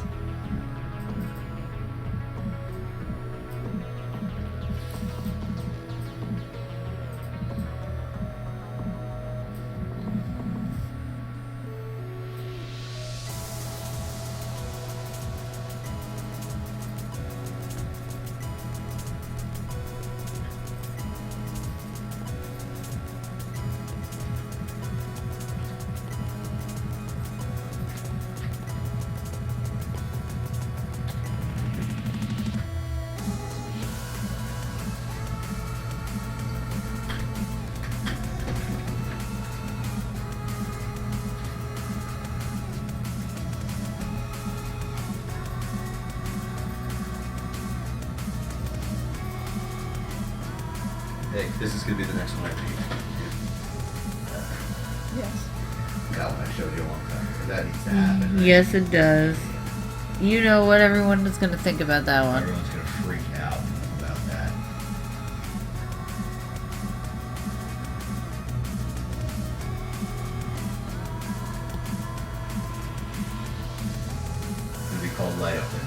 Hey, this is gonna be the next one I read. Yes. That one I showed you a long time ago. That needs to happen. Right? Yes, it does. You know what everyone is going to think about that one. Everyone's gonna freak out about that. It's gonna be called Light Up the Night.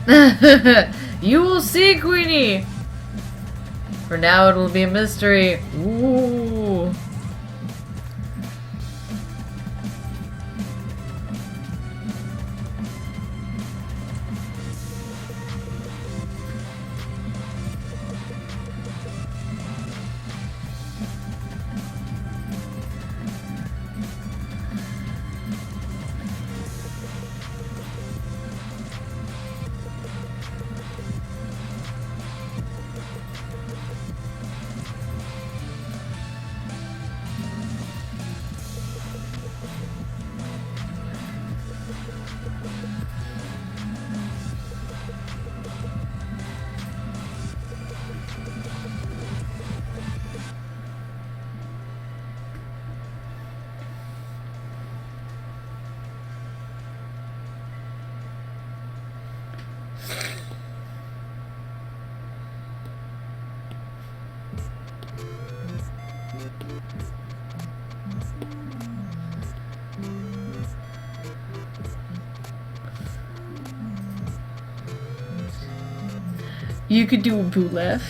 You will see, Queenie! For now, it will be a mystery. Ooh. You could do a boo laugh.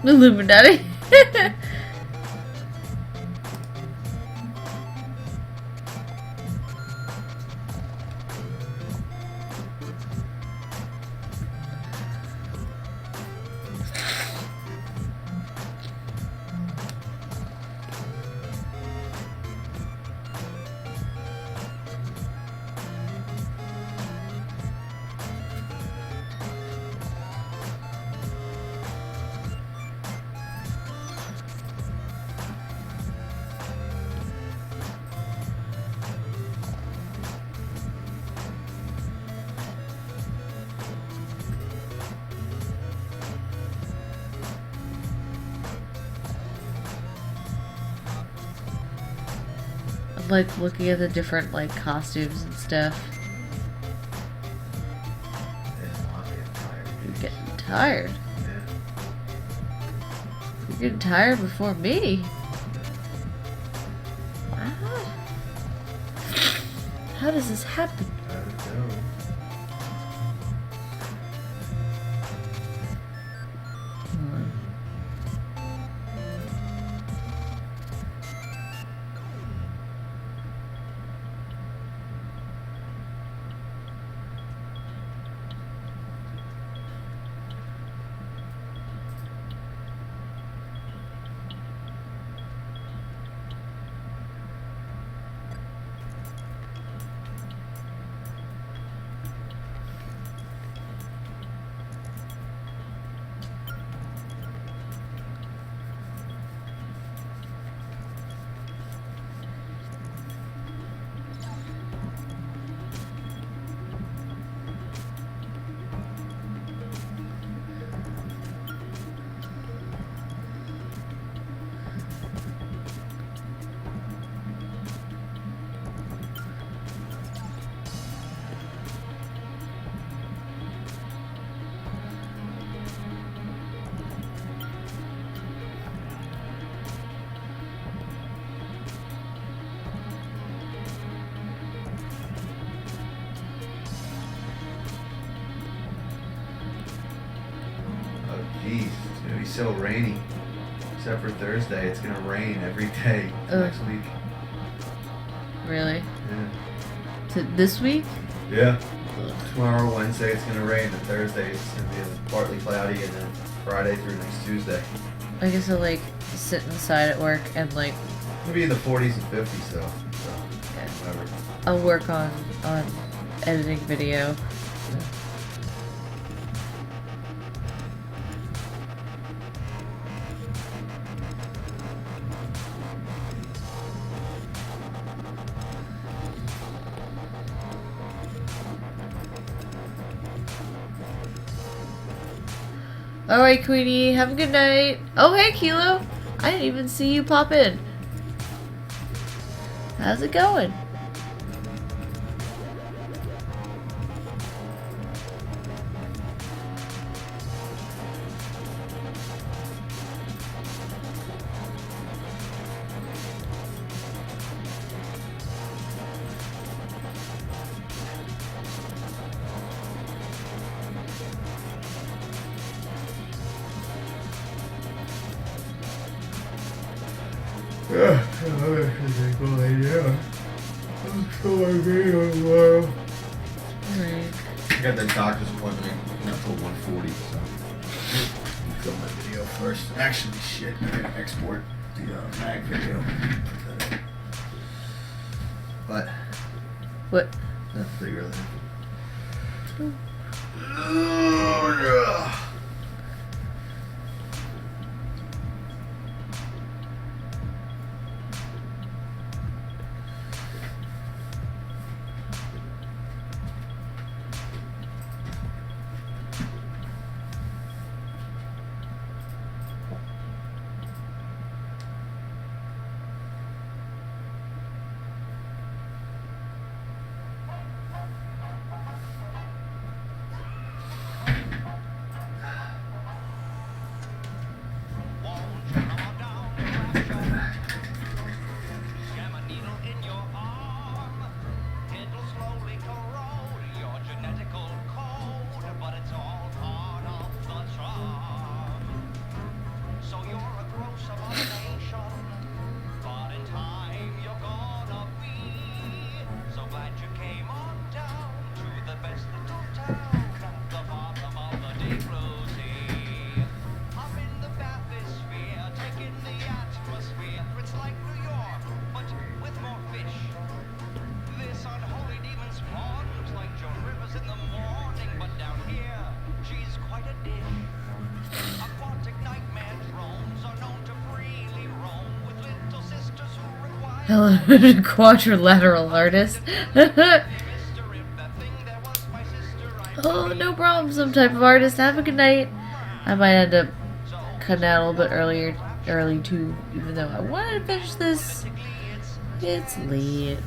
Illuminati. Like looking at the different like costumes and stuff. It's not getting tired. You're getting tired. Yeah. You're getting tired before me. Wow. How does this happen? I don't know. Jeez, it's gonna be so rainy. Except for Thursday, it's gonna rain every day Ugh. next week. Really? Yeah. This week? Yeah. Tomorrow, Wednesday, it's gonna rain, and Thursday it's gonna be partly cloudy, and then Friday through next Tuesday. I guess I'll like sit inside at work and like It's gonna be in the 40s and 50s though. So Yeah. whatever. I'll work on editing video. Alright, Queenie, have a good night. Oh, hey, Kilo. I didn't even see you pop in. How's it going? Yeah, I'm actually gonna go lay down. I'm so hungry tomorrow. Alright. I got that doctor's appointment until 1:40, so film that video first. Actually, shit, I gotta export the mag video. But What? that's pretty early. Hello, quadrilateral artist. Oh, no problem, some type of artist. Have a good night. I might end up cutting out a little bit early too, even though I wanted to finish this. It's late.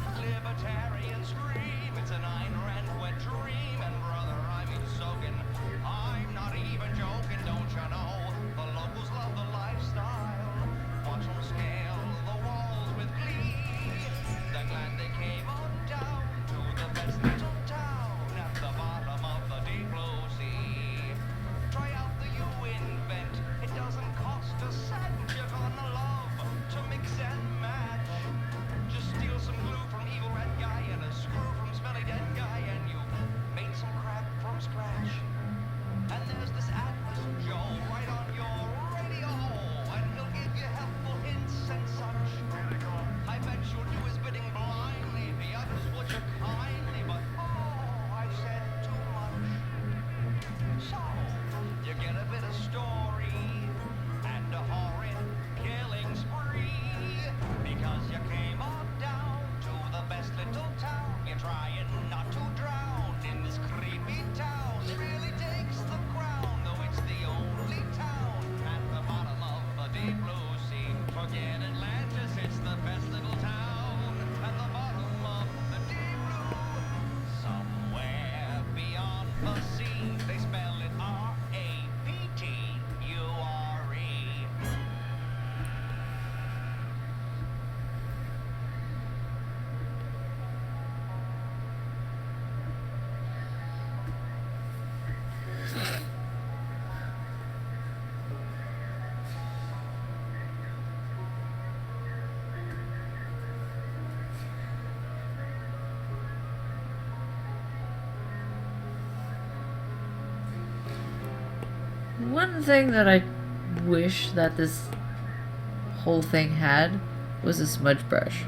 One thing that I wish that this whole thing had was a smudge brush.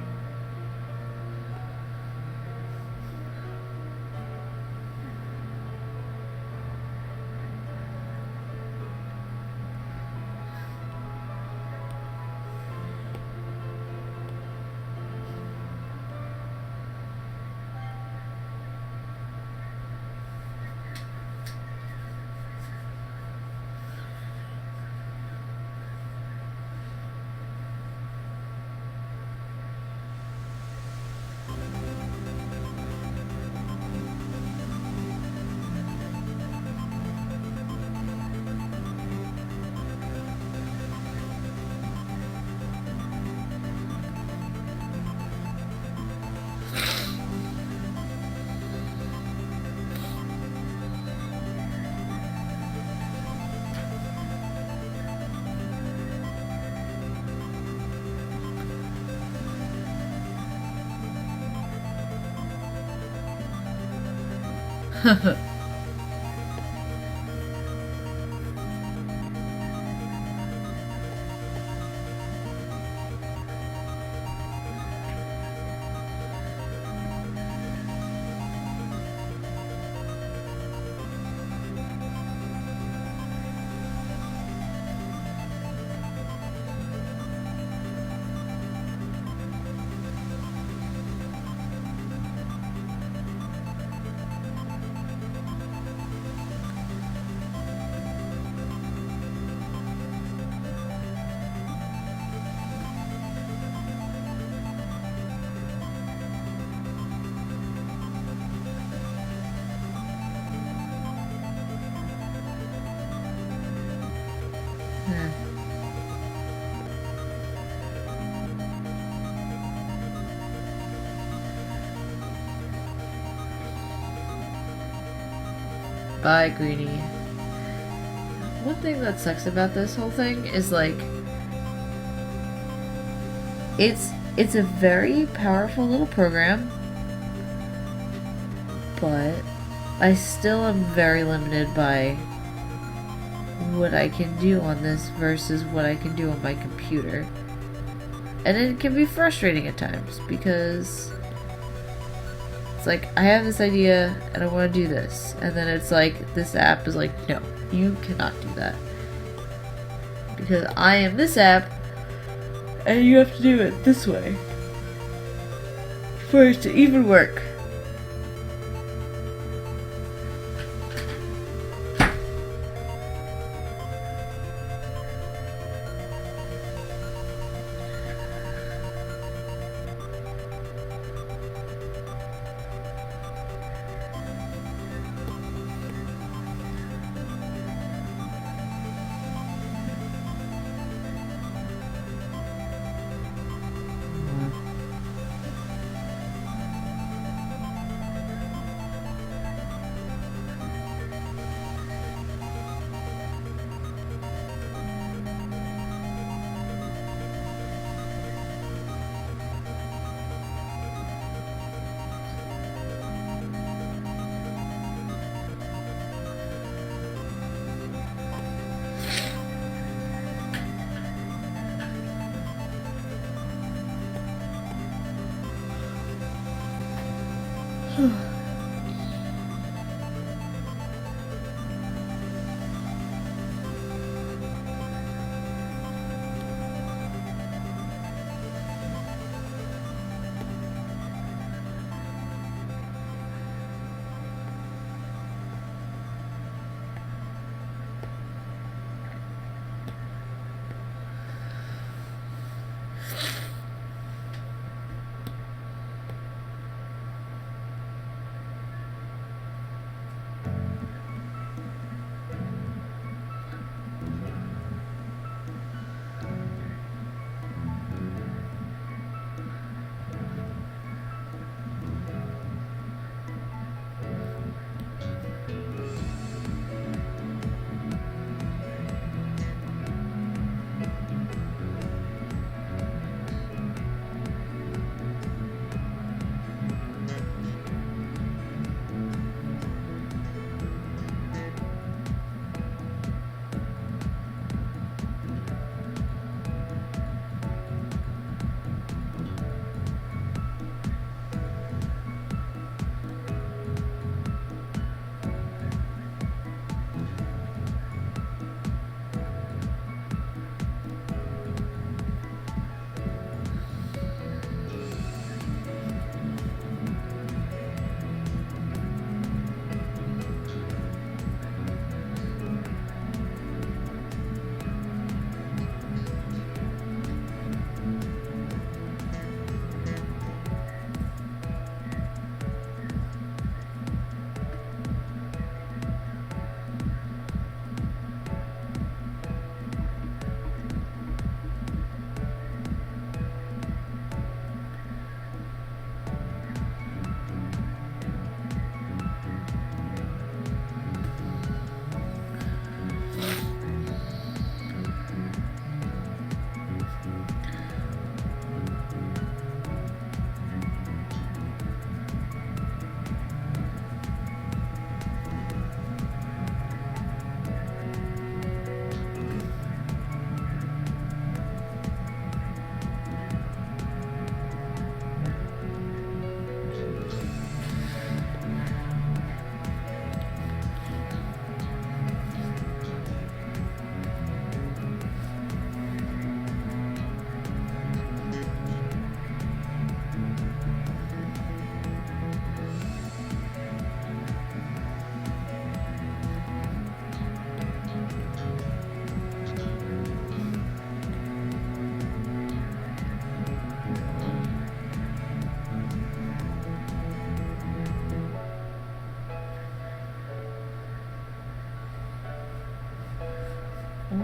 Bye, Greenie. One thing that sucks about this whole thing is like it's a very powerful little program, but I still am very limited by what I can do on this versus what I can do on my computer. And it can be frustrating at times because it's like, I have this idea and I want to do this. And then it's like, this app is like, no, you cannot do that. Because I am this app and you have to do it this way for it to even work.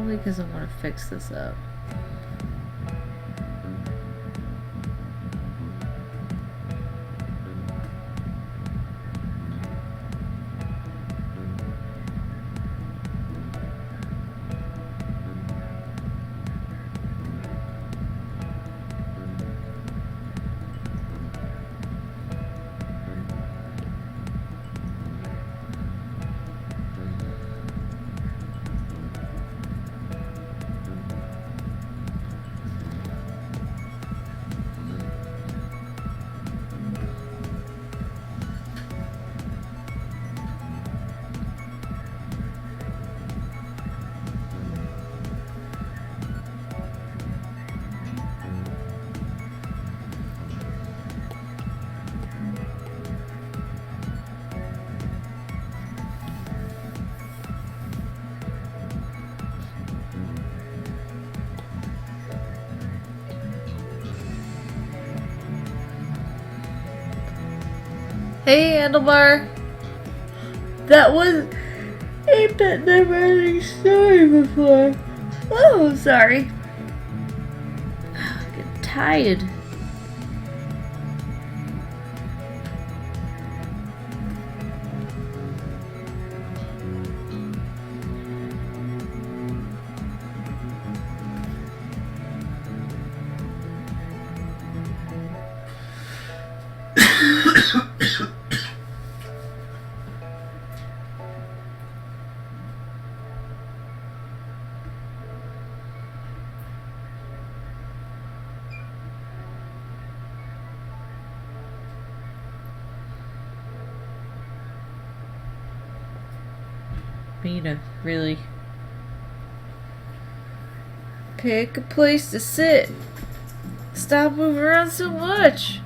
Probably because I want to fix this up. Hey, Handlebar. That was a bit never-ending story before. Oh, sorry. I get tired. Mina, really. Pick a place to sit. Stop moving around so much.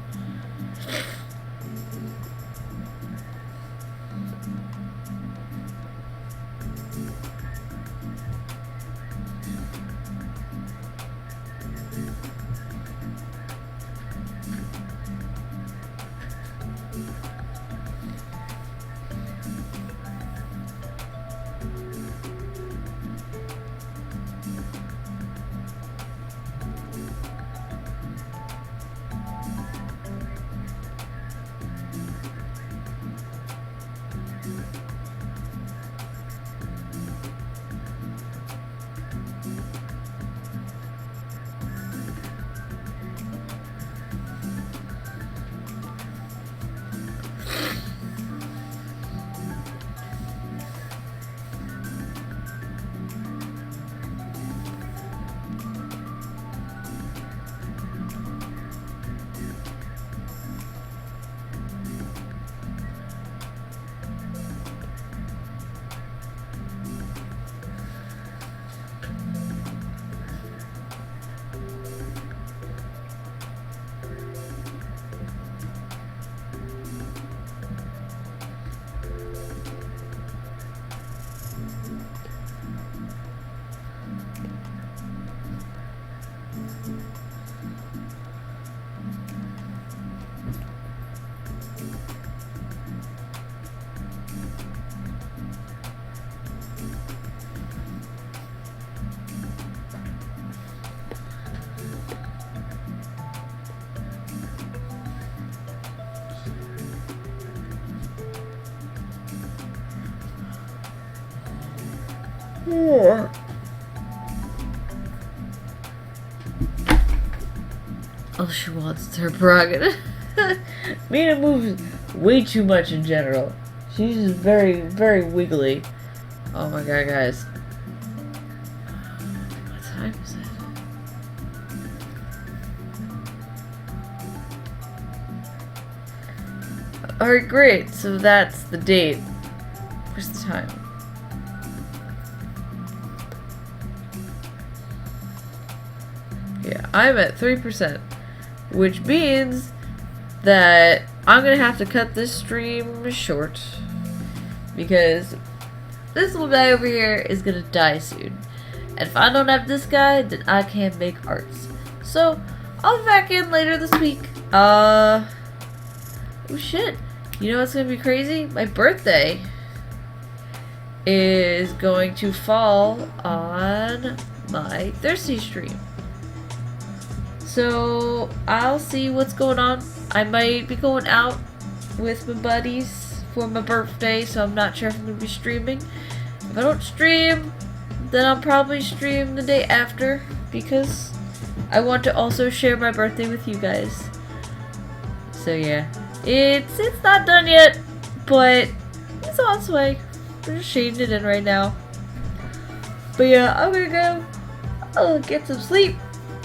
Oh, she wants, it's her prerogative. Mina moves way too much in general. She's just very, very wiggly. Oh my god, guys. What time is it? Alright, great. So that's the date. Where's the time? Yeah, I'm at 3%, which means that I'm gonna have to cut this stream short because this little guy over here is gonna die soon. And if I don't have this guy, then I can't make arts. So I'll be back in later this week. Oh shit. You know what's gonna be crazy? My birthday is going to fall on my Thursday stream. So I'll see what's going on. I might be going out with my buddies for my birthday, so I'm not sure if I'm going to be streaming. If I don't stream, then I'll probably stream the day after, because I want to also share my birthday with you guys. So yeah, it's not done yet, but it's on its way. We're just shading it in right now. But yeah, I'm gonna go. I'll get some sleep,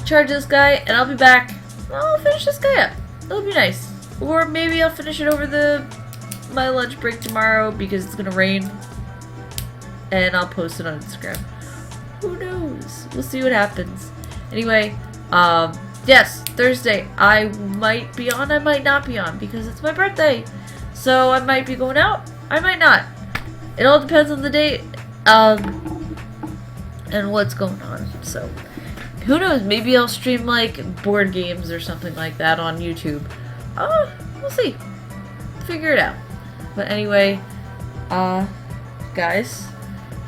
charge this guy, and I'll be back. I'll finish this guy up. It'll be nice. Or maybe I'll finish it over my lunch break tomorrow because it's gonna rain, and I'll post it on Instagram. Who knows? We'll see what happens. Anyway, yes, Thursday I might be on, I might not be on because it's my birthday. So I might be going out, I might not. It all depends on the date, and what's going on. So who knows? Maybe I'll stream like board games or something like that on YouTube. We'll see. Figure it out. But anyway, guys,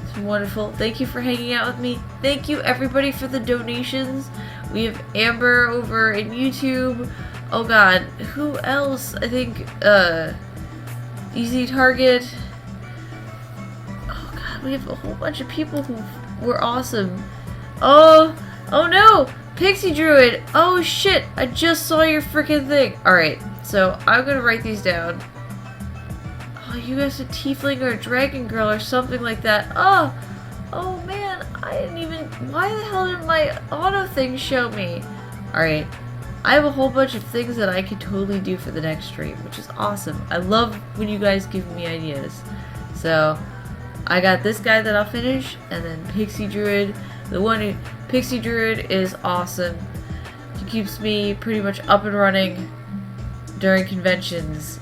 it's been wonderful. Thank you for hanging out with me. Thank you everybody for the donations. We have Amber over in YouTube. Oh god, who else? I think Easy Target. Oh god, we have a whole bunch of people who were awesome. Oh no! Pixie Druid! Oh shit! I just saw your freaking thing! Alright, so I'm gonna write these down. Oh, you guys a tiefling or a dragon girl or something like that. Oh man, I didn't even... Why the hell didn't my auto thing show me? Alright, I have a whole bunch of things that I could totally do for the next stream, which is awesome. I love when you guys give me ideas. So, I got this guy that I'll finish, and then Pixie Druid. Pixie Druid is awesome. He keeps me pretty much up and running during conventions.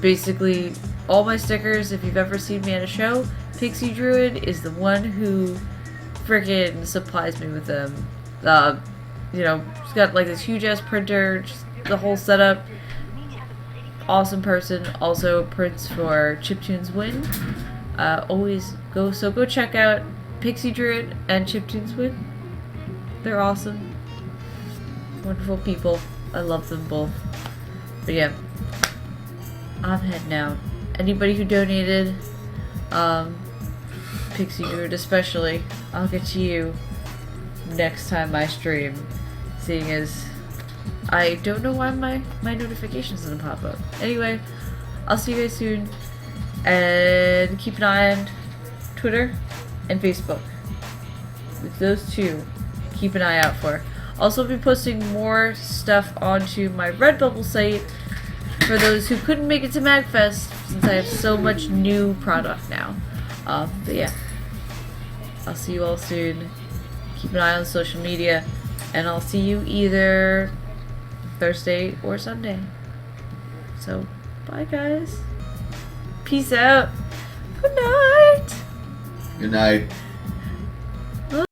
Basically, all my stickers, if you've ever seen me at a show, Pixie Druid is the one who freaking supplies me with them. You know, she's got like this huge ass printer, just the whole setup. Awesome person. Also prints for Chiptunes Win. Always go check out Pixie Druid and Chiptunes Win. They're awesome. Wonderful people. I love them both. But yeah, I'm heading out. Anybody who donated, Pixie Druid especially, I'll get to you next time I stream. Seeing as I don't know why my notifications didn't pop up. Anyway, I'll see you guys soon. And keep an eye on Twitter and Facebook. With those two, keep an eye out for. Also, I'll be posting more stuff onto my Redbubble site for those who couldn't make it to MagFest, since I have so much new product now. But yeah, I'll see you all soon. Keep an eye on social media, and I'll see you either Thursday or Sunday. So, bye guys. Peace out. Good night. Good night.